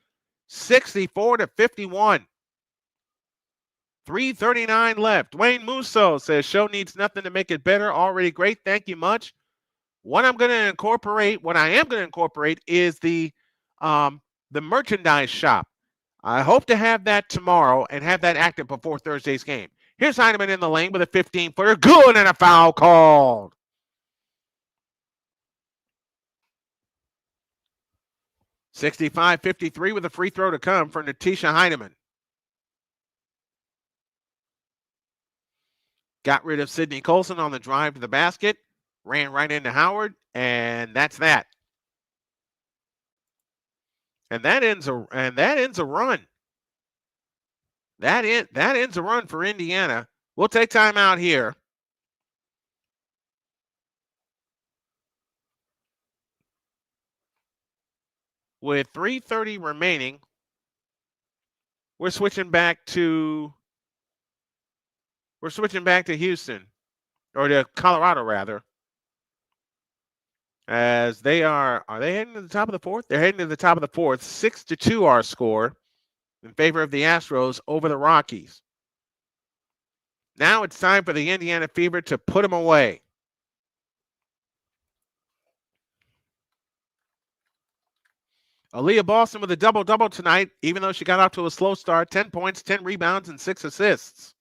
64-51. 3:39 left. Dwayne Musso says, show needs nothing to make it better. Already great. Thank you much. What I am going to incorporate is the merchandise shop. I hope to have that tomorrow and have that active before Thursday's game. Here's Heineman in the lane with a 15-footer. Good, and a foul called. (65-53) with a free throw to come for NaTeisha Heineman. Got rid of Sydney Colson on the drive to the basket. Ran right into Howard, and that's that. And that ends a run. That ends a run for Indiana. We'll take time out here. With 3:30 remaining, we're switching back to Houston, or to Colorado rather. As they are they heading to the top of the fourth? They're heading to the top of the fourth. 6-2 our score in favor of the Astros over the Rockies. Now it's time for the Indiana Fever to put them away. Aliyah Boston with a double-double tonight, even though she got off to a slow start. 10 points, 10 rebounds, and 6 assists.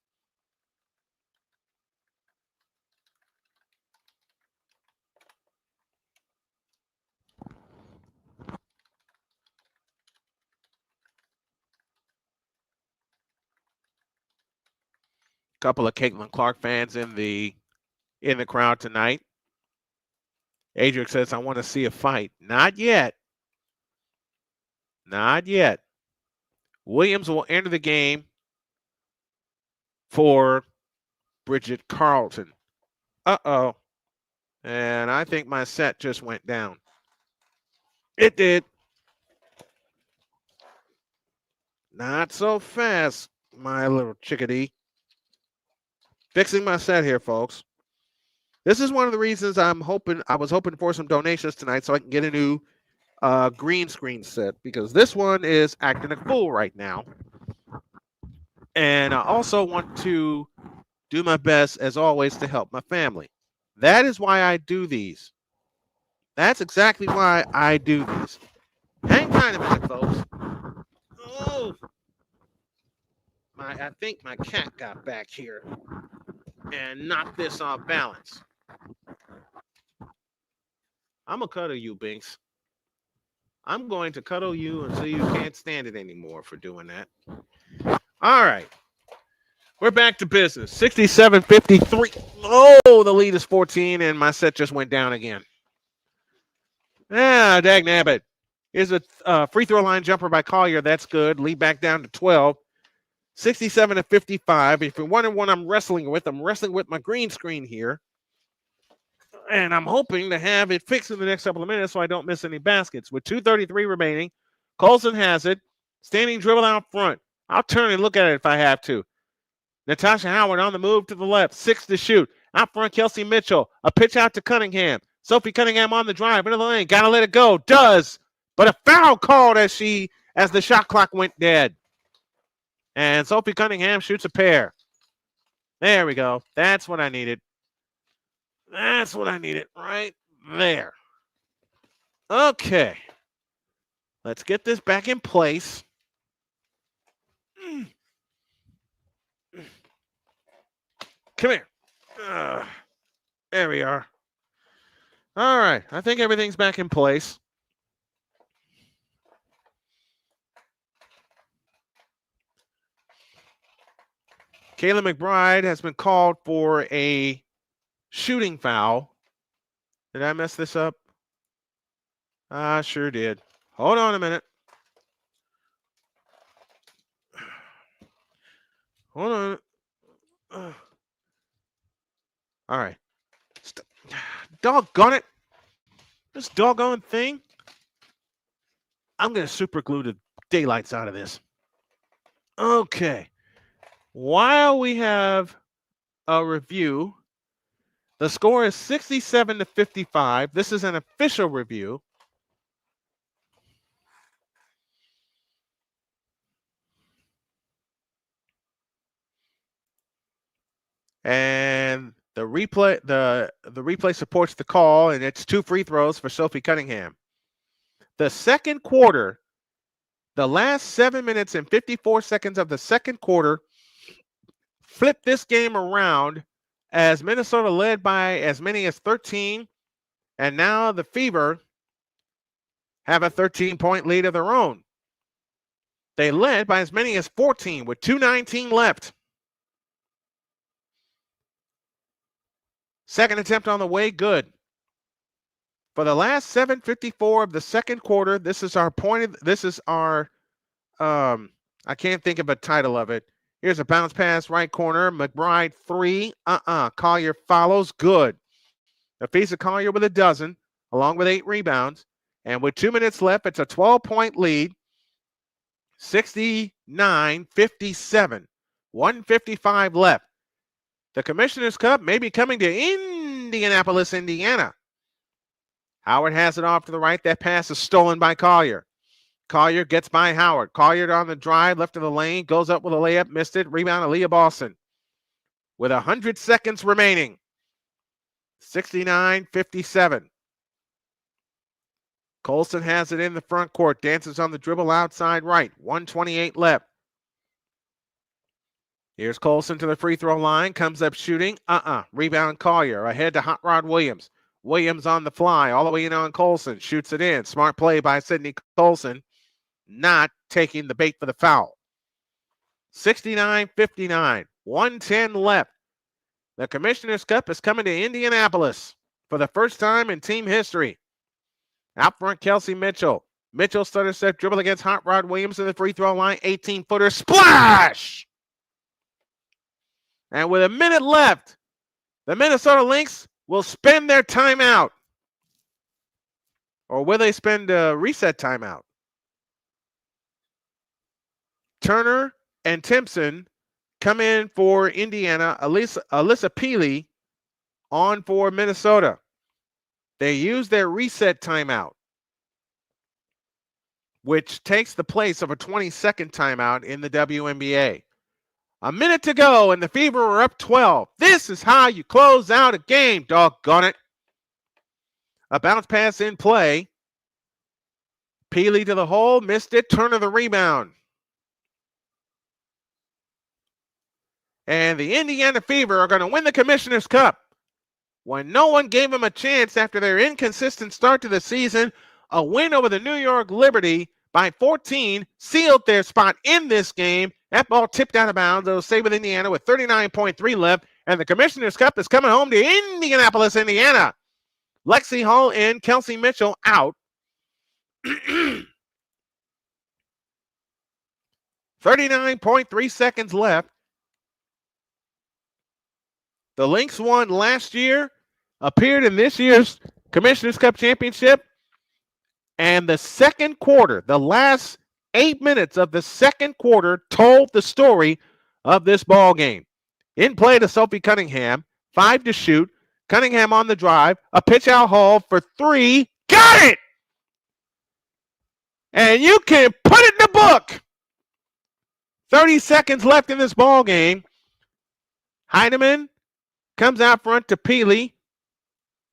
Couple of Caitlin Clark fans in the crowd tonight. Adric says, I want to see a fight. Not yet. Not yet. Williams will enter the game for Bridget Carlton. Uh-oh. And I think my set just went down. It did. Not so fast, my little chickadee. Fixing my set here, folks. This is one of the reasons I was hoping for some donations tonight so I can get a new green screen set, because this one is acting a fool right now. And I also want to do my best, as always, to help my family. That is why I do these. That's exactly why I do these. Hang tight a minute, folks. Oh, I think my cat got back here and knocked this off balance. I'm going to cuddle you, Binks. I'm going to cuddle you until you can't stand it anymore for doing that. All right. We're back to business. 67-53. Oh, the lead is 14, and my set just went down again. Dag nabbit. Here's a free throw line jumper by Collier. That's good. Lead back down to 12. 67-55. If you're wondering what I'm wrestling with my green screen here. And I'm hoping to have it fixed in the next couple of minutes so I don't miss any baskets. With 2:33 remaining, Colson has it. Standing dribble out front. I'll turn and look at it if I have to. Natasha Howard on the move to the left. 6 to shoot. Out front, Kelsey Mitchell. A pitch out to Cunningham. Sophie Cunningham on the drive into the lane. Gotta let it go. Does. But a foul called as the shot clock went dead. And Sophie Cunningham shoots a pair. There we go. That's what I needed. That's what I needed right there. Okay. Let's get this back in place. Come here. There we are. All right. I think everything's back in place. Kayla McBride has been called for a shooting foul. Did I mess this up? I sure did. Hold on a minute. Hold on. All right. Doggone it. This doggone thing. I'm going to super glue the daylights out of this. Okay. While we have a review, the score is 67-55. This is an official review. And the replay supports the call, and it's 2 free throws for Sophie Cunningham. The second quarter, the last 7 minutes and 54 seconds of the second quarter, flipped this game around as Minnesota led by as many as 13, and now the Fever have a 13-point lead of their own. They led by as many as 14 with 2:19 left. Second attempt on the way, good. For the last 7:54 of the second quarter, this is our I can't think of a title of it. Here's a bounce pass, right corner. McBride 3. Collier follows, good. NaPheesa Collier with a dozen, along with 8 rebounds. And with 2 minutes left, it's a 12-point lead. 69-57. 1:55 left. The Commissioner's Cup may be coming to Indianapolis, Indiana. Howard has it off to the right. That pass is stolen by Collier. Collier gets by Howard. Collier on the drive, left of the lane, goes up with a layup, missed it. Rebound, Aliyah Boston. With 100 seconds remaining. 69-57. Colson has it in the front court. Dances on the dribble outside right. 1:28 left. Here's Colson to the free throw line. Comes up shooting. Rebound Collier. Ahead to Hot Rod Williams. Williams on the fly. All the way in on Colson. Shoots it in. Smart play by Sydney Colson. Not taking the bait for the foul. 69-59. 1:10 left. The Commissioner's Cup is coming to Indianapolis for the first time in team history. Out front, Kelsey Mitchell. Mitchell stutter step dribble against Hot Rod Williams in the free throw line. 18-footer. Splash! And with a minute left, the Minnesota Lynx will spend their timeout. Or will they spend a reset timeout? Turner and Timpson come in for Indiana. Alyssa Peely on for Minnesota. They use their reset timeout, which takes the place of a 20-second timeout in the WNBA. A minute to go, and the Fever are up 12. This is how you close out a game, doggone it. A bounce pass in play. Peely to the hole, missed it, Turner the rebound. And the Indiana Fever are going to win the Commissioner's Cup. When no one gave them a chance after their inconsistent start to the season, a win over the New York Liberty by 14 sealed their spot in this game. That ball tipped out of bounds. It'll stay with Indiana with 39.3 left. And the Commissioner's Cup is coming home to Indianapolis, Indiana. Lexi Hall in, Kelsey Mitchell out. 39.3 seconds left. The Lynx won last year, appeared in this year's Commissioner's Cup Championship, and the second quarter, the last 8 minutes of the second quarter, told the story of this ball game. In play to Sophie Cunningham, 5 to shoot. Cunningham on the drive, a pitch out Hall for 3. Got it! And you can put it in the book. 30 seconds left in this ball game. Heidemann comes out front to Peely.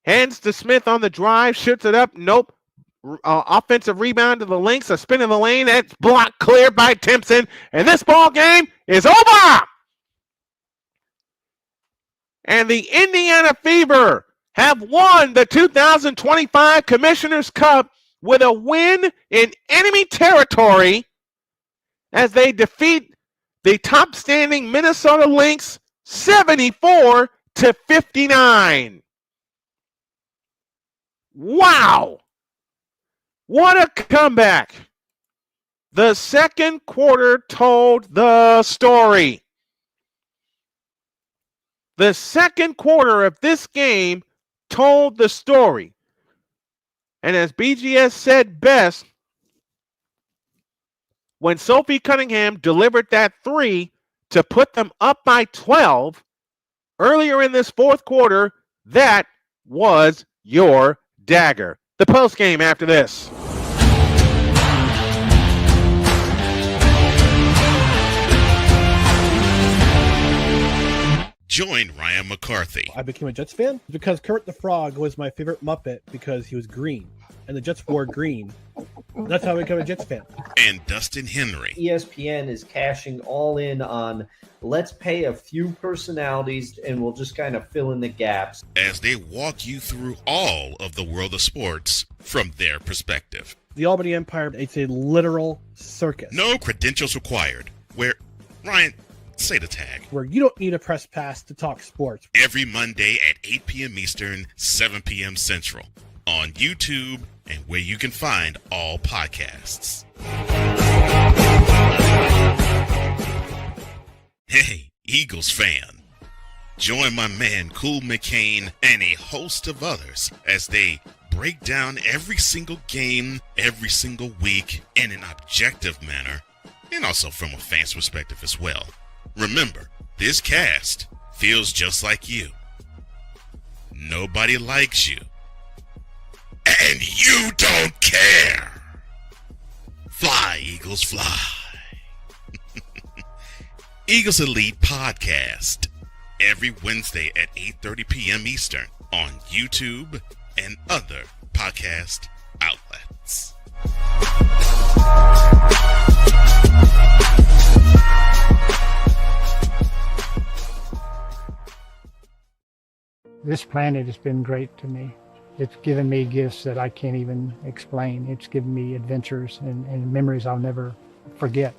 Hands to Smith on the drive. Shoots it up. Nope. Offensive rebound to the Lynx. A spin in the lane. That's blocked clear by Timpson. And this ball game is over. And the Indiana Fever have won the 2025 Commissioner's Cup with a win in enemy territory as they defeat the top standing Minnesota Lynx 74-59. Wow. What a comeback. The second quarter told the story. The second quarter of this game told the story. And as BGS said best, when Sophie Cunningham delivered that 3 to put them up by 12 earlier in this fourth quarter, that was your dagger. The postgame after this. Join Ryan McCarthy. I became a Jets fan because Kurt the Frog was my favorite Muppet because he was green, and the Jets wore green. That's how I became a Jets fan. And Dustin Henry. ESPN is cashing all in on let's pay a few personalities and we'll just kind of fill in the gaps. As they walk you through all of the world of sports from their perspective. The Albany Empire, it's a literal circus. No credentials required. Where, Ryan, say the tag. Where you don't need a press pass to talk sports. Every Monday at 8 p.m. Eastern, 7 p.m. Central. On YouTube and where you can find all podcasts. Hey, Eagles fan. Join my man Cool McCain and a host of others as they break down every single game, every single week in an objective manner, and also from a fan's perspective as well. Remember, this cast feels just like you. Nobody likes you. And you don't care. Fly, Eagles, fly. Eagles Elite Podcast. Every Wednesday at 8:30 p.m. Eastern on YouTube and other podcast outlets. This planet has been great to me. It's given me gifts that I can't even explain. It's given me adventures and memories I'll never forget.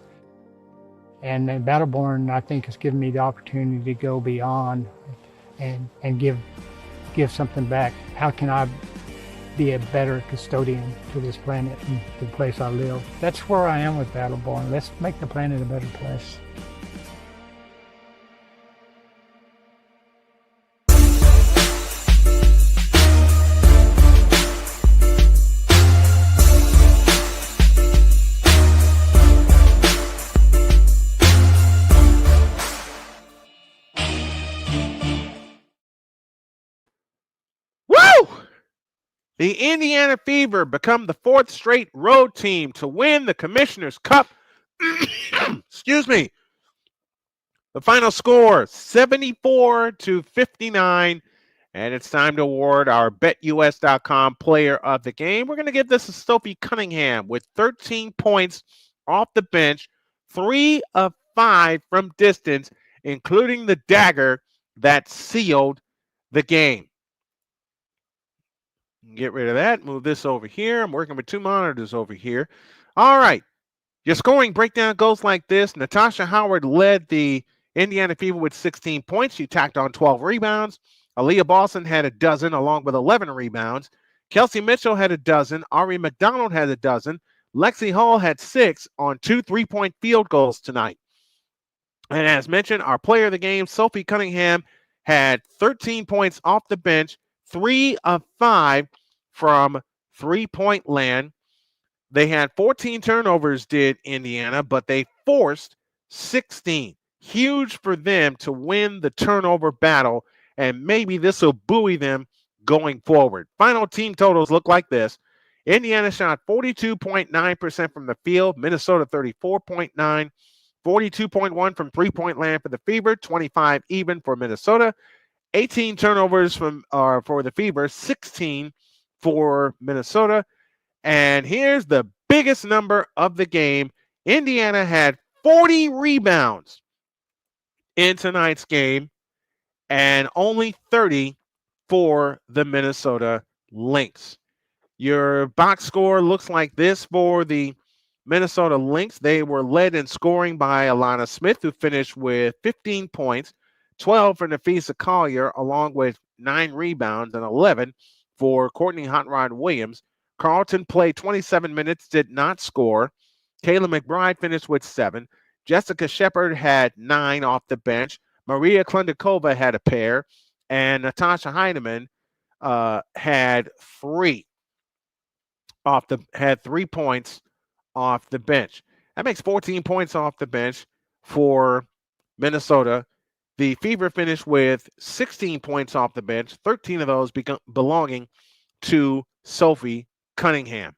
And Battleborn, I think, has given me the opportunity to go beyond and give something back. How can I be a better custodian to this planet and the place I live? That's where I am with Battleborn. Let's make the planet a better place. The Indiana Fever become the 4th straight road team to win the Commissioner's Cup. Excuse me. The final score, 74-59. And it's time to award our BetUS.com player of the game. We're going to give this to Sophie Cunningham with 13 points off the bench, 3 of 5 from distance, including the dagger that sealed the game. Get rid of that. Move this over here. I'm working with 2 monitors over here. All right. Your scoring breakdown goes like this. Natasha Howard led the Indiana Fever with 16 points. She tacked on 12 rebounds. Aliyah Boston had a dozen along with 11 rebounds. Kelsey Mitchell had a dozen. Ari McDonald had a dozen. Lexi Hall had 6 on 2 3-point field goals tonight. And as mentioned, our player of the game, Sophie Cunningham, had 13 points off the bench, 3 of 5 from 3-point land. They had 14 turnovers, did Indiana, but they forced 16. Huge for them to win the turnover battle, and maybe this will buoy them going forward. Final team totals look like this. Indiana shot 42.9% from the field, Minnesota 34.9, 42.1 from 3-point land for the Fever, 25 even for Minnesota, 18 turnovers for the Fever, 16 for Minnesota. And here's the biggest number of the game. Indiana had 40 rebounds in tonight's game and only 30 for the Minnesota Lynx. Your box score looks like this for the Minnesota Lynx. They were led in scoring by NaLyssa Smith, who finished with 15 points, 12 for NaPheesa Collier, along with 9 rebounds and 11 for Courtney Hot Rod Williams. Carlton played 27 minutes, did not score. Kayla McBride finished with 7. Jessica Shepard had 9 off the bench. Maria Klendikova had a pair. And Natasha Heineman had 3 points off the bench. That makes 14 points off the bench for Minnesota. The Fever finished with 16 points off the bench, 13 of those belonging to Sophie Cunningham.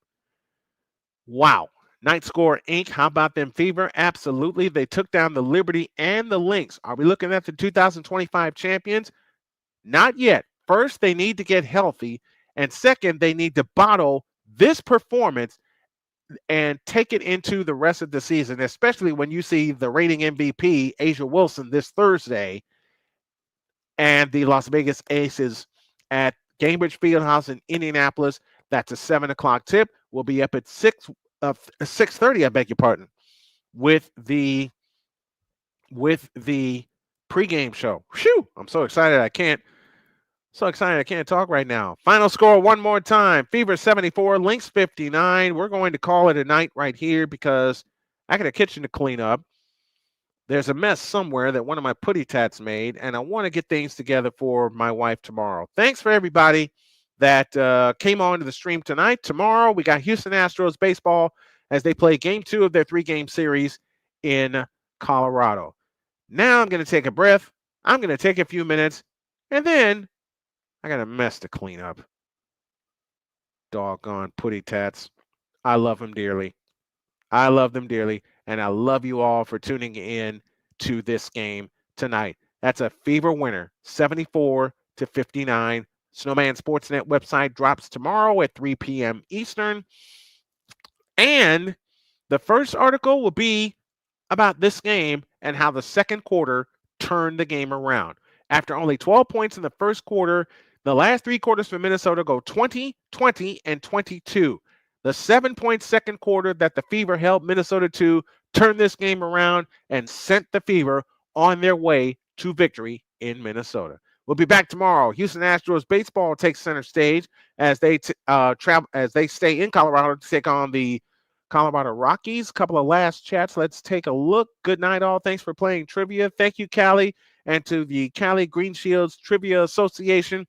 Wow. Night Score Inc. How about them Fever? Absolutely. They took down the Liberty and the Lynx. Are we looking at the 2025 champions? Not yet. First, they need to get healthy. And second, they need to bottle this performance and take it into the rest of the season, especially when you see the reigning MVP, Asia Wilson, this Thursday, and the Las Vegas Aces at Gainbridge Fieldhouse in Indianapolis. That's a 7 o'clock tip. We'll be up at 6:30, I beg your pardon, with the pregame show. Phew, I'm so excited I can't talk right now. Final score one more time. Fever 74, Lynx 59. We're going to call it a night right here because I got a kitchen to clean up. There's a mess somewhere that one of my putty tats made, and I want to get things together for my wife tomorrow. Thanks for everybody that came on to the stream tonight. Tomorrow, we got Houston Astros baseball as they play game 2 of their 3-game series in Colorado. Now I'm going to take a breath. I'm going to take a few minutes, and then I got a mess to clean up. Doggone putty tats. I love them dearly. I love them dearly, and I love you all for tuning in to this game tonight. That's a Fever winner, 74-59. Snowman Sportsnet website drops tomorrow at 3 p.m. Eastern. And the first article will be about this game and how the second quarter turned the game around. After only 12 points in the first quarter, the last 3 quarters for Minnesota go 20, 20, and 22. The 7-point second quarter that the Fever held Minnesota to turned this game around and sent the Fever on their way to victory in Minnesota. We'll be back tomorrow. Houston Astros baseball takes center stage as they stay in Colorado to take on the Colorado Rockies. Couple of last chats. Let's take a look. Good night, all. Thanks for playing trivia. Thank you, Callie, and to the Cali Green Shields Trivia Association,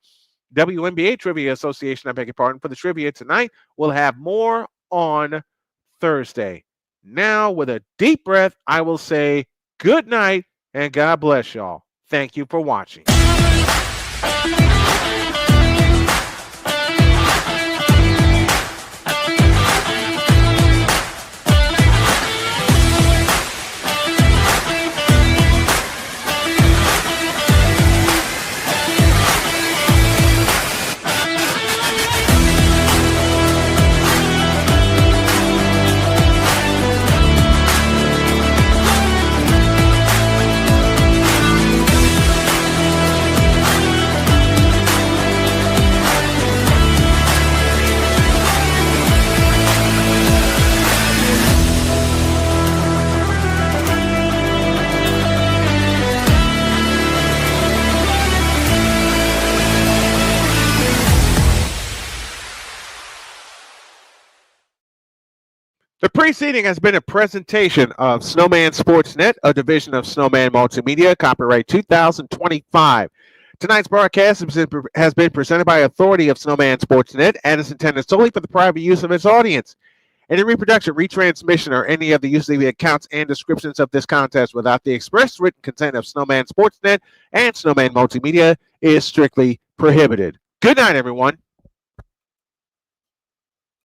WNBA Trivia Association, I beg your pardon, for the trivia tonight. We'll have more on Thursday. Now, with a deep breath, I will say good night and God bless y'all. Thank you for watching. The preceding has been a presentation of Snowman Sportsnet, a division of Snowman Multimedia, copyright 2025. Tonight's broadcast has been presented by authority of Snowman Sportsnet and is intended solely for the private use of its audience. Any reproduction, retransmission, or any of the use of the accounts and descriptions of this contest without the express written consent of Snowman Sportsnet and Snowman Multimedia is strictly prohibited. Good night, everyone.